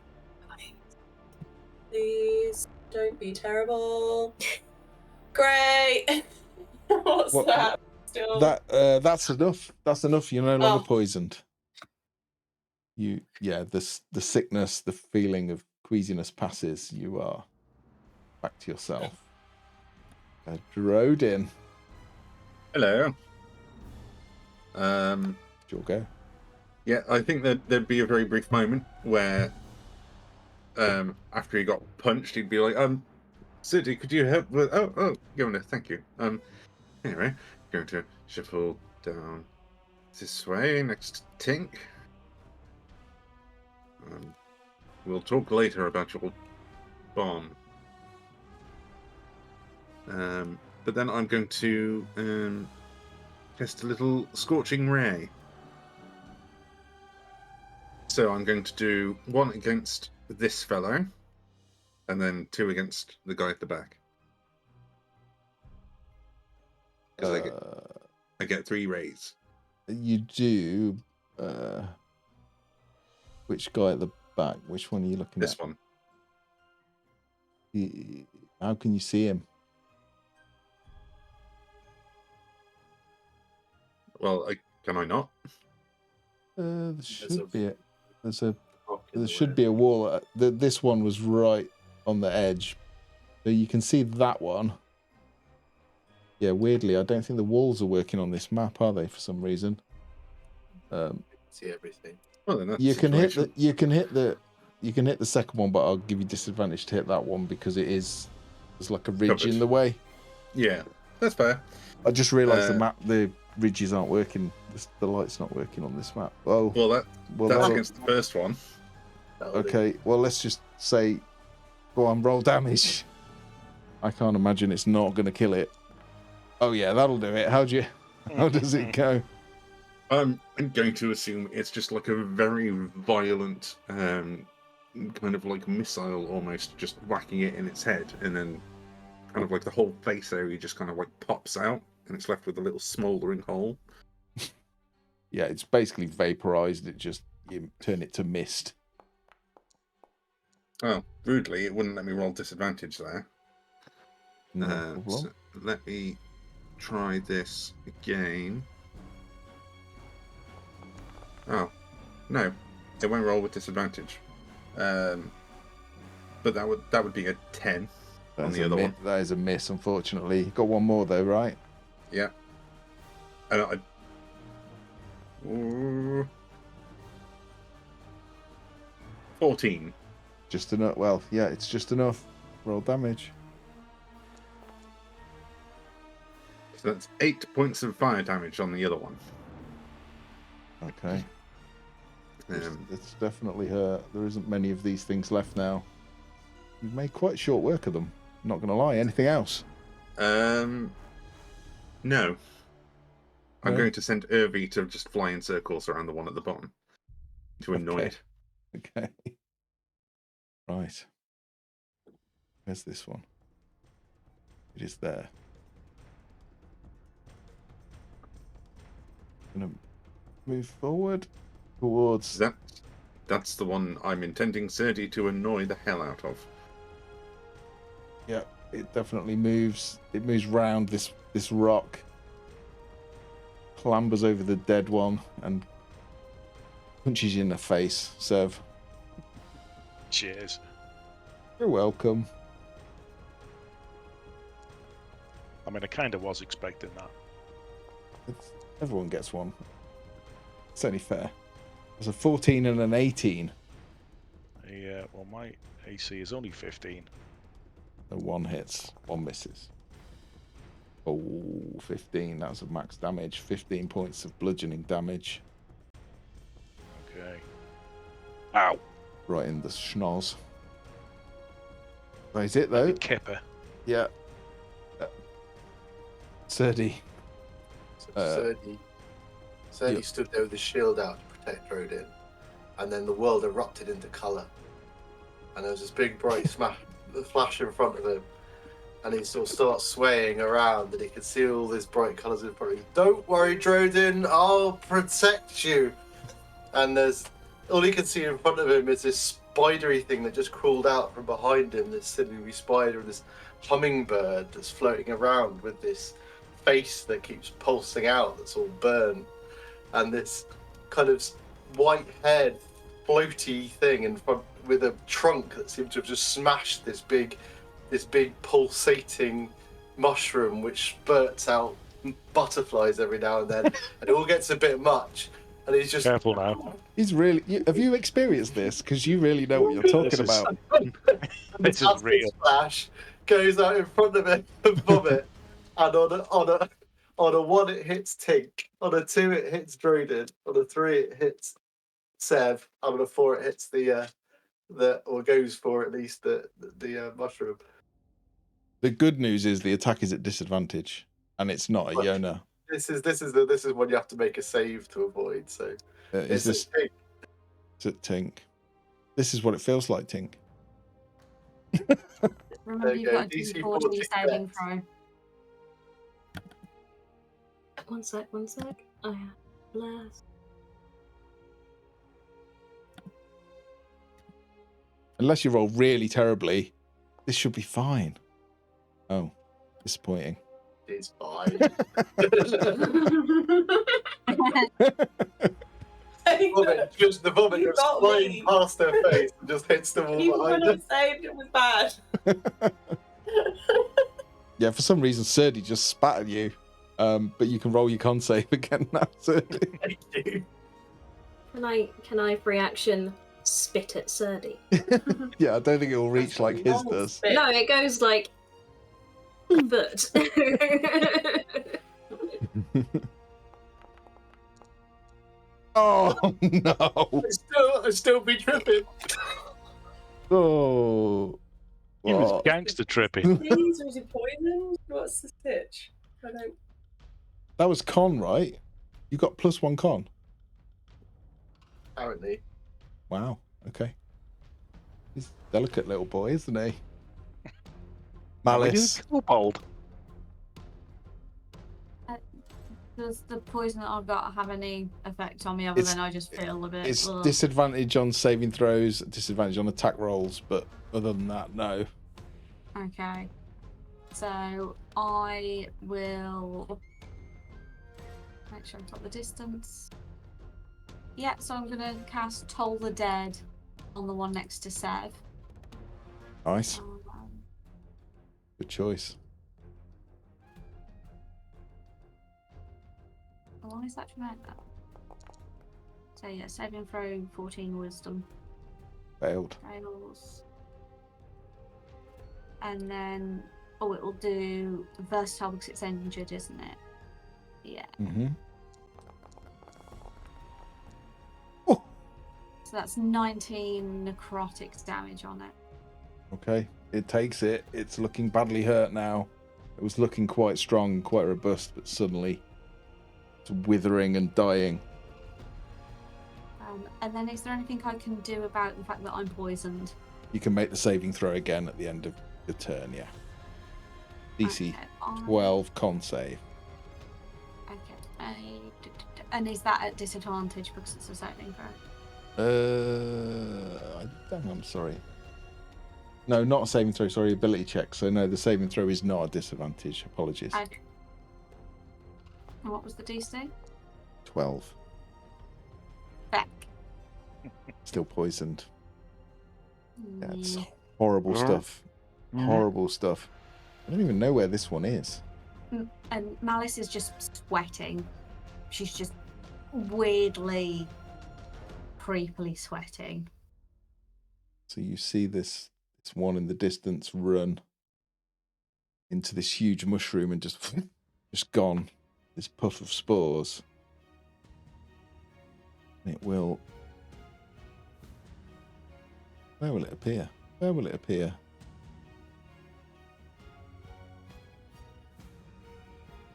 Please don't be terrible. Great. What's What- that? Still. That's enough. That's enough. You're no longer Oh. poisoned. The sickness, the feeling of queasiness passes. You are back to yourself. Drodin. Hello. You'll go. Yeah, I think that there'd be a very brief moment where, after he got punched, he'd be like, City, could you help with? Oh, Governor, thank you. Anyway, going to shuffle down this way next to Tink. We'll talk later about your bomb. But then I'm going to test a little scorching ray. So I'm going to do 1 against this fellow, and then 2 against the guy at the back. Because I get 3 rays. You do. Which guy at the back? Which one are you looking This at? one. How can you see him? Well, can I not? There There's should a- be Rock in there the should way. be a wall. This one was right on the edge, so you can see that one. Yeah, weirdly, I don't think the walls are working on this map, are they? For some reason. See everything. Well, then that's You the can hit situation. you can hit the second one, but I'll give you disadvantage to hit that one because there's like a ridge Covered. in the way. Yeah, that's fair. I just realised Uh, the ridges aren't working. The light's not working on this map. Oh, Well, well, that's that'll- against the first one. That'll do. okay. Well, let's just say, go on, roll damage. I can't imagine it's not going to kill it. Oh yeah, that'll do it. How does it go? I'm going to assume it's just like a very violent, kind of like missile almost, just whacking it in its head, and then kind of like the whole face area just kind of like pops out, and it's left with a little smouldering hole. Yeah, it's basically vaporized. It just you turn it to mist. Oh, rudely, it wouldn't let me roll disadvantage there. No problem. So let me try this again. Oh, no, it won't roll with disadvantage. But that would be a 10 on the other one. That is a miss, unfortunately. Got one more though, right? Yeah. And 14. Just enough. Well, yeah, it's just enough. Roll damage. So that's 8 points of fire damage on the other one. Okay. Um, It's definitely hurt. There isn't many of these things left now. You've made quite short work of them. Not going to lie. Anything else? no. I'm No? going to send Irvi to just fly in circles around the one at the bottom to annoy Okay. it. Okay. Right. Where's this one? It is there. Gonna move forward towards. That's the one I'm intending Serdi to annoy the hell out of. Yeah, it definitely moves. It moves round this rock, clambers over the dead one, and punches you in the face. Sev, Cheers. you're welcome. I mean, I kind of was expecting that. Everyone gets one. It's only fair. There's a 14 and an 18. Yeah, well, my AC is only 15. So one hits, one misses. Oh, 15. That's a max damage. 15 points of bludgeoning damage. Okay. Ow. Right in the schnoz. That is it, though. Kipper. Yeah. Serdi. So Serdi yeah. stood there with his shield out to protect Rodin, and then the world erupted into colour. And there was this big bright flash in front of him, and he sort of starts swaying around, and he can see all these bright colours in front of him. Don't worry, Drodin, I'll protect you. And there's all he can see in front of him is this spidery thing that just crawled out from behind him, this sinewy spider, and this hummingbird that's floating around with this face that keeps pulsing out, that's all burnt, and this kind of white-haired floaty thing in front with a trunk that seems to have just smashed this big pulsating mushroom which spurts out butterflies every now and then, and it all gets a bit much, and he's just Careful now. He's really. Have you experienced this? Because you really know what you're talking This is- about. This is acid real. splash goes out in front of it and vomit, and on a 1 it hits Tink, on a 2 it hits Drodin, on a 3 it hits Sev, and on a 4 it hits or goes for at least the mushroom. The good news is the attack is at disadvantage, and it's not a Right. Yona. This is one you have to make a save to avoid. So Is this a Tink. is it Tink? This is what it feels like, Tink. Remember, you you've go, got a DC DC 40 40 saving dex. throw. One sec. I have bless. Unless you roll really terribly, this should be fine. Oh, disappointing. It's fine. The vomit You goes got flying me. past her face and just hits the wall Even behind when her. I saved, it was bad. Yeah, for some reason, Serdi just spat at you. But you can roll your con save again now, Serdi. Thank you. Can I free action spit at Serdi? Yeah, I don't think it will reach like his Long does. spit. No, it goes like a foot. Oh no! I still be tripping. Oh. He was What? gangster tripping. Please, was he poisoned? What's the stitch? I don't. That was con, right? You got +1 con. Apparently. Wow. Okay. He's a delicate little boy, isn't he? Malice. Bold. Does the poison that I've got have any effect on me other It's- than I just feel a bit? It's ugh? disadvantage on saving throws, disadvantage on attack rolls, but other than that, no. Okay. So I will make sure I've got the distance. Yeah, so I'm gonna cast Toll the Dead on the one next to Sev. Nice. Um, Good choice. why is that tremendous? So yeah, saving throw 14 wisdom Failed. fails. And then it will do versatile because it's injured, isn't it? Yeah. Mm-hmm. So that's 19 necrotic damage on it. Okay. It takes it. It's looking badly hurt now. It was looking quite strong, quite robust, but suddenly it's withering and dying. And then is there anything I can do about the fact that I'm poisoned? You can make the saving throw again at the end of the turn, yeah. DC Okay, 12 con save. Okay. And is that at disadvantage because it's a saving throw? I'm sorry. No, not a saving throw, sorry, ability check. So no, the saving throw is not a disadvantage. Apologies. Okay. And what was the DC? 12. Back. Still poisoned. Yeah, it's Mm. horrible stuff. Horrible stuff. I don't even know where this one is. And Malice is just sweating. She's just weirdly, creepily sweating. So you see this one in the distance run into this huge mushroom and just gone. This puff of spores. And it will... Where will it appear? Where will it appear?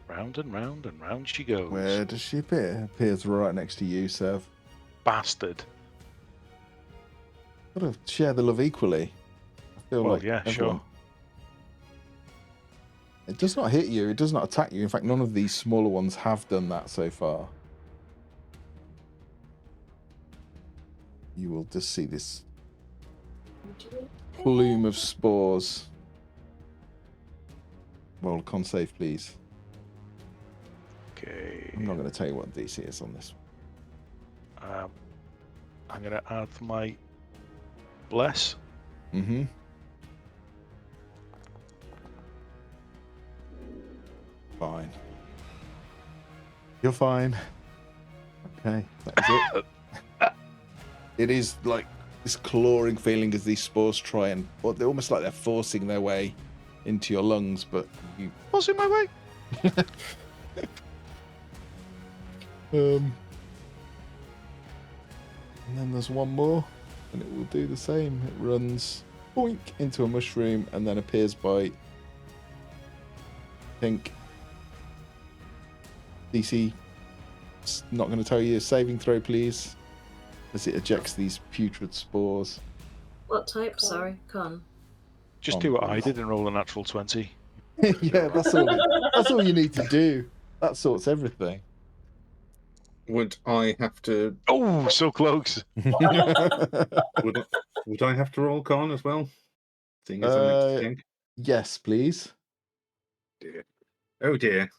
Round and round and round she goes. Where does she appear? Appears right next to you, Sev. Bastard. Gotta share the love equally. I feel Well, like yeah, everyone. sure. It does not hit you. It does not attack you. In fact, none of these smaller ones have done that so far. You will just see this plume of spores. Roll a con save, please. Okay. I'm not going to tell you what DC is on this. I'm going to add my bless. Mm-hmm. Fine. You're fine. Okay, that is it. It is like this clawing feeling as these spores try and... Well, they're almost like they're forcing their way into your lungs, but you... What's in my way? And then there's one more, and it will do the same. It runs boink into a mushroom and then appears by, I think, DC. Not going to tell you. Saving throw, please, as it ejects these putrid spores. What type? Sorry, con. Just do what I did and roll a natural 20. Yeah, that's all. That's all you need to do. That sorts everything. Would I have to? Oh, so close. Would I have to roll con as well? Seeing as I'm next to Tank. Yes, please. Dear. Oh dear.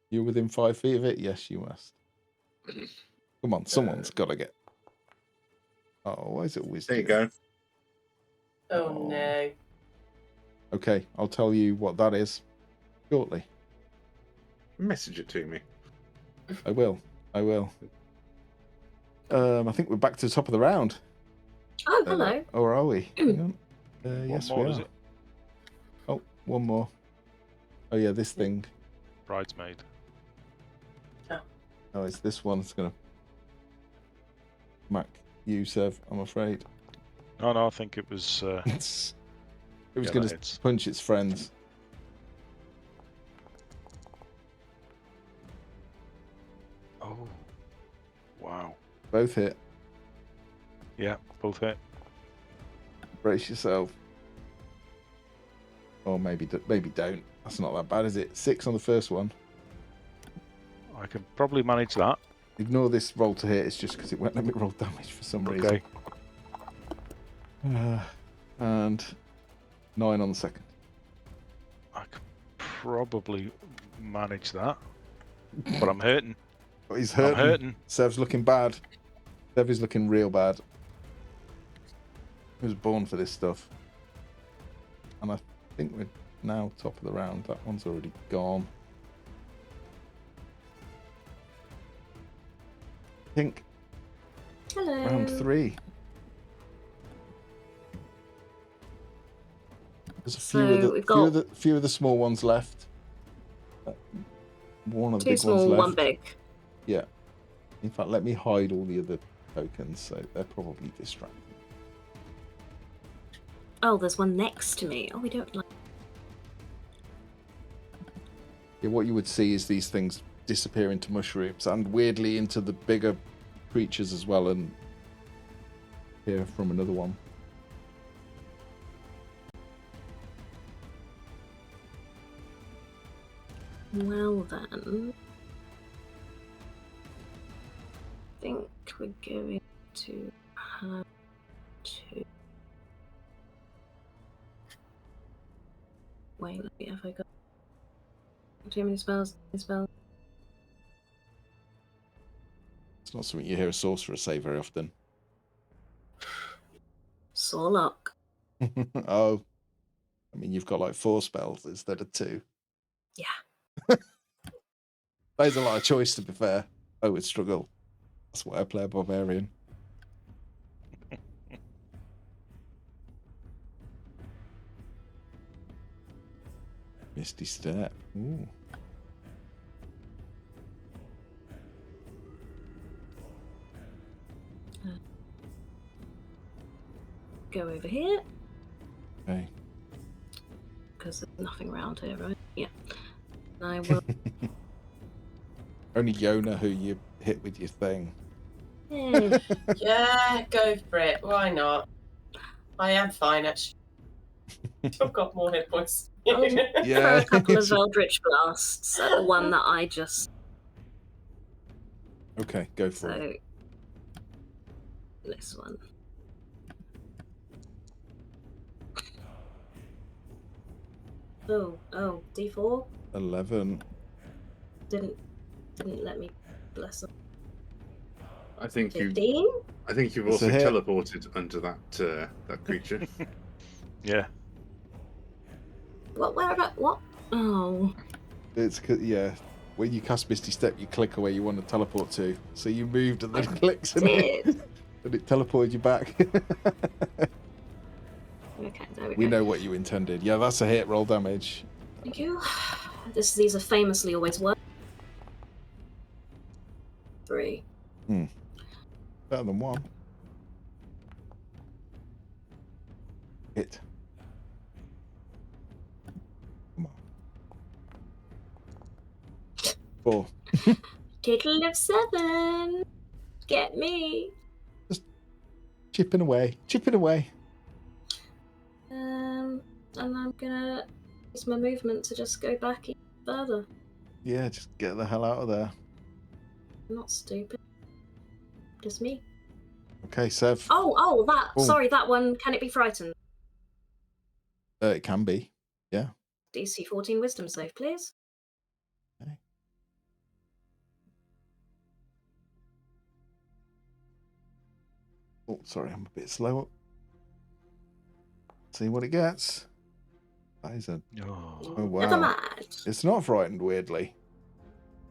You're within 5 feet of it? Yes, you must. Come on, someone's got to get... Oh, why is it always... There you go. Oh no. Okay, I'll tell you what that is shortly. Message it to me. I will. I think we're back to the top of the round. Oh, hello. Or are we? Hang on. Yes, more, we is are. it? Oh, one more. Oh, yeah, this thing. Bridesmaid. Oh, it's this one. It's going to... Mac, you, Sev, I'm afraid. No, I think it was... It was Yeah, going that to hits. punch its friends. Oh. Wow. Both hit. Yeah, both hit. Brace yourself. Or maybe don't. That's not that bad, is it? 6 on the first one. I can probably manage that. Ignore this roll to hit. It's just because it won't let me roll damage for some reason. Okay. And 9 on the second. I can probably manage that. But I'm hurting. Oh, he's hurting. I'm hurting. Sev's looking bad. Sev is looking real bad. He was born for this stuff. And I think we're now top of the round. That one's already gone. I think Hello. round 3. There's a few So we've got few of the small ones left. One of the 2 big small, ones left. 1 big. Yeah. In fact, let me hide all the other tokens, so they're probably distracted. Oh, there's one next to me. Oh, we don't like. Yeah, what you would see is these things disappear into mushrooms and weirdly into the bigger creatures as well, and here from another one. Well then, I think we're going to have to. Wait, let me. Have I got too many spells? It's not something you hear a sorcerer say very often. Sore luck. Oh, I mean, you've got like 4 spells instead of 2. Yeah. That is a lot of choice, to be fair. I would struggle. That's why I play a barbarian. Misty Step. Ooh. Go over here Okay. because there's nothing around here, right? Yeah. And I will. Only Yona who you hit with your thing. Yeah, go for it. Why not? I am fine, actually. I've got more hit points. I'll Yeah. throw a couple of Eldritch blasts at the one that I just. Okay, go for it. So this one. Oh, D4 11. didn't let me bless them. I think 15. I think you've It's a also hit. teleported under that creature. Yeah. What? Where about what? Oh, It's yeah. When you cast Misty Step, you click where you want to teleport to. So you moved and then clicks and did. it teleported you back. Okay, there we We go. know what you intended. Yeah, that's a hit. Roll damage. Thank you. These are famously always one. 3. Better than 1. Hit. Come on. 4. Total of 7. Get me. Chipping away. Chipping away. And I'm gonna use my movement to just go back even further. Yeah, just get the hell out of there. I'm not stupid. Just me. Okay, Sev. Oh, that. Oh. Sorry, that one. Can it be frightened? It can be. Yeah. DC 14 Wisdom save, please. Okay. Oh, sorry, I'm a bit slow. See what it gets. That is a... Oh, wow. Never mind. It's not frightened, weirdly.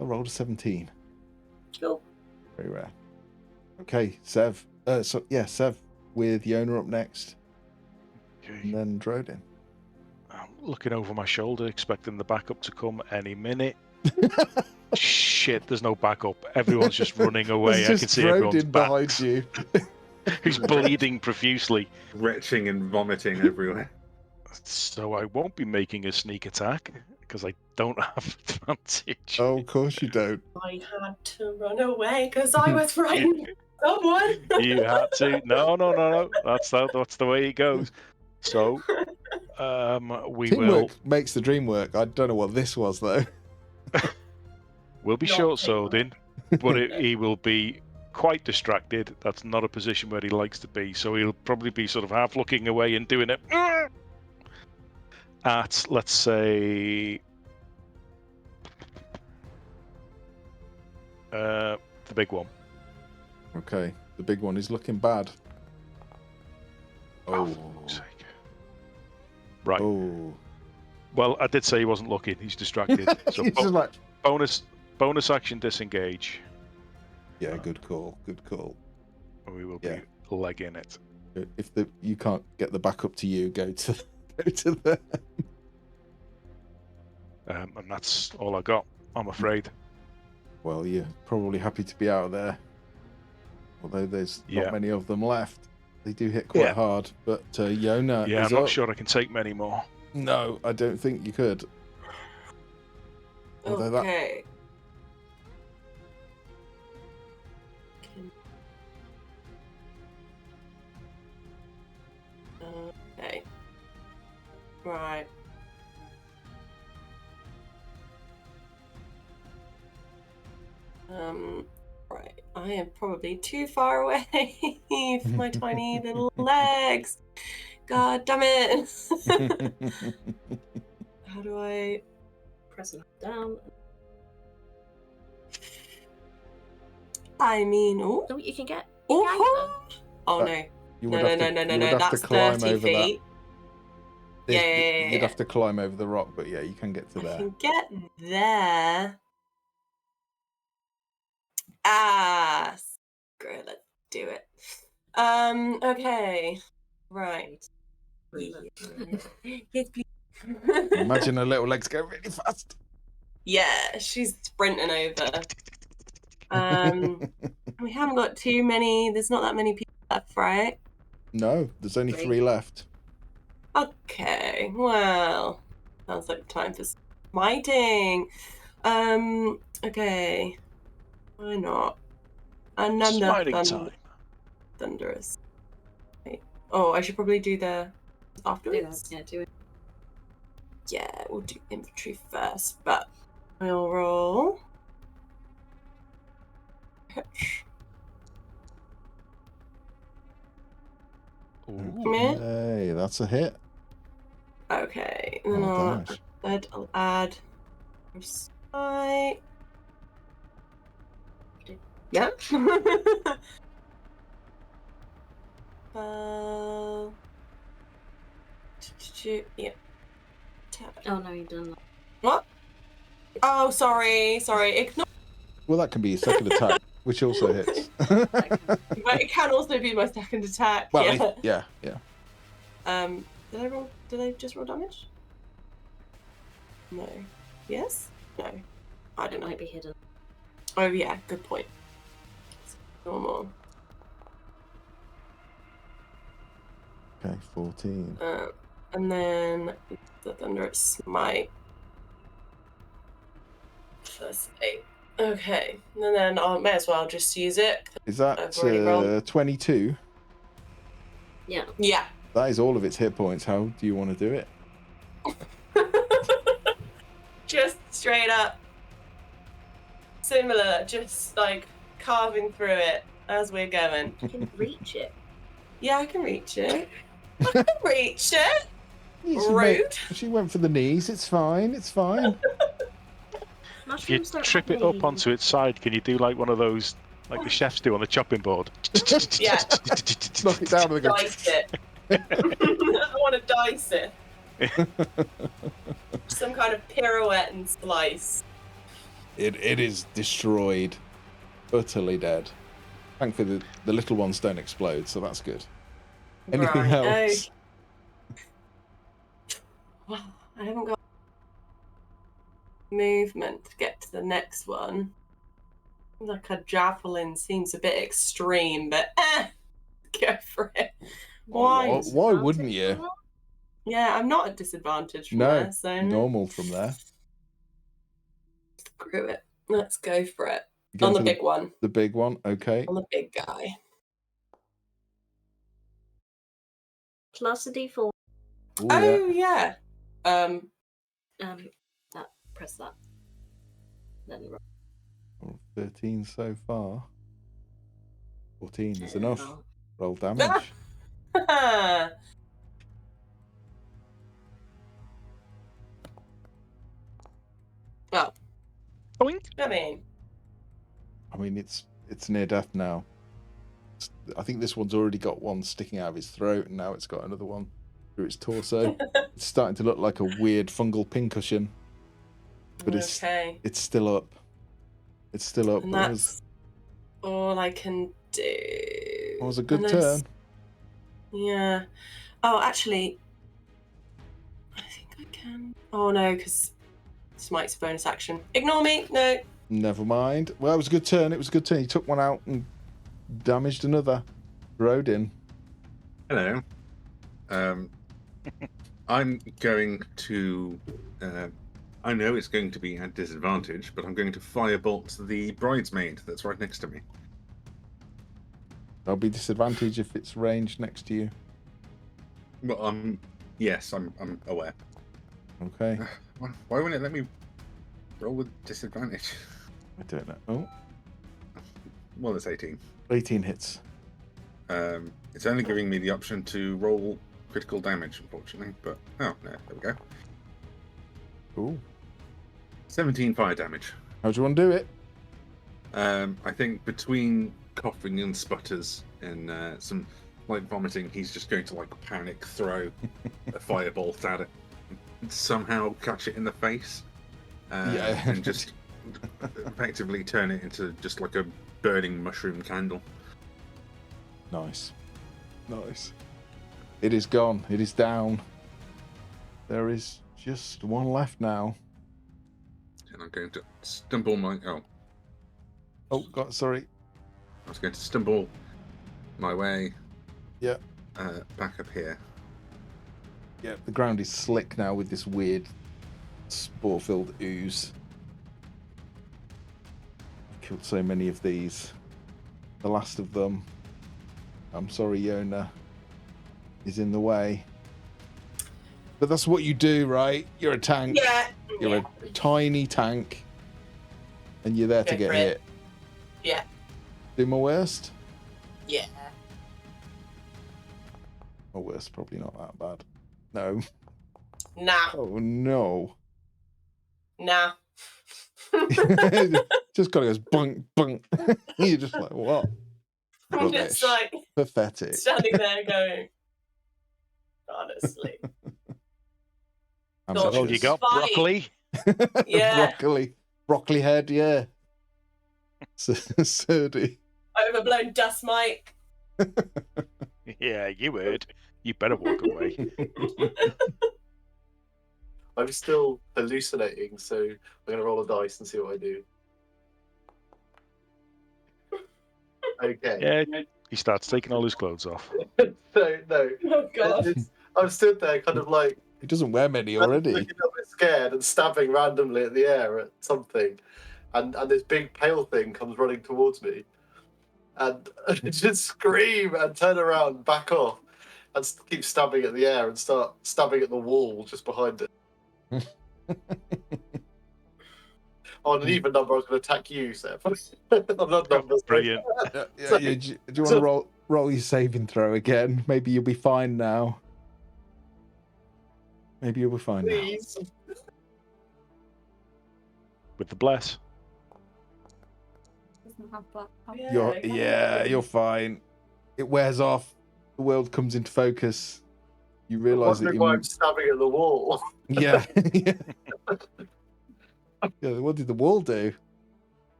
I rolled a 17. Cool. Very rare. Okay, Sev. Sev with Yona up next. Okay. And then Drodin. I'm looking over my shoulder, expecting the backup to come any minute. Shit, there's no backup. Everyone's just running away. I There's can just see everyone's Drodin behind backs. you. Who's bleeding profusely. Retching and vomiting everywhere. So I won't be making a sneak attack because I don't have advantage. Oh, of course you don't. I had to run away because I was frightened. Someone. You had to. No. That's the way it goes. So, we Teamwork will. makes the dream work. I don't know what this was, though. We'll be Not short-swording, but he will be quite distracted. That's not a position where he likes to be. So he'll probably be sort of half looking away and doing it at, let's say, the big one. Okay, the big one is looking bad. Oh, Oh. for fuck's sake. Right. Oh. Well, I did say he wasn't looking. He's distracted. So He's just like, bonus action disengage. yeah, good call. Good call. We will Yeah. be legging it. If you can't get the back up to you, go to them. And that's all I got, I'm afraid. Well, you're probably happy to be out of there. Although there's Yeah. not many of them left. They do hit quite Yeah. hard. But Yona Yeah, is I'm not up. sure I can take many more. No, I don't think you could. Although that Okay. Okay. Right. Right. I am probably too far away for my tiny little legs. God damn it. How do I Press and hold down. I mean, oh, Oh, you can get. oh, oh no. you No, would no, have no, to, no, no, you would no. have to That's climb 30 over feet. that. Yeah. You'd have to climb over the rock, but yeah, you can get to I there. can get there. Ah, screw it, let's do it. Okay. Right. Yes, please. Imagine her little legs go really fast. Yeah, she's sprinting over. We haven't got too many. There's not that many people left, right? No, there's only 3 left. Okay. Well, sounds like time for smiting. Okay. Why not? Another Smiting time. thunderous. Wait. Oh, I should probably do the afterwards. Yeah, do it. Yeah, we'll do infantry first, but I'll roll. Ooh. Hey, that's a hit. Okay, and then Oh, damage. I'll add smite. Yeah. Yeah. Oh no, you've done that. What? Oh, sorry. Ignore. Well, that can be a second attack, which also hits. But it can also be my second attack. Well, yeah. yeah. Did I just roll damage? No. Yes? No. I don't It know. might be hidden. Oh yeah, good point. Normal. Okay, 14. And then the thunderous smite. Plus 8. Okay. And then I may as well just use it. Is that I've already rolled. 22? Yeah. Yeah. That is all of its hit points. How do you want to do it? Just straight up similar, just like carving through it as we're going. You can reach it. Yeah, I can reach it. I can reach it. Rude. She went for the knees. It's fine. It's fine. If you Mushrooms don't trip have it up knees. onto its side, can you do like one of those, like the chefs do on the chopping board? Yeah. Knock it down and go. Dice it. I want to dice it. Some kind of pirouette and slice. It is destroyed, utterly dead. Thankfully, the little ones don't explode, so that's good. Anything Right, else? Well, I haven't got movement to get to the next one. Like a javelin seems a bit extreme, but go for it. Why? Why wouldn't you? Yeah, I'm not at disadvantage from No, there, so normal from there. Screw it. Let's go for it. Again On the for big one. The big one, okay. On the big guy. Plus a d4. Ooh, Oh yeah. That press that. Then roll. Oh, 13 so far. 14 is enough. Oh. Roll damage. Well, Boink. I mean, it's near death now. I think this one's already got one sticking out of its throat, and now it's got another one through its torso. It's starting to look like a weird fungal pincushion, but okay. it's still up. It's still up. And But that's all I can do. it was a good Unless- turn. Yeah. Oh, actually, I think I can. Oh no, because smite's a bonus action. Ignore me. No. Never mind. Well, it was a good turn. It was a good turn. He took one out and damaged another. Rode in. Hello. I'm going to. I know it's going to be at disadvantage, but I'm going to firebolt the bridesmaid that's right next to me. There'll be disadvantage if it's ranged next to you. Well, yes, I'm aware. Okay. Why wouldn't it let me roll with disadvantage? I don't know. Oh, Well, it's 18. 18 hits. It's only giving me the option to roll critical damage, unfortunately. But oh no, there we go. Ooh. 17 fire damage. How do you want to do it? I think between coughing and sputters and some light vomiting, he's just going to like panic throw a firebolt at it, and somehow catch it in the face, and just effectively turn it into just like a burning mushroom candle. Nice. Nice. It is gone. It is down. There is just one left now. And I'm going to stumble my... Oh, God, sorry. I was going to stumble my way Yeah. back up here. Yeah, the ground is slick now with this weird spore-filled ooze. I've killed so many of these. The last of them, I'm sorry, Yona, is in the way. But that's what you do, right? You're a tank. Yeah. You're a tiny tank. And you're there to Go get for it. hit. Yeah. Do my worst? Yeah. My worst, probably not that bad. No. Nah. Oh, no. Nah. Just kind of goes bunk, bunk. You're just like, what? I'm just Rubbish. like Pathetic. standing there going, honestly. Oh, you got Fight. broccoli? Yeah. Broccoli head, yeah. Surdy. Overblown dust mite. Yeah, you heard. You better walk away. I'm still hallucinating, so I'm going to roll a dice and see what I do. Okay. Yeah, he starts taking all his clothes off. No. Oh god. I'm stood there kind of like He doesn't wear many already. looking a bit scared and stabbing randomly at the air at something. And this big pale thing comes running towards me. And I just scream and turn around, back off, and keep stabbing at the air and start stabbing at the wall just behind it. On an even number, I was going to attack you, Seth. I'm not numbers. Brilliant. Do you want to roll your saving throw again? Maybe you'll be fine now. Maybe you'll be fine Please. With the bless. Doesn't have black. now. You're fine. It wears off. The world comes into focus. You I'm realise that wondering why I'm stabbing at the wall. Yeah. Yeah. What did the wall do?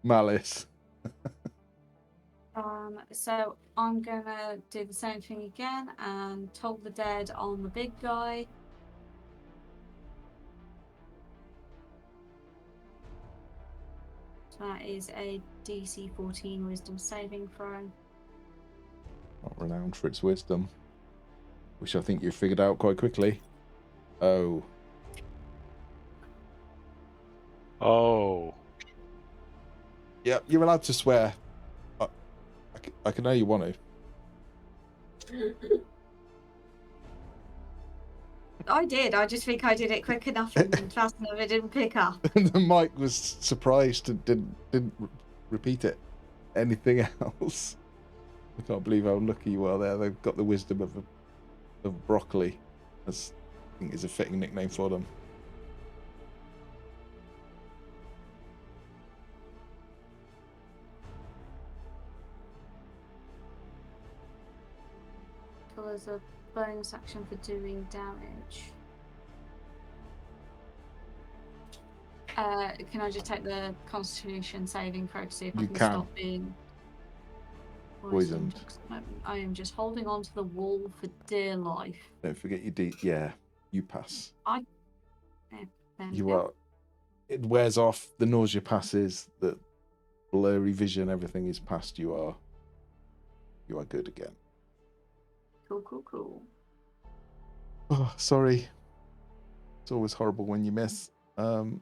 Malice. So I'm gonna do the same thing again and toll the dead on the big guy. So that is a DC 14 Wisdom saving throw. Not renowned for its wisdom, which I think you figured out quite quickly. Oh. Yeah, you're allowed to swear. I can know you want to. I did. I just think I did it quick enough and fast enough. It didn't pick up. The mic was surprised and didn't repeat it. Anything else? I can't believe how lucky you are there. They've got the wisdom of broccoli. That's, I think, is a fitting nickname for them. So there's a bonus action for doing damage. Can I just take the Constitution saving throw to see if I You can can. stop being Poisoned. I am just holding on to the wall for dear life. Don't forget your Yeah, you pass. There we You go. are. It wears off. The nausea passes. The blurry vision, everything is past. You are good again. Cool. Oh, sorry. It's always horrible when you miss. That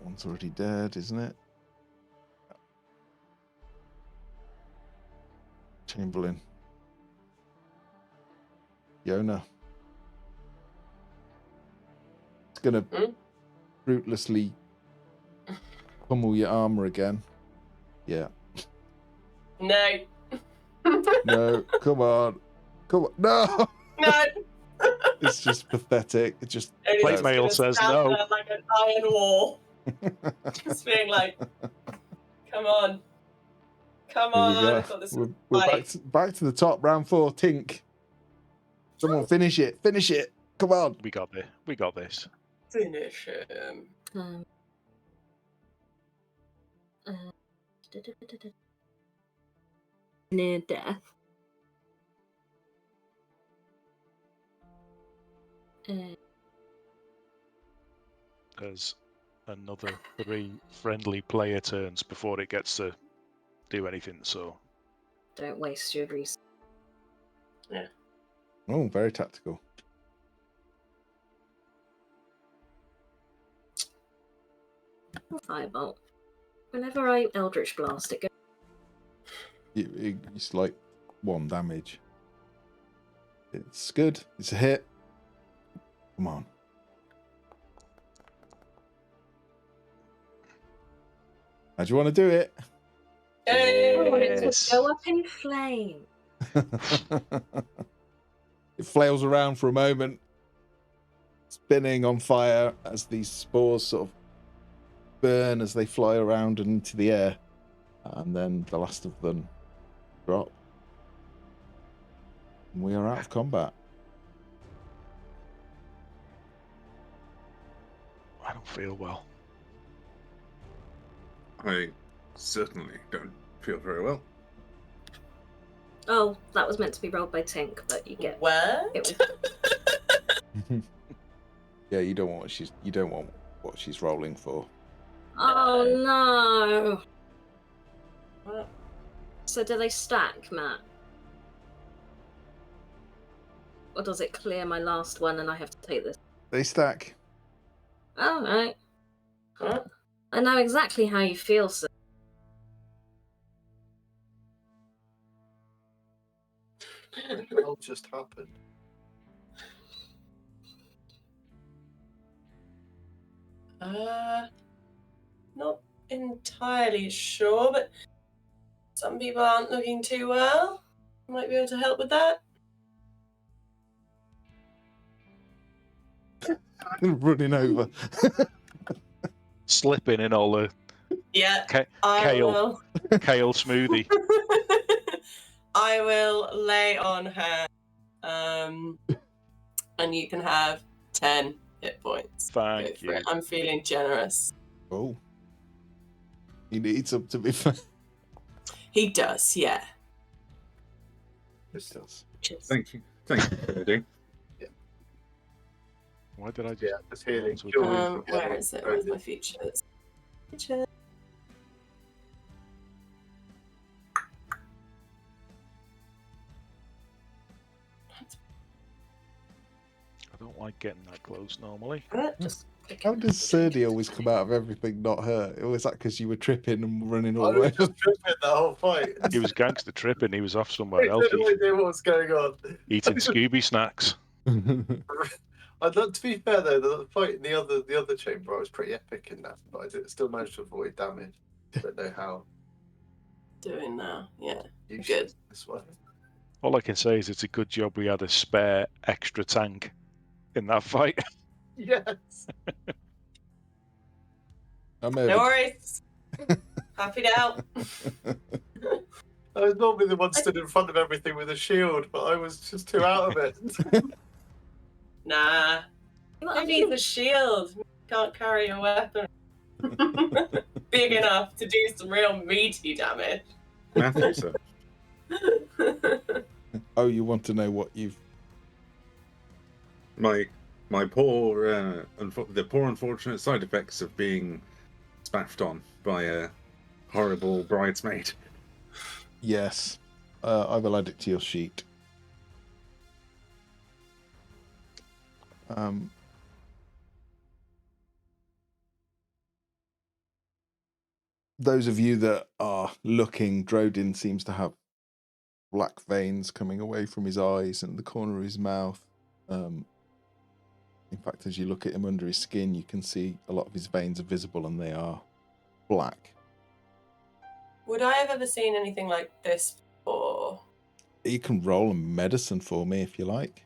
one's already dead, isn't it? Chamberlain. Yona. It's gonna ruthlessly pummel your armor again. Yeah. No. No, come on. No! No. It's just pathetic. It just And Plate he's just mail gonna says stand no. there like an iron wall. Just being like, come on. Come Here we on. go. I've got this We're fight. back to the top. Round 4. Tink. Someone finish it. Finish it. Come on. We got this. We got this. Finish him. Near death. There's another 3 friendly player turns before it gets to do anything, so Don't waste your resources. Oh, very tactical. Firebolt. Whenever I Eldritch Blast, it goes. It's like 1 damage. It's good. It's a hit. Come on. How do you want to do it? I want it Yes. to go up in flame. It flails around for a moment, spinning on fire as these spores sort of burn as they fly around and into the air. And then the last of them drop. And we are out of combat. I don't feel well. I certainly don't feel very well. Oh, that was meant to be rolled by Tink, but you get What? it. Yeah, you don't want what she's rolling for. Oh no! What? So do they stack, Matt? Or does it clear my last one and I have to take this? They stack. Oh, right. Huh? I know exactly how you feel, sir. What the hell just happened? Not entirely sure, but some people aren't looking too well. Might be able to help with that. Running over. Slipping in all the Yeah, kale smoothie. I will lay on her, and you can have 10 hit points. Thank Go for you. it. I'm feeling generous. Oh. He needs some, to be fair. He does, yeah. This does. Cheers. Thank you. Thank you, Cody. Why did I just... Yeah, just healing. Onto a Cure. Where is it? Where's my features? Features. I don't like getting that close normally. Just How does Serdi always come out of everything not hurt? Or was that because you were tripping and running all I the way? was just tripping the whole fight. He was gangster tripping. He was off I somewhere had else no idea what was going on. eating Scooby snacks. To be fair though, the fight in the other chamber, I was pretty epic in that, but I still managed to avoid damage. Don't know how. doing now. Yeah. You Good. should this one. All I can say is it's a good job we had a spare extra tank in that fight. Yes. I'm No worries. Happy to help. I was normally the one stood in front of everything with a shield, but I was just too out of it. Nah. Who needs a shield? Can't carry a weapon. Big enough to do some real meaty damage. Matthew, sir. Oh, you want to know what you've... My poor, the poor unfortunate side effects of being spaffed on by a horrible bridesmaid. Yes. I will add it to your sheet. Those of you that are looking, Drodin seems to have black veins coming away from his eyes and the corner of his mouth. In fact, as you look at him under his skin, you can see a lot of his veins are visible and they are black. Would I have ever seen anything like this before? You can roll a medicine for me if you like.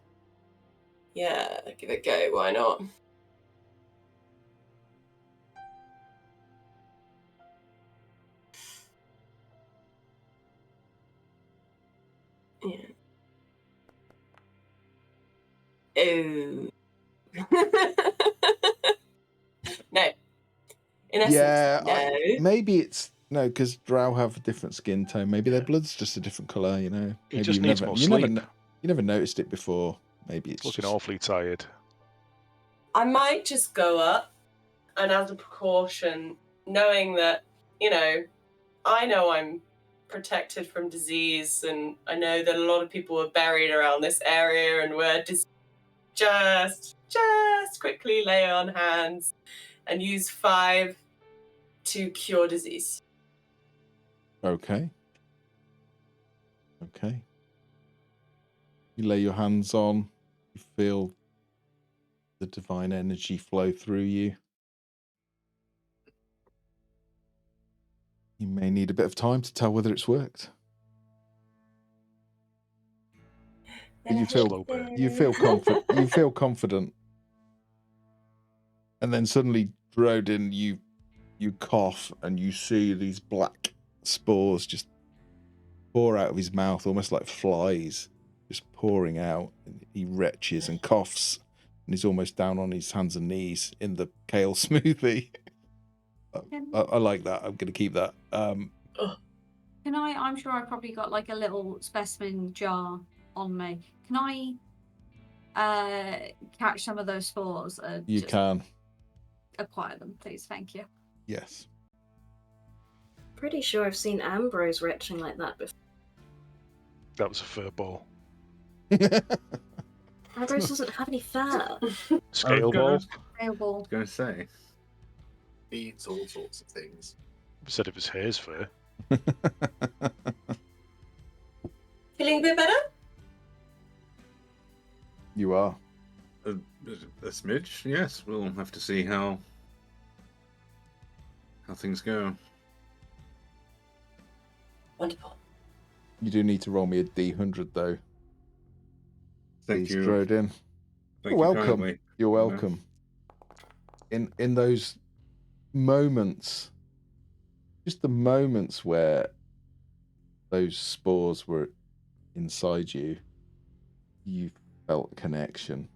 Yeah, give it a go. Why not? Yeah. Oh. No. In essence, Yeah, no. maybe it's... No, because drow have a different skin tone. Maybe their blood's just a different colour, you know. He Maybe just you've needs never, more you sleep. never noticed it before. Maybe it's Looking just... awfully tired. I might just go up and as a precaution, knowing that, you know I'm protected from disease and I know that a lot of people were buried around this area and were just quickly lay on hands and use 5 to cure disease. Okay. Okay. You lay your hands on, you feel the divine energy flow through you. You may need a bit of time to tell whether it's worked. But you Slow burn. feel confident. And then suddenly, Drodin, you cough and you see these black spores just pour out of his mouth, almost like flies, just pouring out. And he retches and coughs, and he's almost down on his hands and knees in the kale smoothie. I like that. I'm going to keep that. Can I'm sure I've probably got like a little specimen jar on me. Can I catch some of those spores? You just can. acquire them, please. Thank you. Yes. Pretty sure I've seen Ambrose retching like that before. That was a fur ball. Ambrose doesn't have any fur. Scale ball. Available. Going to say. Beads, all sorts of things. Said it was hare's fur. Feeling a bit better? You are. A smidge, yes. We'll have to see how how things go. Wonderful. You do need to roll me a D100 though. Thank Please, you. Drodin. Thank You're you welcome. kindly. You're Yeah. welcome. In those moments, just the moments where those spores were inside you, you felt a connection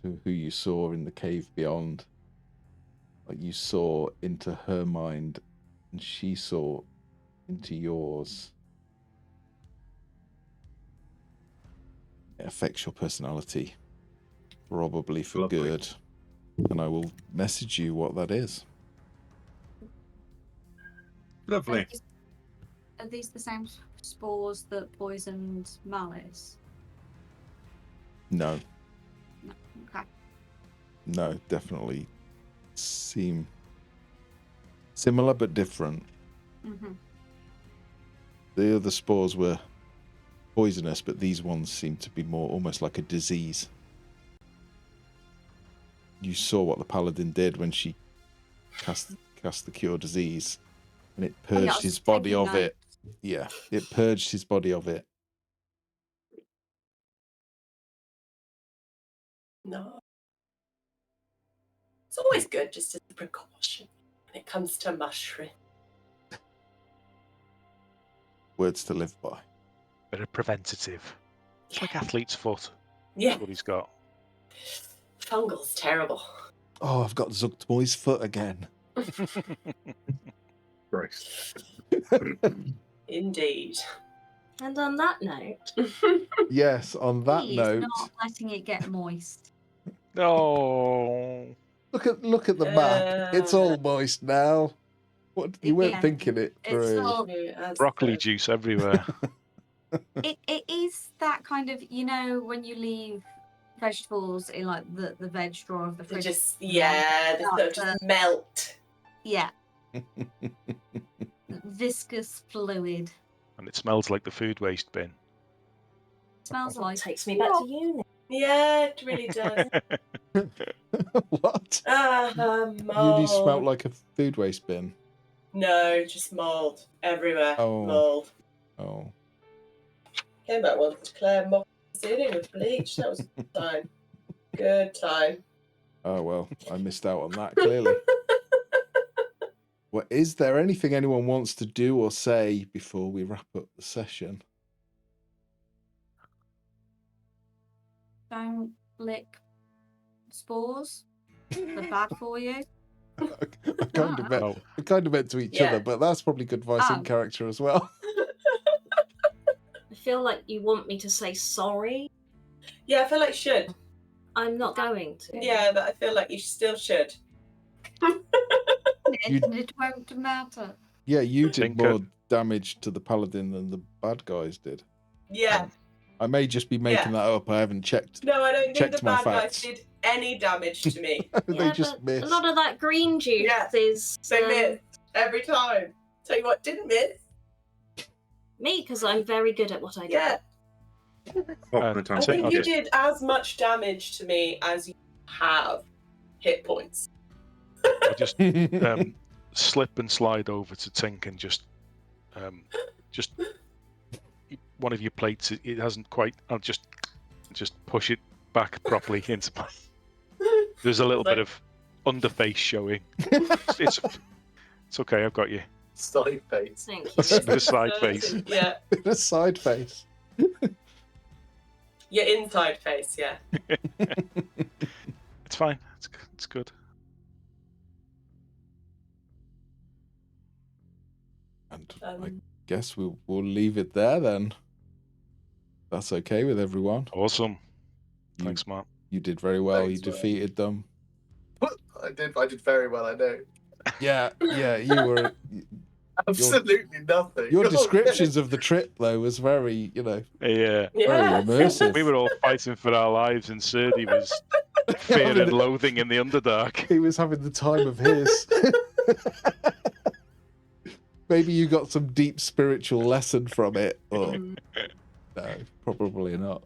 to who you saw in the cave beyond. Like you saw into her mind and she saw into yours. It affects your personality, probably for Lovely. good. And I will message you what that is. Lovely. Are these the same spores that poisoned Malice? No, No. Okay. no, definitely seem similar but different. Mm-hmm. The other spores were poisonous, but these ones seem to be more almost like a disease. You saw what the paladin did when she cast the cure disease, and it Oh, yeah, I purged was his body taking of it. Yeah, it purged his body of it. No. It's always good just as a precaution when it comes to mushroom. Words to live by. Bit of preventative. It's like athlete's foot. Yeah. That's what he's got. Fungal's terrible. Oh, I've got Zuchtmoy's foot again. Christ. Indeed. And on that note, Yes, on that He's note, not letting it get moist. No. look at the map. It's all moist now. What you weren't Yeah. thinking it It's through. all- Broccoli juice everywhere. It is that kind of, you know, when you leave vegetables in like the veg drawer of the They fridge. just, yeah, they sort of just melt. Yeah. Viscous fluid. And it smells like the food waste bin. Smells like. takes me back to uni. Yeah, it really does. What? Mold. Uni smelt like a food waste bin. No, just mold everywhere. Oh. Mold. Oh. Came back once to Claire mopped the ceiling with bleach. That was a good time. Good time. Oh well, I missed out on that clearly. Well, is there anything anyone wants to do or say before we wrap up the session? Don't lick spores. They're bad for you. I kind of meant, Oh. we kind of meant to each Yeah. other, but that's probably good advice Oh. in character as well. I feel like you want me to say sorry. Yeah, I feel like you should. I'm not going to. Yeah, but I feel like you still should. You- It won't matter. Yeah, you did Think more damage to the paladin than the bad guys did. Yeah. I may just be making that up. I haven't checked. No, I don't think Checked the my bad guys facts. did any damage to me. They Yeah, just but missed. a lot of that green juice Yeah. is They missed every time. Tell you what, didn't miss. me because I'm very good at what I do. Yeah. Half the time. I Take think you it. did as much damage to me as you have hit points. I just slip and slide over to Tink and just one of your plates. It hasn't quite. I'll just push it back properly into place. There's a little bit of underface showing. It's okay. I've got you. Side face. Thank That's you. a With a side face. Yeah. a side face. Your inside face, yeah. It's fine. It's good. And I Um, guess we'll leave it there then. That's okay with everyone. Awesome. You- Thanks, Matt. You did very well. Thanks, You man. defeated them. I did very well, I know. Yeah, you were. Absolutely nothing. Your descriptions of the trip though was very, Yeah. very yeah. immersive. We were all fighting for our lives, and Serdi was fear Having and the- loathing in the Underdark. He was having the time of his. Maybe you got some deep spiritual lesson from it, or Mm, no, probably not.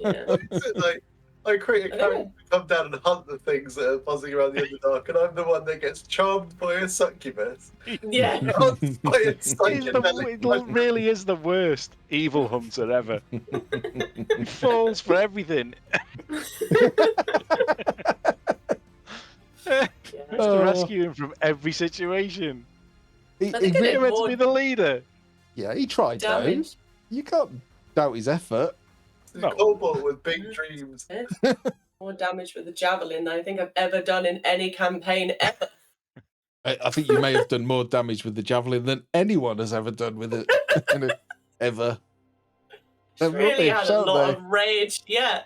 yeah. Like, I create a I think character to come down and hunt the things that are buzzing around the Underdark, and I'm the one that gets charmed by a succubus. Yeah. Hunted by a He's psychedelic. really is the worst evil hunter ever. He falls for everything. Has to rescue him from every situation. He I think I really- did Meant to more be the leader. yeah, he tried though. damage. You can't doubt his effort. No. Cobalt with big dreams. More damage with the javelin than I think I've ever done in any campaign ever. I think you may have done more damage with the javelin than anyone has ever done with it. Ever. They're Really rubbish, had a aren't lot they? of rage. Yeah.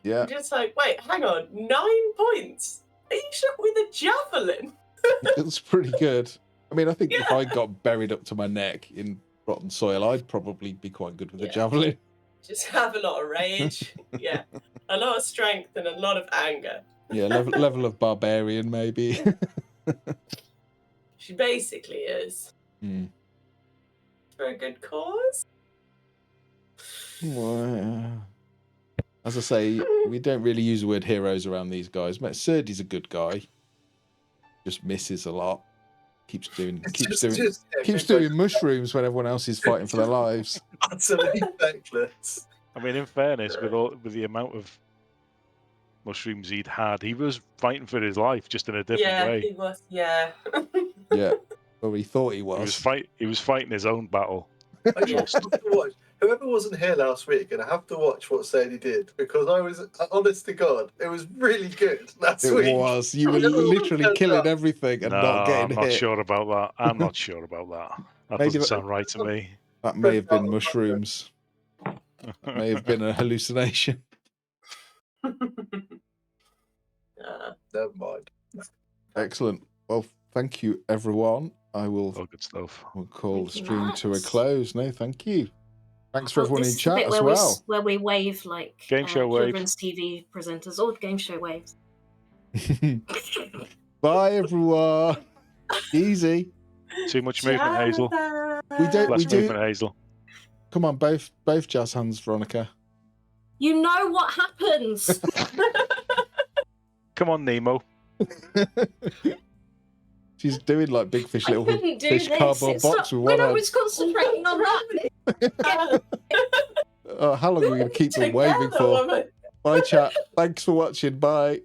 Yeah, I'm just like, wait, hang on, 9 points? Are you shot with a javelin? it's pretty good. I mean, I think if Yeah. I got buried up to my neck in rotten soil, I'd probably be quite good with a Yeah. javelin. Just have a lot of rage. Yeah. A lot of strength and a lot of anger. Yeah, level of barbarian maybe. She basically is. Hmm. For a good cause. Well, as I say, we don't really use the word heroes around these guys. Serdy's a good guy. Just misses a lot. Keeps doing mushrooms when everyone else is fighting for their lives. Utterly feckless. I mean, in fairness, with the amount of mushrooms he'd had, he was fighting for his life, just in a different Yeah, way. he was. Yeah. Yeah, or he thought he He was. was fighting his own battle. I just have to watch. Whoever wasn't here last week, and I have to watch what Sadie did, because I was, honest to God, it was really good last It week. was. You were Everyone literally turned killing up. everything and No, not getting I'm not hit. sure about that. I'm not sure about that. That Maybe doesn't that- sound right to me. That may have been mushrooms. That may have been a hallucination. Never mind. Excellent. Well, thank you, everyone. I will All good stuff. we'll call the Thank you, stream to a Matt. close. No, thank you. Thanks for Oh, everyone this in is the chat bit as where well. where we wave like Game show wave. children's TV presenters or game show waves. Bye, everyone. Easy. Too much movement, Hazel. We don't. We Less do. movement, Hazel. Come on, both jazz hands, Veronica. You know what happens. Come on, Nemo. She's doing like big fish, I little couldn't do fish this. cardboard It's box not- with when one I hand. was concentrating on that. How long are we going to keep them waving Together, for? woman. Bye, chat. Thanks for watching. Bye.